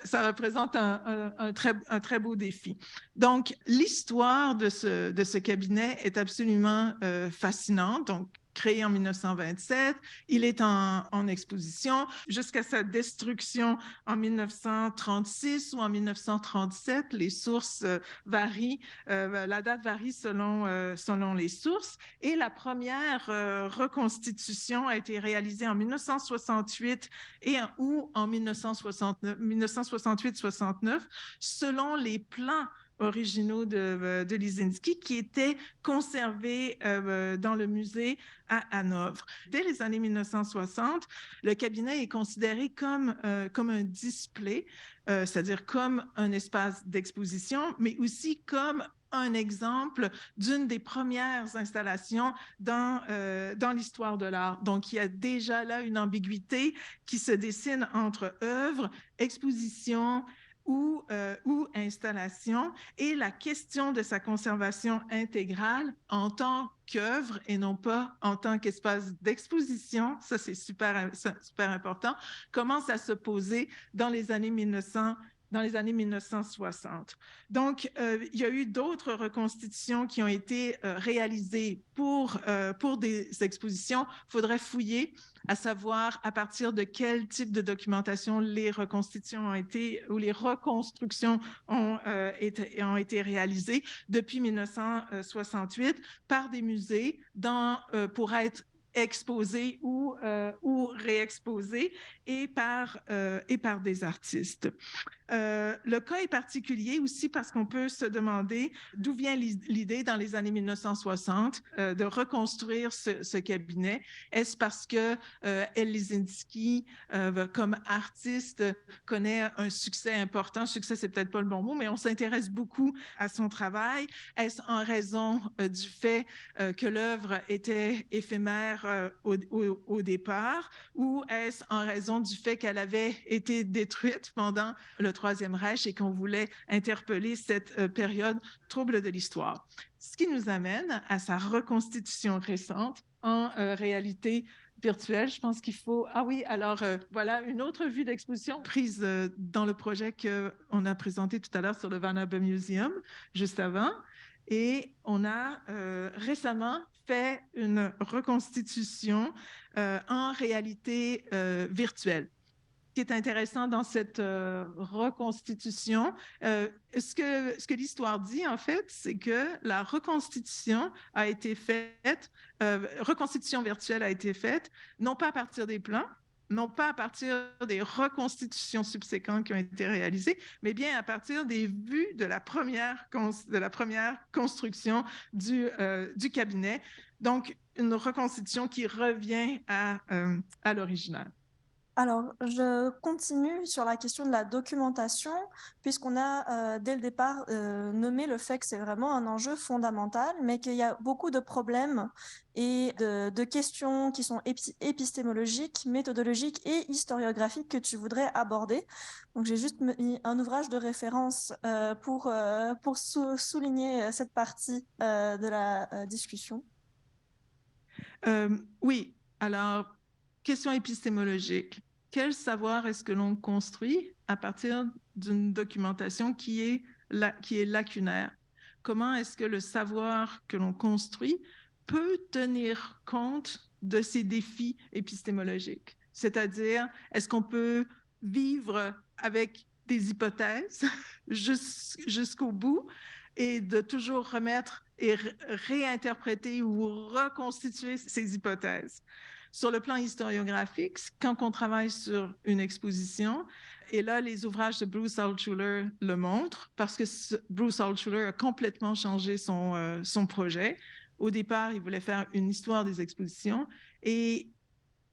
ça représente un très beau défi. Donc, l'histoire de ce cabinet est absolument fascinante. Donc, créé en 1927, il est en exposition jusqu'à sa destruction en 1936 ou en 1937. Les sources varient, la date varie selon les sources. Et la première reconstitution a été réalisée en 1968 ou en 1968-69 selon les plans originaux de Lisinski qui étaient conservés dans le musée à Hanovre. Dès les années 1960, le cabinet est considéré comme un display, c'est-à-dire comme un espace d'exposition, mais aussi comme un exemple d'une des premières installations dans l'histoire de l'art. Donc, il y a déjà là une ambiguïté qui se dessine entre œuvre, exposition, ou installation, et la question de sa conservation intégrale en tant qu'œuvre et non pas en tant qu'espace d'exposition, ça c'est super important, commence à se poser dans les années 1960. Donc, il y a eu d'autres reconstitutions qui ont été réalisées pour des expositions. Il faudrait fouiller à savoir à partir de quel type de documentation les reconstitutions ont été ou les reconstructions ont été réalisées depuis 1968 par des musées pour être exposés ou réexposés et par des artistes. Le cas est particulier aussi parce qu'on peut se demander d'où vient l'idée dans les années 1960 de reconstruire ce cabinet. Est-ce parce que Lisinski, comme artiste, connaît un succès important? Succès, c'est peut-être pas le bon mot, mais on s'intéresse beaucoup à son travail. Est-ce en raison du fait que l'œuvre était éphémère au départ, ou est-ce en raison du fait qu'elle avait été détruite pendant le Troisième Reich et qu'on voulait interpeller cette période trouble de l'histoire? Ce qui nous amène à sa reconstitution récente en réalité virtuelle. Je pense qu'il faut... Ah oui, alors voilà une autre vue d'exposition prise dans le projet qu'on a présenté tout à l'heure sur le Van Abbe Museum, juste avant. Et on a récemment fait une reconstitution en réalité virtuelle. Ce qui est intéressant dans cette reconstitution, ce que l'histoire dit, en fait, c'est que la reconstitution a été faite, reconstitution virtuelle a été faite, non pas à partir des plans, non pas à partir des reconstitutions subséquentes qui ont été réalisées, mais bien à partir des vues de la première construction du cabinet. Donc, une reconstitution qui revient à l'original. Alors, je continue sur la question de la documentation, puisqu'on a dès le départ nommé le fait que c'est vraiment un enjeu fondamental, mais qu'il y a beaucoup de problèmes et de questions qui sont épistémologiques, méthodologiques et historiographiques que tu voudrais aborder. Donc, j'ai juste mis un ouvrage de référence pour souligner cette partie de la discussion. Oui, alors... Question épistémologique. Quel savoir est-ce que l'on construit à partir d'une documentation qui est lacunaire? Comment est-ce que le savoir que l'on construit peut tenir compte de ces défis épistémologiques? C'est-à-dire, est-ce qu'on peut vivre avec des hypothèses jusqu'au bout et de toujours remettre et réinterpréter ou reconstituer ces hypothèses? Sur le plan historiographique, quand on travaille sur une exposition, et là, les ouvrages de Bruce Altshuler le montrent, parce que Bruce Altshuler a complètement changé son projet. Au départ, il voulait faire une histoire des expositions, et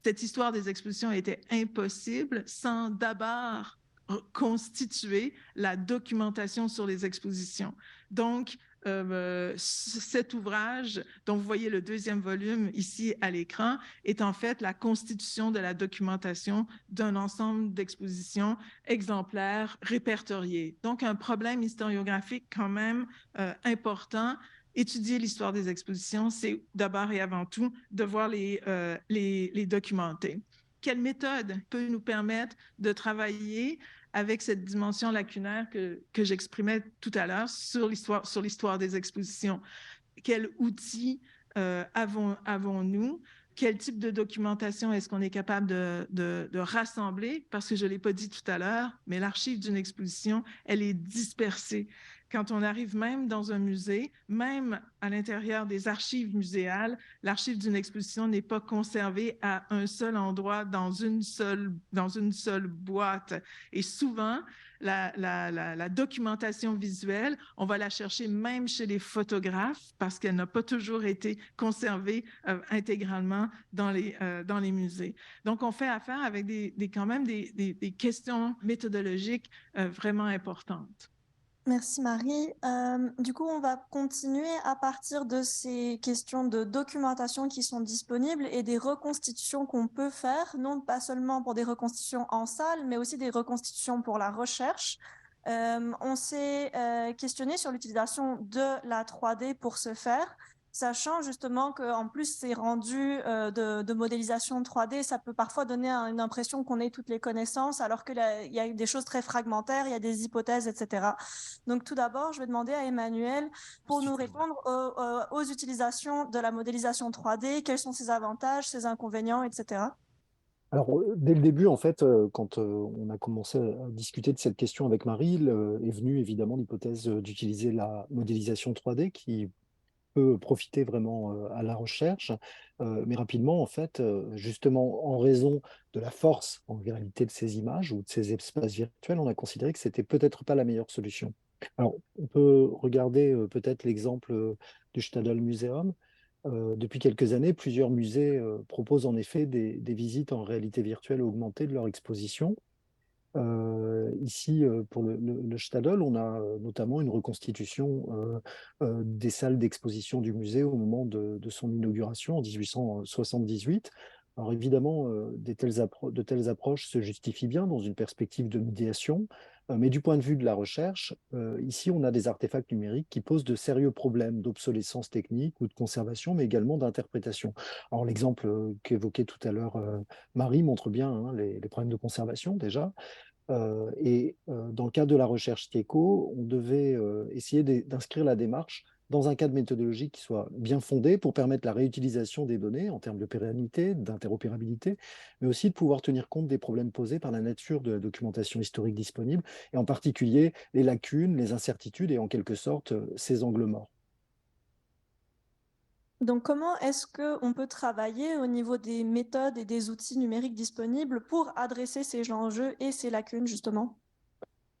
cette histoire des expositions était impossible sans d'abord constituer la documentation sur les expositions. Donc, cet ouvrage, dont vous voyez le deuxième volume ici à l'écran, est en fait la constitution de la documentation d'un ensemble d'expositions exemplaires répertoriées. Donc, un problème historiographique quand même important étudier l'histoire des expositions, c'est d'abord et avant tout devoir les documenter. Quelle méthode peut nous permettre de travailler avec cette dimension lacunaire que j'exprimais tout à l'heure sur l'histoire des expositions? Quels outils avons-nous? Quel type de documentation est-ce qu'on est capable de rassembler? Parce que je ne l'ai pas dit tout à l'heure, mais l'archive d'une exposition, elle est dispersée. Quand on arrive même dans un musée, même à l'intérieur des archives muséales, l'archive d'une exposition n'est pas conservée à un seul endroit, dans une seule boîte. Et souvent, la documentation visuelle, on va la chercher même chez les photographes parce qu'elle n'a pas toujours été conservée intégralement dans les musées. Donc, on fait affaire avec quand même des questions méthodologiques vraiment importantes. Merci Marie. Du coup, on va continuer à partir de ces questions de documentation qui sont disponibles et des reconstitutions qu'on peut faire, non pas seulement pour des reconstitutions en salle, mais aussi des reconstitutions pour la recherche. On s'est questionné sur l'utilisation de la 3D pour ce faire, sachant justement qu'en plus ces rendus de modélisation 3D, ça peut parfois donner une impression qu'on ait toutes les connaissances, alors qu'il y a des choses très fragmentaires, il y a des hypothèses, etc. Donc tout d'abord, je vais demander à Emmanuel pour nous répondre aux utilisations de la modélisation 3D, quels sont ses avantages, ses inconvénients, etc. Alors, dès le début, en fait, quand on a commencé à discuter de cette question avec Marie, est venue évidemment l'hypothèse d'utiliser la modélisation 3D qui peut profiter vraiment à la recherche. Mais rapidement, en fait, justement, en raison de la force, en réalité, de ces images ou de ces espaces virtuels, on a considéré que c'était peut-être pas la meilleure solution. Alors, on peut regarder peut-être l'exemple du Stadel Museum. Depuis quelques années, plusieurs musées proposent en effet des visites en réalité virtuelle augmentée de leur exposition. Ici, pour le Stadel, on a notamment une reconstitution des salles d'exposition du musée au moment de son inauguration en 1878. Alors évidemment, de telles approches se justifient bien dans une perspective de médiation, mais du point de vue de la recherche, ici on a des artefacts numériques qui posent de sérieux problèmes d'obsolescence technique ou de conservation, mais également d'interprétation. Alors l'exemple qu'évoquait tout à l'heure Marie montre bien les problèmes de conservation déjà. Dans le cadre de la recherche TIECO, on devait essayer d'inscrire la démarche dans un cadre méthodologique qui soit bien fondé pour permettre la réutilisation des données en termes de pérennité, d'interopérabilité, mais aussi de pouvoir tenir compte des problèmes posés par la nature de la documentation historique disponible, et en particulier les lacunes, les incertitudes et en quelque sorte ces angles morts. Donc, comment est-ce qu'on peut travailler au niveau des méthodes et des outils numériques disponibles pour adresser ces enjeux et ces lacunes, justement?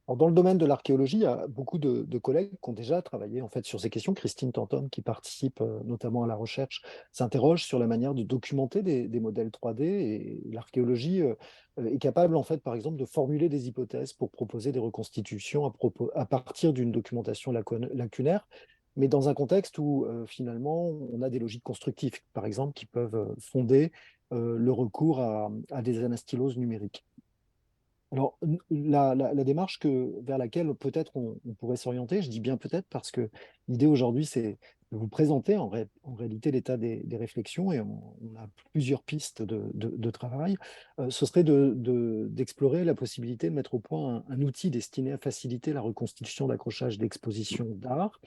Alors, dans le domaine de l'archéologie, il y a beaucoup de collègues qui ont déjà travaillé en fait, sur ces questions. Christine Tanton, qui participe notamment à la recherche, s'interroge sur la manière de documenter des modèles 3D. Et l'archéologie est capable, en fait, par exemple, de formuler des hypothèses pour proposer des reconstitutions à partir d'une documentation lacunaire, mais dans un contexte où finalement on a des logiques constructives, par exemple, qui peuvent fonder le recours à des anastyloses numériques. Alors, la démarche vers laquelle peut-être on pourrait s'orienter, je dis bien peut-être parce que l'idée aujourd'hui, c'est de vous présenter en réalité l'état des réflexions, et on a plusieurs pistes de travail. Ce serait d'explorer la possibilité de mettre au point un outil destiné à faciliter la reconstitution d'accrochage d'expositions d'art,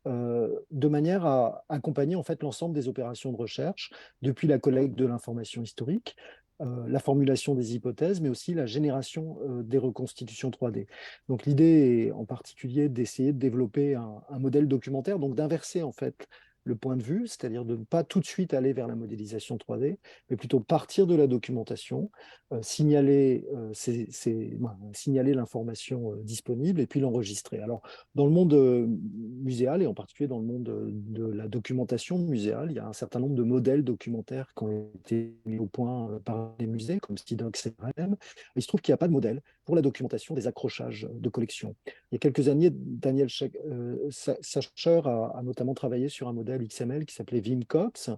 de manière à accompagner en fait l'ensemble des opérations de recherche, depuis la collecte de l'information historique, la formulation des hypothèses, mais aussi la génération des reconstitutions 3D. Donc l'idée est en particulier d'essayer de développer un modèle documentaire, donc d'inverser en fait le point de vue, c'est-à-dire de ne pas tout de suite aller vers la modélisation 3D, mais plutôt partir de la documentation, signaler l'information disponible et puis l'enregistrer. Alors, dans le monde muséal, et en particulier dans le monde de la documentation muséale, il y a un certain nombre de modèles documentaires qui ont été mis au point par les musées, comme Stidox et RM. Il se trouve qu'il n'y a pas de modèle pour la documentation des accrochages de collections. Il y a quelques années, Daniel Sacher a notamment travaillé sur un modèle modèle XML qui s'appelait Vimcox.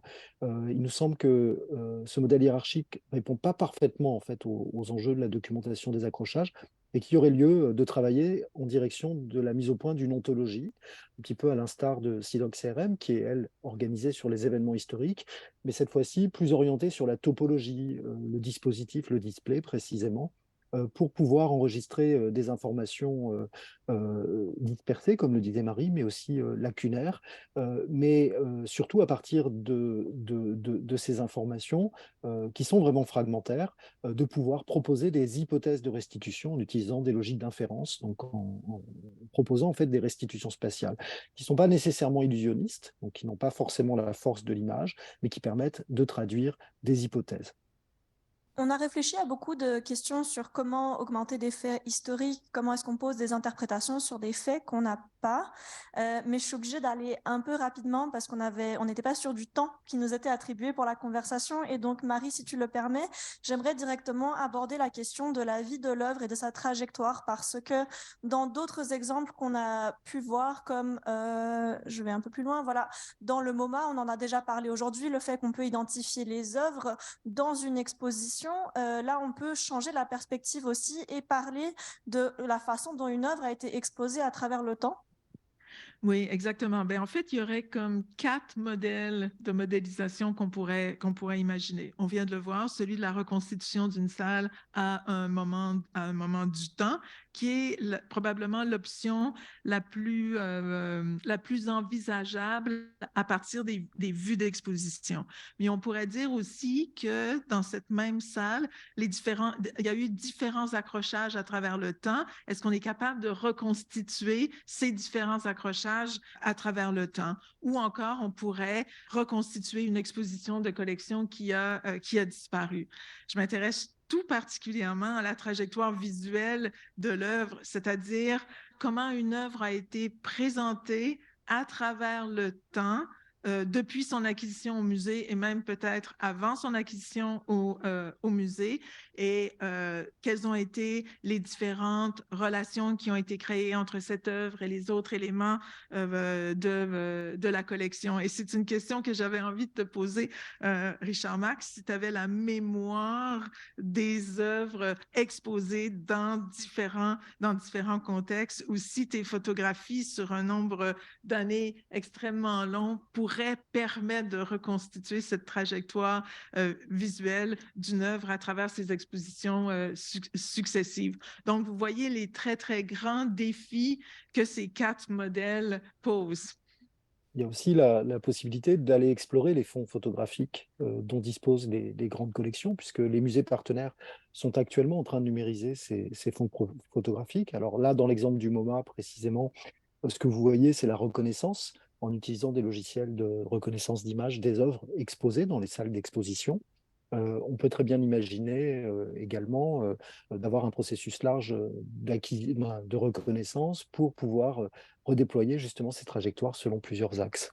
Il nous semble que ce modèle hiérarchique ne répond pas parfaitement en fait, aux enjeux de la documentation des accrochages et qu'il y aurait lieu de travailler en direction de la mise au point d'une ontologie, un petit peu à l'instar de Sidoc CRM, qui est, elle, organisée sur les événements historiques, mais cette fois-ci plus orientée sur la topologie, le dispositif, le display précisément, pour pouvoir enregistrer des informations dispersées, comme le disait Marie, mais aussi lacunaires, mais surtout à partir de ces informations qui sont vraiment fragmentaires, de pouvoir proposer des hypothèses de restitution en utilisant des logiques d'inférence, donc en proposant en fait des restitutions spatiales qui ne sont pas nécessairement illusionnistes, donc qui n'ont pas forcément la force de l'image, mais qui permettent de traduire des hypothèses. On a réfléchi à beaucoup de questions sur comment augmenter des faits historiques, comment est-ce qu'on pose des interprétations sur des faits qu'on n'a pas, mais je suis obligée d'aller un peu rapidement parce qu'on n'était pas sûr du temps qui nous était attribué pour la conversation. Et donc, Marie, si tu le permets, j'aimerais directement aborder la question de la vie de l'œuvre et de sa trajectoire, parce que dans d'autres exemples qu'on a pu voir, comme, je vais un peu plus loin, voilà, dans le MoMA, on en a déjà parlé aujourd'hui, le fait qu'on peut identifier les œuvres dans une exposition. Là, on peut changer la perspective aussi et parler de la façon dont une œuvre a été exposée à travers le temps. Oui, exactement. Ben, en fait, il y aurait comme 4 modèles de modélisation qu'on pourrait imaginer. On vient de le voir, celui de la reconstitution d'une salle à un moment du temps, qui est probablement l'option la plus envisageable à partir des vues d'exposition. Mais on pourrait dire aussi que dans cette même salle, il y a eu différents accrochages à travers le temps. Est-ce qu'on est capable de reconstituer ces différents accrochages à travers le temps? Ou encore, on pourrait reconstituer une exposition de collection qui a disparu. Je m'intéresse tout particulièrement à la trajectoire visuelle de l'œuvre, c'est-à-dire comment une œuvre a été présentée à travers le temps, depuis son acquisition au musée et même peut-être avant son acquisition au musée, et quelles ont été les différentes relations qui ont été créées entre cette œuvre et les autres éléments de la collection. Et c'est une question que j'avais envie de te poser, Richard Max, si tu avais la mémoire des œuvres exposées dans différents contextes, ou si tes photographies sur un nombre d'années extrêmement long pourraient permettre de reconstituer cette trajectoire visuelle d'une œuvre à travers ces expositions successives. Donc, vous voyez les très, très grands défis que ces 4 modèles posent. Il y a aussi la possibilité d'aller explorer les fonds photographiques dont disposent les grandes collections, puisque les musées partenaires sont actuellement en train de numériser ces fonds photographiques. Alors là, dans l'exemple du MoMA précisément, ce que vous voyez, c'est la reconnaissance en utilisant des logiciels de reconnaissance d'images des œuvres exposées dans les salles d'exposition. On peut très bien imaginer également d'avoir un processus large de reconnaissance pour pouvoir redéployer justement ces trajectoires selon plusieurs axes.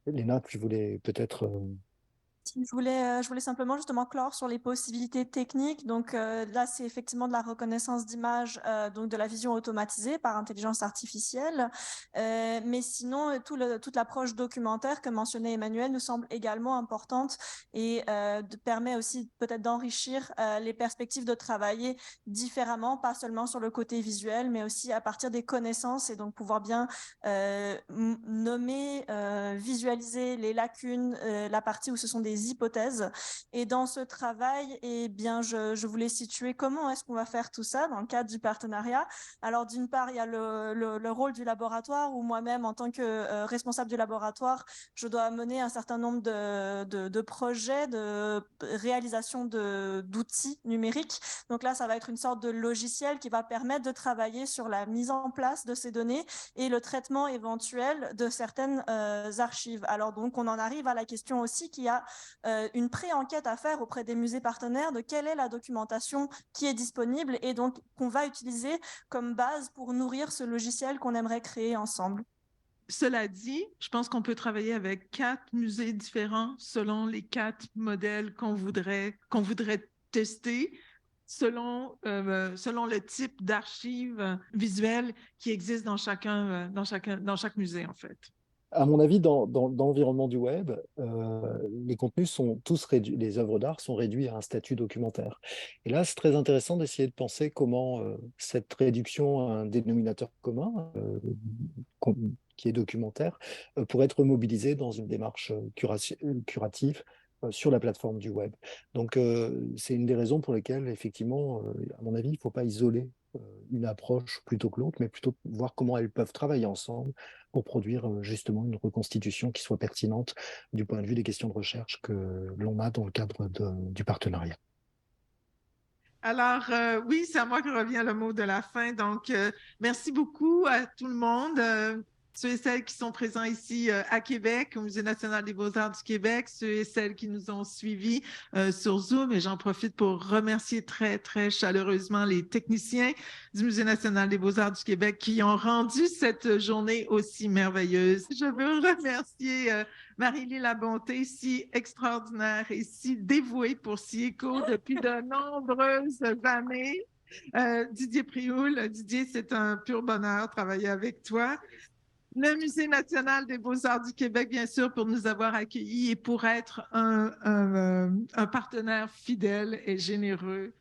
Léna, tu voulais peut-être... Je voulais simplement justement clore sur les possibilités techniques. Donc là, c'est effectivement de la reconnaissance d'images, donc de la vision automatisée par intelligence artificielle. Mais sinon, toute l'approche documentaire que mentionnait Emmanuel nous semble également importante et permet aussi peut-être d'enrichir les perspectives de travailler différemment, pas seulement sur le côté visuel, mais aussi à partir des connaissances, et donc pouvoir bien nommer, visualiser les lacunes, la partie où ce sont des hypothèses. Et dans ce travail, eh bien, je voulais situer comment est-ce qu'on va faire tout ça dans le cadre du partenariat. Alors, d'une part, il y a le rôle du laboratoire, où moi-même, en tant que responsable du laboratoire, je dois mener un certain nombre de projets de réalisation d'outils numériques. Donc là, ça va être une sorte de logiciel qui va permettre de travailler sur la mise en place de ces données et le traitement éventuel de certaines archives. Alors donc, on en arrive à la question aussi qu'il y a une pré-enquête à faire auprès des musées partenaires de quelle est la documentation qui est disponible et donc qu'on va utiliser comme base pour nourrir ce logiciel qu'on aimerait créer ensemble. Cela dit, je pense qu'on peut travailler avec 4 musées différents selon les 4 modèles qu'on voudrait tester, selon le type d'archives visuelles qui existent dans chaque musée, en fait. À mon avis, dans l'environnement du web, les contenus sont tous réduits, les œuvres d'art sont réduits à un statut documentaire. Et là, c'est très intéressant d'essayer de penser comment cette réduction à un dénominateur commun, qui est documentaire, pourrait être mobilisée dans une démarche curative sur la plateforme du web. Donc, c'est une des raisons pour lesquelles, effectivement, à mon avis, il ne faut pas isoler une approche plutôt que l'autre, mais plutôt voir comment elles peuvent travailler ensemble pour produire justement une reconstitution qui soit pertinente du point de vue des questions de recherche que l'on a dans le cadre du partenariat. Alors, oui, c'est à moi que revient le mot de la fin. Donc, merci beaucoup à tout le monde. Ceux et celles qui sont présents ici à Québec, au Musée national des beaux-arts du Québec, ceux et celles qui nous ont suivis sur Zoom. Et j'en profite pour remercier très, très chaleureusement les techniciens du Musée national des beaux-arts du Québec qui ont rendu cette journée aussi merveilleuse. Je veux remercier Marie-Lie Labonté, si extraordinaire et si dévouée pour SciEco depuis de nombreuses années. Didier Prioul, Didier, c'est un pur bonheur de travailler avec toi. Le Musée national des beaux-arts du Québec, bien sûr, pour nous avoir accueillis et pour être un partenaire fidèle et généreux